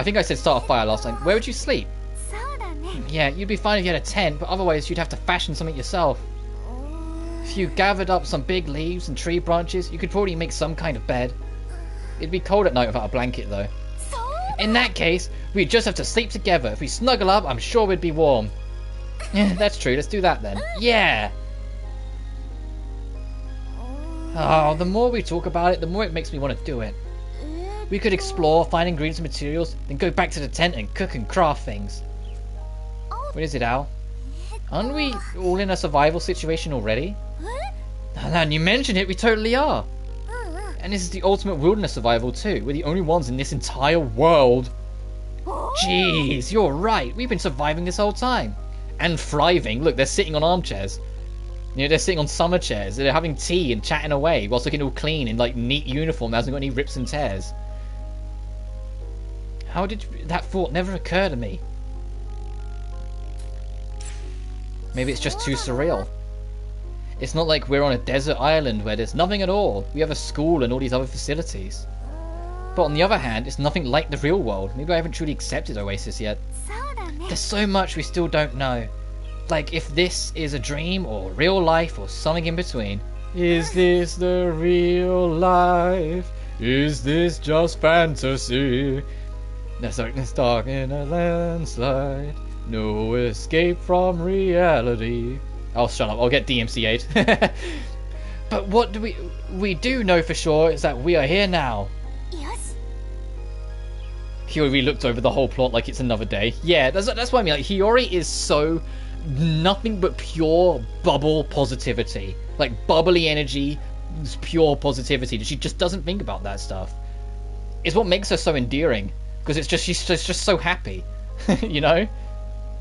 A: think I said start a fire last time. Where would you sleep? Yeah, you'd be fine if you had a tent, but otherwise you'd have to fashion something yourself. If you gathered up some big leaves and tree branches, you could probably make some kind of bed. It'd be cold at night without a blanket, though. In that case, we'd just have to sleep together. If we snuggle up, I'm sure we'd be warm. Yeah, that's true. Let's do that then. Yeah! Oh, the more we talk about it, the more it makes me want to do it. We could explore, find ingredients and materials, then go back to the tent and cook and craft things. What is it, Al? Aren't we all in a survival situation already? Now you mention it, we totally are. And this is the ultimate wilderness survival too. We're the only ones in this entire world. Jeez, you're right. We've been surviving this whole time. And thriving. Look, they're sitting on armchairs. You know, they're sitting on summer chairs. They're having tea and chatting away whilst looking all clean in like neat uniform that hasn't got any rips and tears. How did that thought never occur to me? Maybe it's just too surreal. It's not like we're on a desert island where there's nothing at all. We have a school and all these other facilities. But on the other hand, it's nothing like the real world. Maybe I haven't truly accepted Oasis yet. There's so much we still don't know. Like if this is a dream or real life or something in between. Is this the real life? Is this just fantasy? The darkness dark in a landslide. No escape from reality. Oh, shut up. I'll get DMCA'd. But what do we do know for sure is that we are here now. Hiyori looked over the whole plot like it's another day. Yeah, that's what I mean. Like, Hiyori is so nothing but pure bubble positivity. Like, bubbly energy, pure positivity. She just doesn't think about that stuff. It's what makes her so endearing. Because she's just so happy. You know?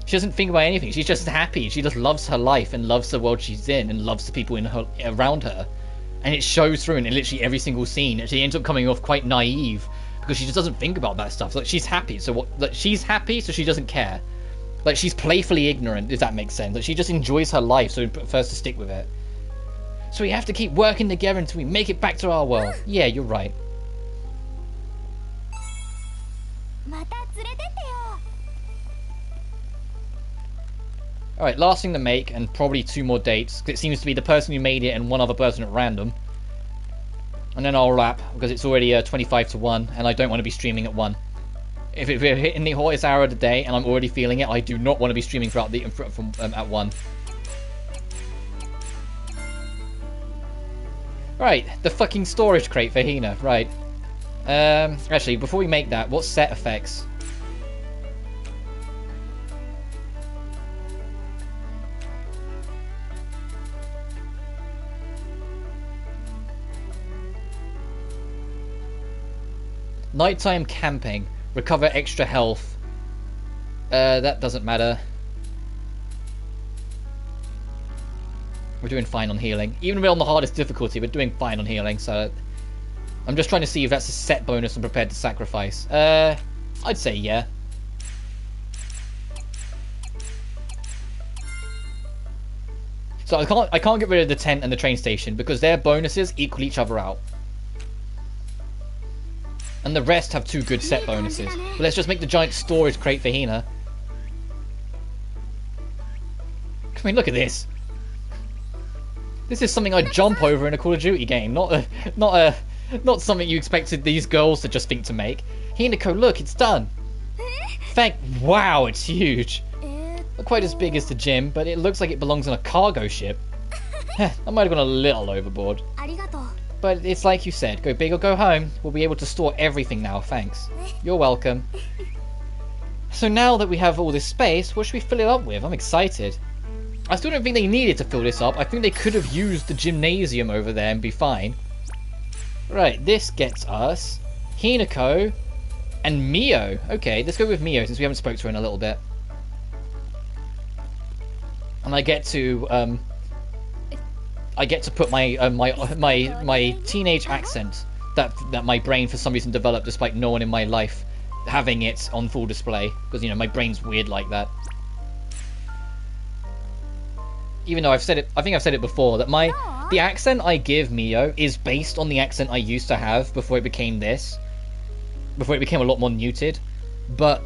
A: She doesn't think about anything. She's just happy. She just loves her life and loves the world she's in and loves the people around her. And it shows through in literally every single scene. She ends up coming off quite naive because she just doesn't think about that stuff. Like, she's happy, so what? Like, she's happy, so she doesn't care. Like, she's playfully ignorant, if that makes sense. Like, she just enjoys her life, so it prefers to stick with it. So we have to keep working together until we make it back to our world. Yeah, you're right. Alright, last thing to make, and probably 2 more dates, because it seems to be the person who made it and one other person at random. And then I'll wrap, because it's already 25 to 1, and I don't want to be streaming at 1. If we're hitting the hottest hour of the day, and I'm already feeling it, I do not want to be streaming throughout the at 1. Right, the fucking storage crate for Hina, right. Actually, before we make that, what's set effects? Nighttime camping. Recover extra health. That doesn't matter. We're doing fine on healing. Even we're on the hardest difficulty, we're doing fine on healing, so... I'm just trying to see if that's a set bonus I'm prepared to sacrifice. I'd say yeah. So I can't get rid of the tent and the train station, because their bonuses equal each other out. And the rest have 2 good set bonuses. But let's just make the giant storage crate for Hina. I mean, look at this. This is something I'd jump over in a Call of Duty game, not something you expected these girls to just think to make. Hinako, look, it's done. Wow, it's huge. Not quite as big as the gym, but it looks like it belongs on a cargo ship. I might have gone a little overboard. But it's like you said, go big or go home. We'll be able to store everything now, thanks. You're welcome. So now that we have all this space, what should we fill it up with? I'm excited. I still don't think they needed to fill this up. I think they could have used the gymnasium over there and be fine. Right, this gets us Hinako and Mio. Okay, let's go with Mio since we haven't spoke to her in a little bit. And I get to put my teenage accent that my brain for some reason developed despite no one in my life having it on full display, because you know my brain's weird like that. Even though I think I've said it before that the accent I give Mio is based on the accent I used to have before it became this, before it became a lot more muted, but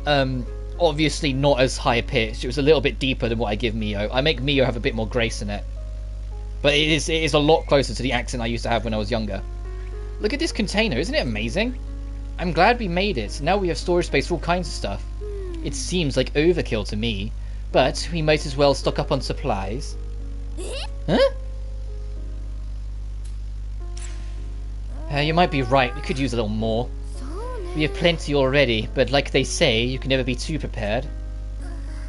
A: obviously not as high pitched. It was a little bit deeper than what I give Mio. I make Mio have a bit more grace in it. But it is a lot closer to the accent I used to have when I was younger. Look at this container, isn't it amazing? I'm glad we made it. Now we have storage space for all kinds of stuff. It seems like overkill to me, but we might as well stock up on supplies. Huh? You might be right, we could use a little more. We have plenty already, but like they say, you can never be too prepared.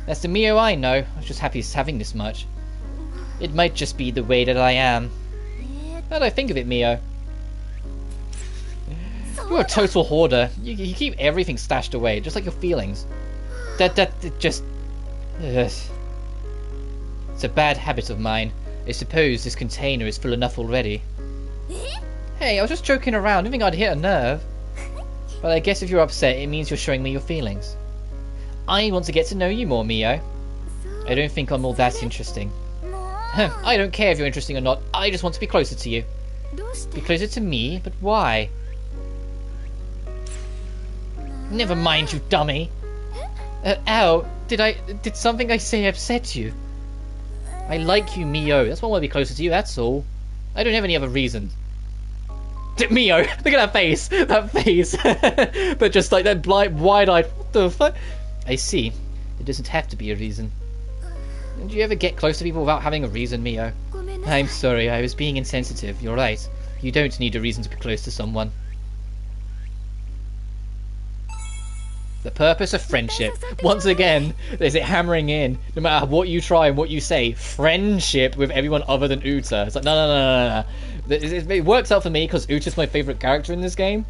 A: That's the Mio I know. I was just happy having this much. It might just be the way that I am. How do I think of it, Mio? You're a total hoarder. You keep everything stashed away, just like your feelings. That just... Ugh. It's a bad habit of mine. I suppose this container is full enough already. Hey, I was just joking around. I think I'd hit a nerve. But I guess if you're upset, it means you're showing me your feelings. I want to get to know you more, Mio. I don't think I'm all that interesting. I don't care if you're interesting or not. I just want to be closer to you. Be closer to me? But why? Never mind, you dummy. Ow. Did something I say upset you? I like you, Mio. That's why I want to be closer to you, that's all. I don't have any other reason. Mio, look at that face. That face. But just like that blind, wide-eyed, what the fuck? I see. It doesn't have to be a reason. Do you ever get close to people without having a reason, Mio? I'm sorry, I was being insensitive. You're right. You don't need a reason to be close to someone. The purpose of friendship. Once again, there's it hammering in. No matter what you try and what you say, friendship with everyone other than Uta. It's like, no. It works out for me because Uta's my favourite character in this game.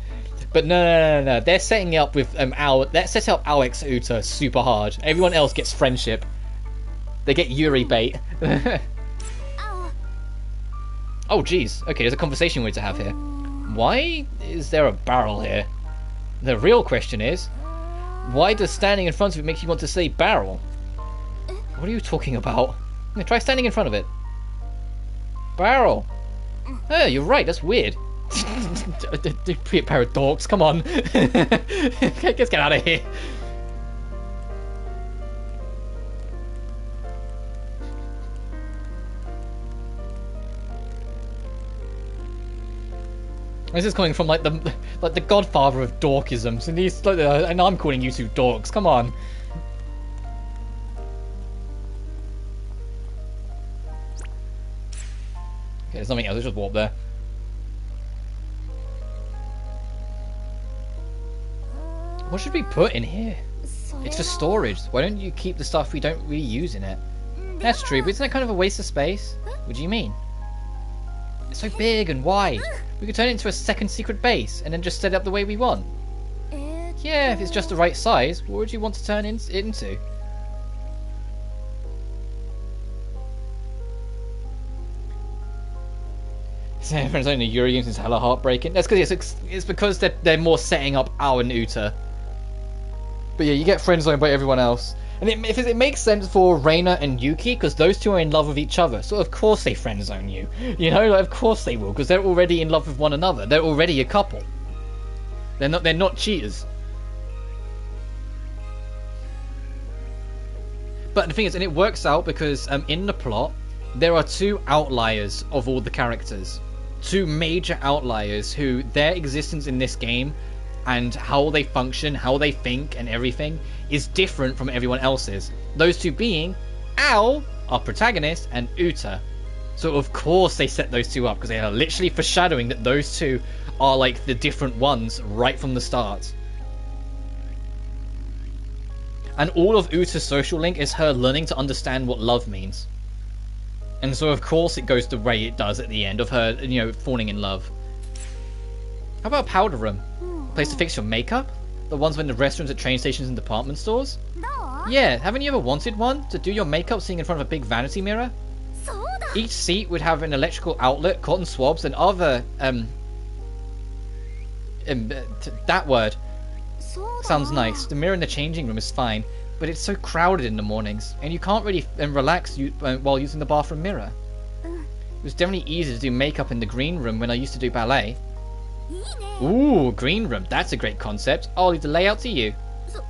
A: But no. They're setting it up with They're setting up Alex Uta super hard. Everyone else gets friendship. They get Yuri bait. Oh, jeez. Okay, there's a conversation we need to have here. Why is there a barrel here? The real question is, why does standing in front of it make you want to say barrel? What are you talking about? Yeah, try standing in front of it. Barrel. Oh, you're right, that's weird. Pretty pair of dorks, come on. Let's get out of here. This is coming from like the godfather of dorkisms, and he's like, and I'm calling you two dorks. Come on. Okay, there's something else. Let's just walk there. What should we put in here? It's for storage. Why don't you keep the stuff we don't really use in it? That's true, but isn't that kind of a waste of space? What do you mean? It's so big and wide. We could turn it into a second secret base and then just set it up the way we want. Yeah, if it's just the right size, what would you want to turn it into? Friends only Euro games is hella heartbreaking. That's because it's because they're more setting up Ao and Uta. But yeah, you get friend zoned by everyone else. And it makes sense for Reina and Yuki, because those two are in love with each other. So of course they friend zone you. You know, like, of course they will, because they're already in love with one another. They're already a couple. They're not cheaters. But the thing is, and it works out because in the plot, there are two outliers of all the characters. Two major outliers who their existence in this game and how they function, how they think and everything is different from everyone else's. Those two being Ao, our protagonist, and Uta. So of course they set those two up because they are literally foreshadowing that those two are like the different ones right from the start. And all of Uta's social link is her learning to understand what love means. And so of course it goes the way it does at the end of her, you know, falling in love. How about powder room? Place to fix your makeup? The ones in the restrooms at train stations and department stores? Yeah, haven't you ever wanted one? To do your makeup sitting in front of a big vanity mirror? Each seat would have an electrical outlet, cotton swabs, and other, that word. Sounds nice. The mirror in the changing room is fine, but it's so crowded in the mornings, and you can't really relax while using the bathroom mirror. It was definitely easy to do makeup in the green room when I used to do ballet. Ooh, green room. That's a great concept. I'll leave the layout to you.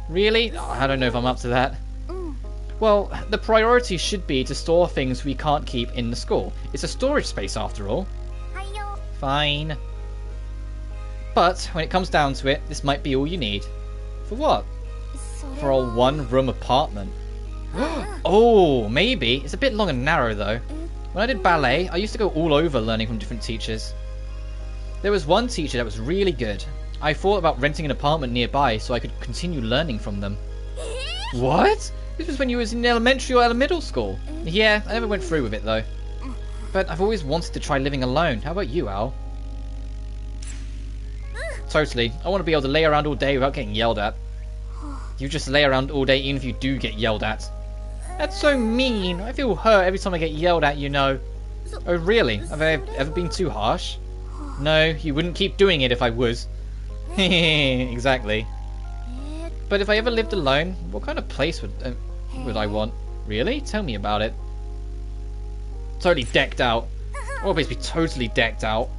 A: Really? Oh, I don't know if I'm up to that. Well, the priority should be to store things we can't keep in the school. It's a storage space after all. Fine. But when it comes down to it, this might be all you need. For what? For a one-room apartment. Oh, maybe. It's a bit long and narrow though. When I did ballet, I used to go all over learning from different teachers. There was one teacher that was really good. I thought about renting an apartment nearby so I could continue learning from them. What? This was when you was in elementary or middle school. Yeah, I never went through with it though. But I've always wanted to try living alone. How about you, Al? Totally. I want to be able to lay around all day without getting yelled at. You just lay around all day even if you do get yelled at. That's so mean. I feel hurt every time I get yelled at, you know. Oh really? Have I ever been too harsh? No, you wouldn't keep doing it if I was. Exactly. But if I ever lived alone, what kind of place would I want? Really? Tell me about it. Totally decked out. I want to be totally decked out.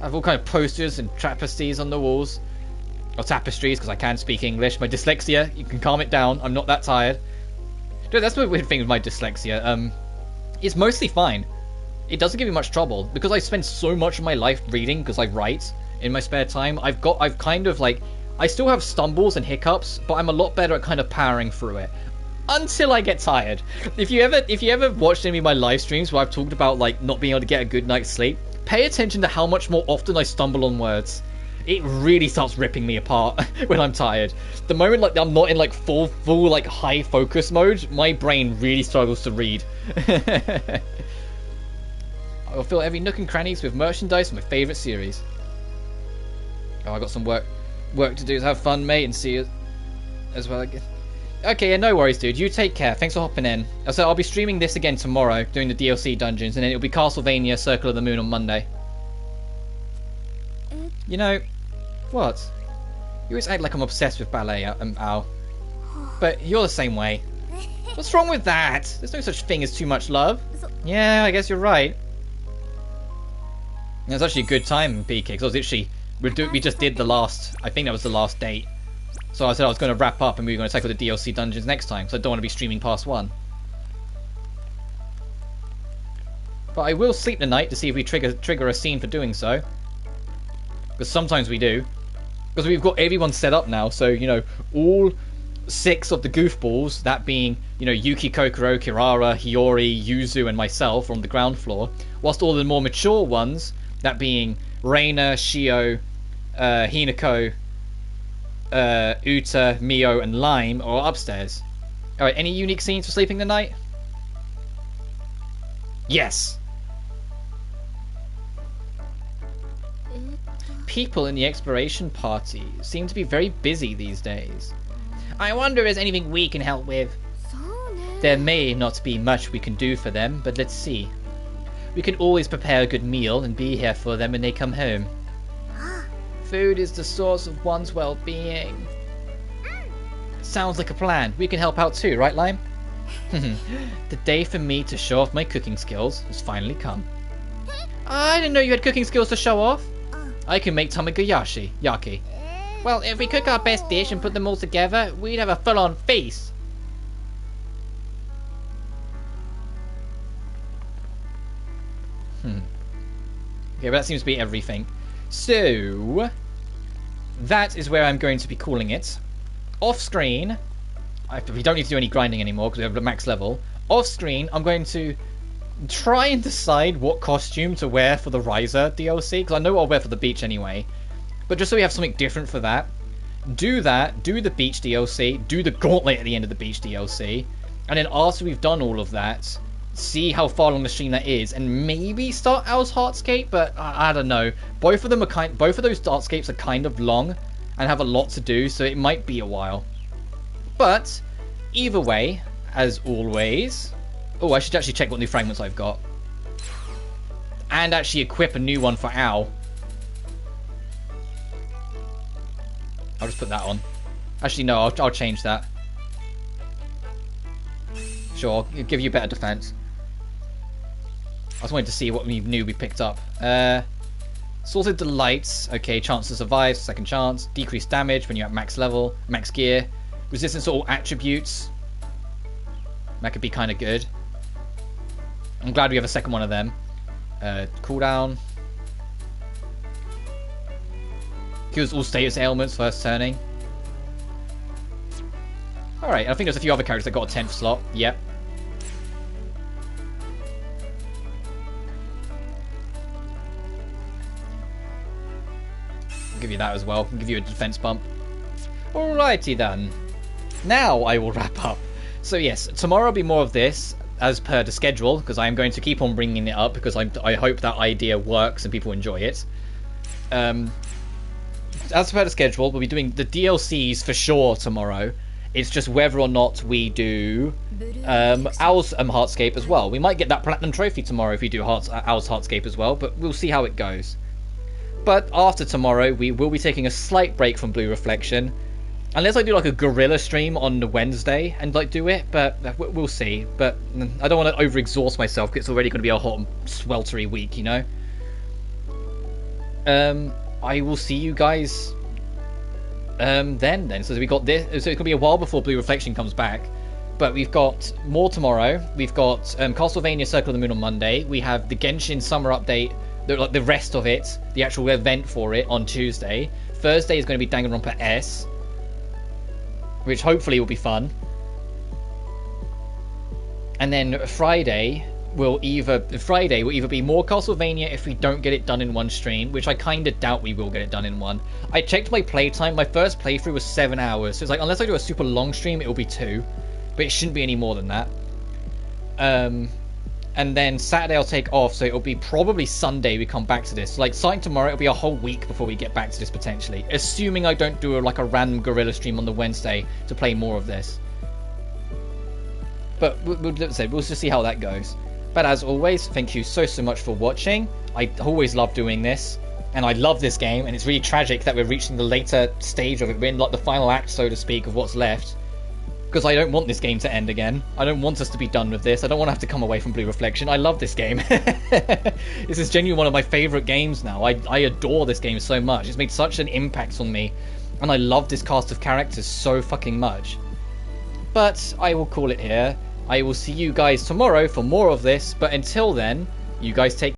A: I have all kind of posters and tapestries on the walls. Or tapestries, because I can speak English. My dyslexia, you can calm it down. I'm not that tired. Dude, that's the weird thing with my dyslexia. It's mostly fine. It doesn't give me much trouble. Because I spend so much of my life reading, because I write in my spare time, I've kind of like... I still have stumbles and hiccups, but I'm a lot better at kind of powering through it. Until I get tired. If you ever watched any of my live streams where I've talked about like not being able to get a good night's sleep, pay attention to how much more often I stumble on words. It really starts ripping me apart when I'm tired. The moment like I'm not in like full like high focus mode, my brain really struggles to read. I will fill every nook and crannies with merchandise from my favourite series. Oh, I got some work to do. Have fun, mate, and see you as well. Okay, yeah, no worries, dude. You take care. Thanks for hopping in. So I'll be streaming this again tomorrow, doing the DLC dungeons, and then it'll be Castlevania Circle of the Moon on Monday. You know, what? You always act like I'm obsessed with ballet, Al. But you're the same way. What's wrong with that? There's no such thing as too much love. Yeah, I guess you're right. It was actually a good time, PK, because I was literally... We just did the last... I think that was the last date. So I said I was going to wrap up and we were going to tackle the DLC dungeons next time, so I don't want to be streaming past 1. But I will sleep tonight to see if we trigger a scene for doing so. Because sometimes we do. Because we've got everyone set up now, so, you know, all 6 of the goofballs, that being, you know, Yuki, Kokoro, Kirara, Hiyori, Yuzu, and myself, are on the ground floor. Whilst all the more mature ones, that being Reina, Shio, Hinako, Uta, Mio, and Lime, are upstairs. Alright, any unique scenes for sleeping tonight? Yes! People in the exploration party seem to be very busy these days. I wonder if there's anything we can help with. There may not be much we can do for them, but let's see. We can always prepare a good meal and be here for them when they come home. Food is the source of one's well-being. Sounds like a plan. We can help out too, right, Lime? The day for me to show off my cooking skills has finally come. I didn't know you had cooking skills to show off. I can make yaki. Well, if we cook our best dish and put them all together, we'd have a full-on feast. Okay, but that seems to be everything. So, that is where I'm going to be calling it. Off-screen, we don't need to do any grinding anymore because we have the max level. Off-screen, I'm going to try and decide what costume to wear for the Riser DLC, because I know what I'll wear for the beach anyway. But just so we have something different for that, do the beach DLC, do the gauntlet at the end of the beach DLC, and then after we've done all of that, see how far along the stream that is, and maybe start Owl's Heartscape, but I don't know. Both of those Heartscapes are kind of long and have a lot to do, so it might be a while. But either way, as always... Oh, I should actually check what new fragments I've got. And actually equip a new one for Owl. I'll just put that on. Actually, no, I'll change that. Sure, I'll give you better defense. I just wanted to see what new we picked up. Sorted Delights. Okay, chance to survive, second chance. Decreased damage when you're at max level, max gear. Resistance to all attributes. That could be kind of good. I'm glad we have a second one of them. Cooldown. Cures all status ailments first turning. Alright, I think there's a few other characters that got a 10th slot. Yep. I'll give you that as well. I'll give you a defense bump. Alrighty then. Now I will wrap up. So yes, tomorrow will be more of this, as per the schedule, because I am going to keep on bringing it up, because I hope that idea works and people enjoy it. As per the schedule, we'll be doing the DLCs for sure tomorrow. It's just whether or not we do Owl's Heartscape as well. We might get that Platinum Trophy tomorrow if we do Owl's Heartscape as well, but we'll see how it goes. But after tomorrow, we will be taking a slight break from Blue Reflection. Unless I do like a guerrilla stream on the Wednesday and like do it, but we'll see. But I don't want to overexhaust myself because it's already going to be a hot and sweltery week, you know? I will see you guys then. So we got this. So it's going to be a while before Blue Reflection comes back. But we've got more tomorrow. We've got Castlevania Circle of the Moon on Monday. We have the Genshin Summer Update, the rest of it, the actual event for it on Tuesday. Thursday is going to be Danganronpa S, which hopefully will be fun. And then Friday will either be more Castlevania if we don't get it done in one stream, which I kind of doubt we will get it done in one. I checked my playtime. My first playthrough was 7 hours. So it's like, unless I do a super long stream, it will be 2. But it shouldn't be any more than that. And then Saturday I'll take off, so it'll be probably Sunday we come back to this. Like, starting tomorrow, it'll be a whole week before we get back to this, potentially. Assuming I don't do like a random guerrilla stream on the Wednesday to play more of this. But we'll just see how that goes. But as always, thank you so much for watching. I always love doing this. and I love this game, and it's really tragic that we're reaching the later stage of it. We're in like the final act, so to speak, of what's left. Because I don't want this game to end again. I don't want us to be done with this. I don't want to have to come away from Blue Reflection. I love this game. This is genuinely one of my favourite games now. I adore this game so much. It's made such an impact on me. And I love this cast of characters so fucking much. But I will call it here. I will see you guys tomorrow for more of this. But until then, you guys take